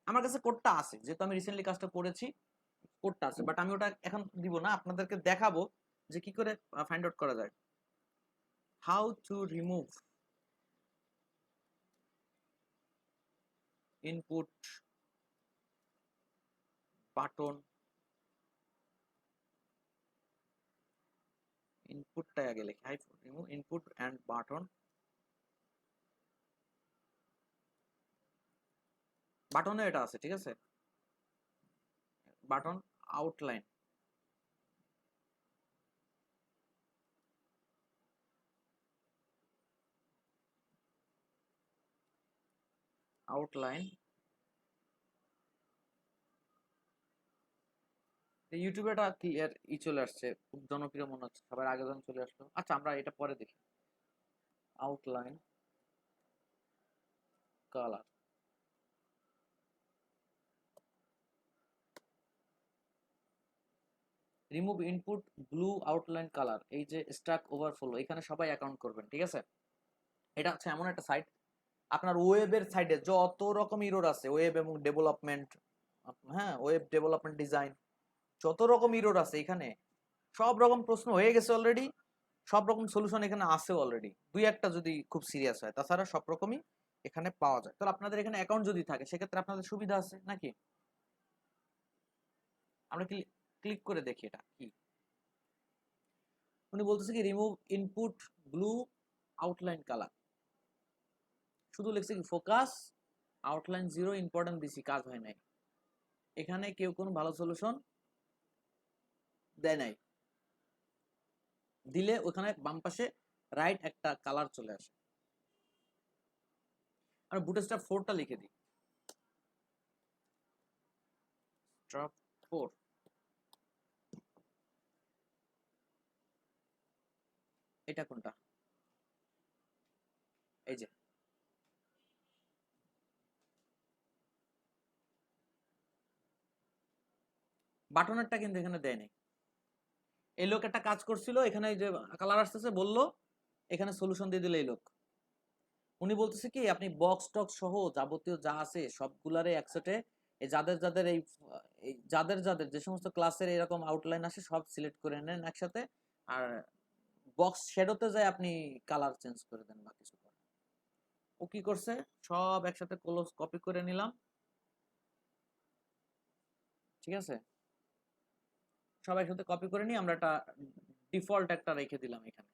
আমার কাছে কোডটা আছে, যেহেতু আমি রিসেন্টলি কাজটা করেছি, কোডটা আছে, বাট আমি ওটা এখন দিব না, আপনাদেরকে দেখাবো যে কি করে ফাইন্ড আউট করা যায়। How to remove input button, ইনপুটটা আগে লিখি, hi remove input and button. বাটনে এটা আছে, ঠিক আছে? বাটন আউটলাইন, আউটলাইন ইউটিউবে এটা ক্লিয়ার চলে আসছে, খুব জনপ্রিয় মনে হচ্ছে, সবার আগে যখন চলে আসলো। আচ্ছা আমরা এটা পরে দেখি। Outline colour, remove input blue outline colour, এই যে স্ট্যাক ওভারফ্লো, এখানে সবাই অ্যাকাউন্ট করবেন, ঠিক আছে? এটা হচ্ছে এমন একটা সাইট, আপনার ওয়েবের সাইডে যত রকম ইরোর আছে, ওয়েব এবং ডেভেলপমেন্ট, হ্যাঁ ওয়েব ডেভেলপমেন্ট ডিজাইন, যত রকম ইরোর আছে এখানে সব রকম প্রশ্ন হয়ে গেছে অলরেডি, সব রকম সলিউশন এখানে আছে অলরেডি, দুই একটা যদি খুব সিরিয়াস হয়, তাছাড়া সব রকমই এখানে পাওয়া যায়। তাহলে আপনাদের এখানে অ্যাকাউন্ট যদি থাকে সেক্ষেত্রে আপনাদের সুবিধা আছে নাকি? আমরা ক্লিক করে দেখি এটা কি। উনি বলতেছে কি remove input blue outline colour, শুধু লিখছে কি ফোকাস আউটলাইন 0 ইম্পর্টেন্ট দিছি, কাজ হয় নাই। এখানে কেউ কোনো ভালো সলিউশন দেয় নাই, দিলে ওখানে বাম পাশে রাইট একটা কালার চলে আসে। আমরা বুটস্ট্র্যাপ 4টা লিখে দিই, স্ট্র্যাপ 4। এটা কোনটা? এই যে বাটনেরটা কিন্তু এখানে দেয় নাই। এই লোক একটা কাজ করছিল, এখানে যে কালার আসতেছে বললো এখানে সলিউশন দিয়ে দিলে এই লোক। উনি বলতেছে কি আপনি বক্স টক্স সহ যাবতীয় যা আছে সবগুলারে একসাথে, যাদের যাদের যাদের যাদের যে সমস্ত ক্লাসের এরকম আউটলাইন আসে সব সিলেক্ট করে নেন একসাথে, আর বক্স শ্যাডোতে যায় আপনি কালার চেঞ্জ করে দেন বা কিছু করেন। ও কি করছে, সব একসাথে ক্লোজ কপি করে নিলাম, ঠিক আছে? সব একসাথে কপি করে নিয়ে আমরা একটা ডিফল্ট একটা রেখে দিলাম এখানে।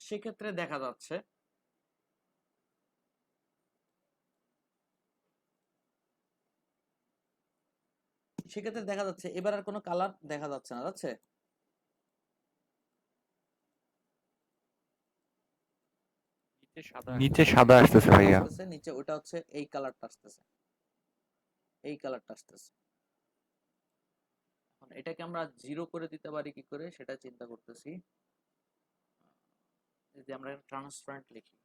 সেক্ষেত্রে দেখা যাচ্ছে এবার আর কোনো কালার দেখা যাচ্ছে না, যাচ্ছে? নিচে সাদা আসতেছে ভাইয়া। নিচে ওটা হচ্ছে এই কালারটা আসতেছে, এই কালারটা আসতেছে। এখন এটাকে আমরা 0 করে দিতে পারি কি করে সেটা চিন্তা করতেছি। যদি আমরা ট্রান্সপারেন্ট লিখি,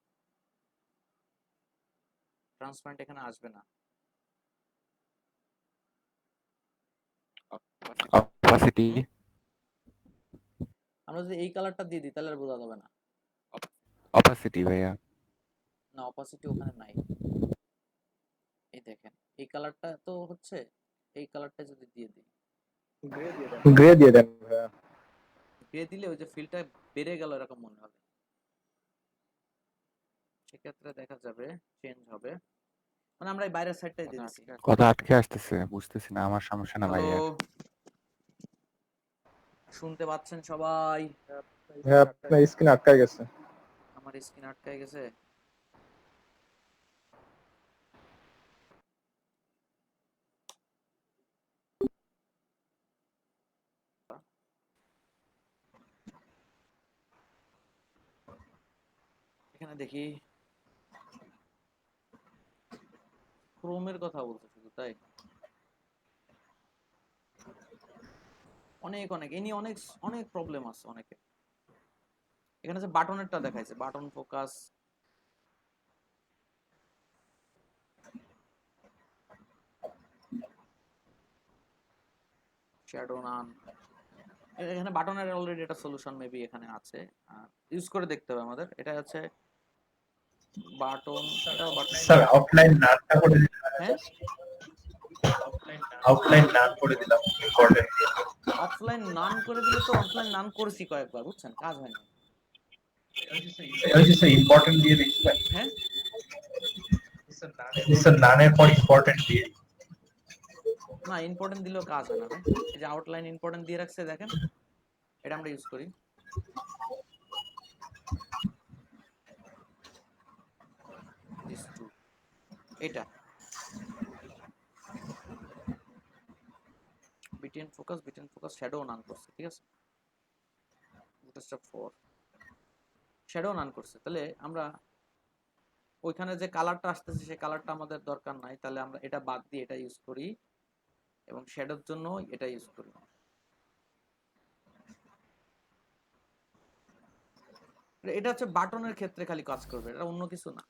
ট্রান্সপারেন্ট এখানে আসবে না। অপাসিটি, আমরা যদি এই কালারটা দিয়ে দিই তাহলে আর বোঝা যাবে না। অপাসিটি ভাইয়া। না, অপাসিটি ওখানে নাই। এই দেখেন এই কালারটা তো হচ্ছে, এই কালারটা যদি দিয়ে দিই, গ্রে দিয়ে দেন ভাইয়া। গ্রে দিলে ওই যে ফিলটা বেড়ে গেল এরকম মনে হবে, সেক্ষেত্রে দেখা যাবে চেঞ্জ হবে। মানে আমরা এই বাইরের সাইডটাই দিয়ে দিচ্ছি। কথা আটকে আসতেছে, বুঝতেছি না, আমার সমস্যা না ভাইয়া। হ্যালো, শুনতে পাচ্ছেন সবাই? হ্যাঁ, আপনার স্ক্রিন আটকে গেছে। আমার স্ক্রিন আটকায় গেছে। এখানে দেখি ক্রোমের কথা বলছে শুধু, তাই? অনেক অনেক এনি অনেক অনেক প্রবলেম আছে অনেকে। এখানে যে বাটনেরটা দেখাইছে, বাটন ফোকাস, শ্যাডো নান, এখানে বাটনের অলরেডি একটা সলিউশন মেবি এখানে আছে, ইউজ করে দেখতে হবে আমাদের। এটা হচ্ছে বাটন, এটাও বাটন। স্যার আউটলাইন নাটা করে দিলাম, হ্যাঁ, আউটলাইন নাট করে দিলাম ইম্পর্টেন্ট। অফলাইন নান করে দিলে তো অফলাইন নান করেছি কয়েকবার, বুঝছেন, কাজ হয় না। ওই যে স্যার ইম্পর্টেন্ট দিয়ে দিচ্ছেন, হ্যাঁ, স্যার নানের পর ইম্পর্টেন্ট দিয়ে দিই। না ইম্পর্টেন্ট দিলেও কাজ হয় না ভাই। এই যে আউটলাইন ইম্পর্টেন্ট দিয়ে রাখছে দেখেন, এটা আমরা ইউজ করি। These two, এটা বিটেন ফোকাস শ্যাডো নান করছে, ঠিক আছে। স্টেপ 4 শ্যাডো নান করছে, তাহলে আমরা ওইখানে যে কালারটা আসতেছে সেই কালারটা আমাদের দরকার নাই, তাহলে আমরা এটা বাদ দিয়ে এটা ইউজ করি এবং শ্যাডোর জন্য এটা ইউজ করি। এটা হচ্ছে বাটনের ক্ষেত্রে খালি কাজ করবে, এটা অন্য কিছু না।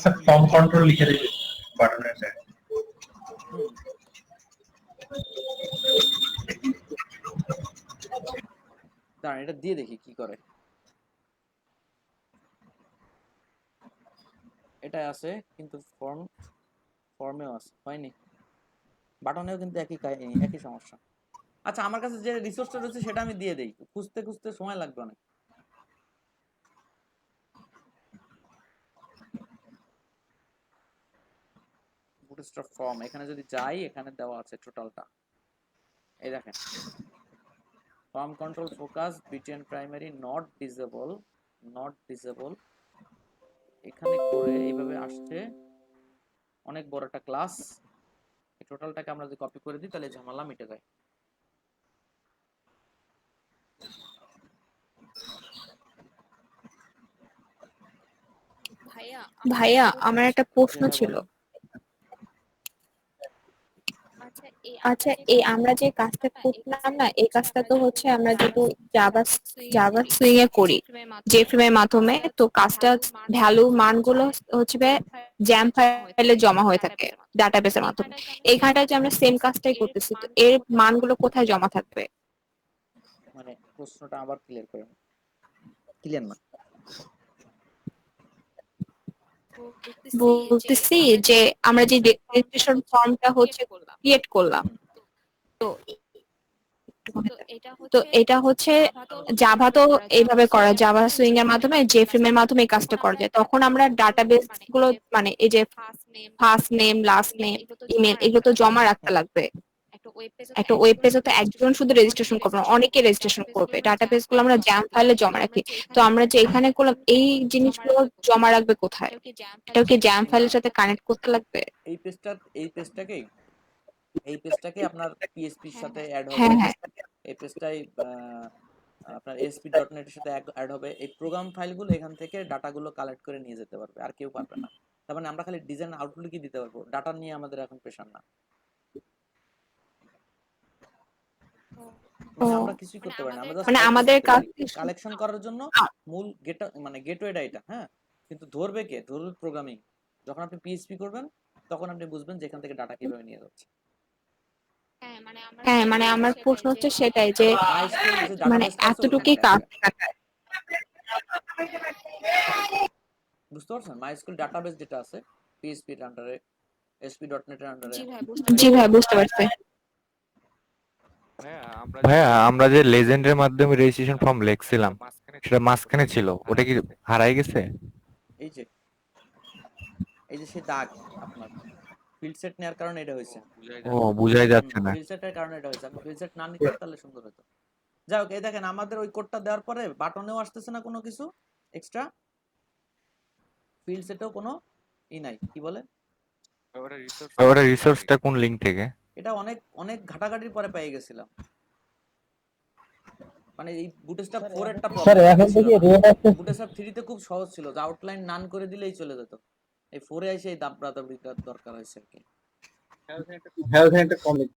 স্যার ফর্ম কন্ট্রোল লিখে দিবেন বাটনের সাইড। দাঁড়ান এটা দিয়ে দেখি কি করে। এটা আছে কিন্তু ফর্মেও আছে, হয়নি। বাটনেও কিন্তু একই সমস্যা। আচ্ছা, আমার কাছে যে রিসোর্সটা রয়েছে সেটা আমি দিয়ে দেই, খুঁজতে খুঁজতে সময় লাগবে অনেক। বুটস্ট্র্যাপ ফর্ম, এখানে যদি যাই, এখানে দেওয়া আছে টোটালটা, এই দেখেন। Form control focus BTN primary not disable এখানে করে এইভাবে আসছে, অনেক বড় একটা ক্লাস। এই টোটালটাকে আমরা যদি কপি করে দিই তাহলে ঝামেলা মিটে যায়। ভাইয়া আমার একটা প্রশ্ন হ্যাঁ, ছিল। বলেন। আচ্ছা, এই আমরা যে কাজটা করলাম না, এই কাজটা তো হচ্ছে আমরা যেহেতু জাভা জাভা সুইং এ করি, জেএফএম এর মাধ্যমে, তো কাজটা ভ্যালু মানগুলো হচ্ছে জ্যাম ফাইলে জমা হয়ে থাকে ডাটাবেসের মাধ্যমে। এইখানটা যে আমরা সেম কাজটাই করতেছি, তো এর মানগুলো কোথায় জমা থাকবে? মানে প্রশ্নটা আবার ক্লিয়ার না। বলতেছি যে আমরা যে রেজিস্ট্রেশন ফর্মটা হচ্ছে ক্রিয়েট করলাম, তো এটা হচ্ছে জাভা তো এইভাবে করা, জাভা সুইং এর মাধ্যমে জেএফএম এর মাধ্যমে এই কাজটা করা যায়। তখন আমরা ডাটাবেস গুলো মানে এই যে first name, last name, email, এগুলো তো জমা রাখতে লাগবে। একটা ওয়েব পেজে তো একজন শুধু রেজিস্ট্রেশন করবে না, অনেকে রেজিস্ট্রেশন করবে। ডাটাবেস গুলো আমরা জ্যাম ফাইলে জমা রাখি, তো আমরা যে এখানে করলাম এই জিনিসগুলো জমা রাখবে কোথায়? এটাও কি জ্যাম ফাইলের সাথে কানেক্ট করতে লাগবে? এই পেজটাকে আপনার পিএসপির সাথে অ্যাড হবে। হ্যাঁ, হ্যাঁ। এই পেজটাই আপনার ASP.NET এর সাথে অ্যাড হবে। এই প্রোগ্রাম ফাইলগুলো এখান থেকে ডাটাগুলো কালেক্ট করে নিয়ে যেতে পারবে, আর কেউ পারবে না। তার মানে আমরা খালি ডিজাইন আউটপুটই দিতে পারবো, ডাটা নিয়ে আমাদের এখন প্রেশার না। মানে আমরা কিছুই করতে পারি না, আমরা জাস্ট আমাদের কাজ কালেকশন করার জন্য মূল গেটওয়েটা এটা। হ্যাঁ, কিন্তু ধরবে কে? ধরবে প্রোগ্রামিং। যখন আপনি পিএইচপি করবেন তখন আপনি বুঝবেন যে এখান থেকে ডাটা কিভাবে নিয়ে যাচ্ছে। হ্যাঁ, মানে আমার প্রশ্ন হচ্ছে সেটাই যে মানে এতটুকুই কাজ থাকে। বুঝতে পারছেন? মাইস্কুল ডাটাবেস যেটা আছে পিএইচপি এর আন্ডারে, ASP.NET এর আন্ডারে। জি ভাই, বুঝতে পারছি। ভাইয়া আমরা যে লেজেন্ডের মাধ্যমে রেজিস্ট্রেশন ফর্ম লিখছিলাম সেটা মাঝখানে ছিল, ওটা কি হারাই গেছে? এই যে সে দাগ আপনার, ফিল্ড সেট নেওয়ার কারণে এটা হয়েছে। ও বুঝাই যাচ্ছে না। ফিল্ড সেটের কারণে এটা হয়েছে। আমি ফিল্ড সেট না নিতাম তাহলে সুন্দর হতো। যাই হোক, এই দেখেন আমাদের ওই কোডটা দেওয়ার পরে বাটনেও আসতেছে না কোনো কিছু এক্সট্রা, ফিল্ড সেটেও কোনো নাই, কি বলে ওটা রিসোর্সটা কোন লিংক থেকে? এটা অনেক অনেক ঘাটাঘাটির পরে পেয়ে গেছিলাম। মানে এই বুটস্ট্র্যাপ 4 একটা স্যার প্রবলেম এখন ছিল। থেকে রেড অ্যাক্সেস বুটস্ট্র্যাপ 3 তে খুব সহজ ছিল, যে আউটলাইন নান করে দিলেই চলে যেত। এই 4 এ এসে এই দাবড়াদাবড়িটা দরকার হয়েছে আর কি। হ্যাঁ ওখানে একটা কমেন্ট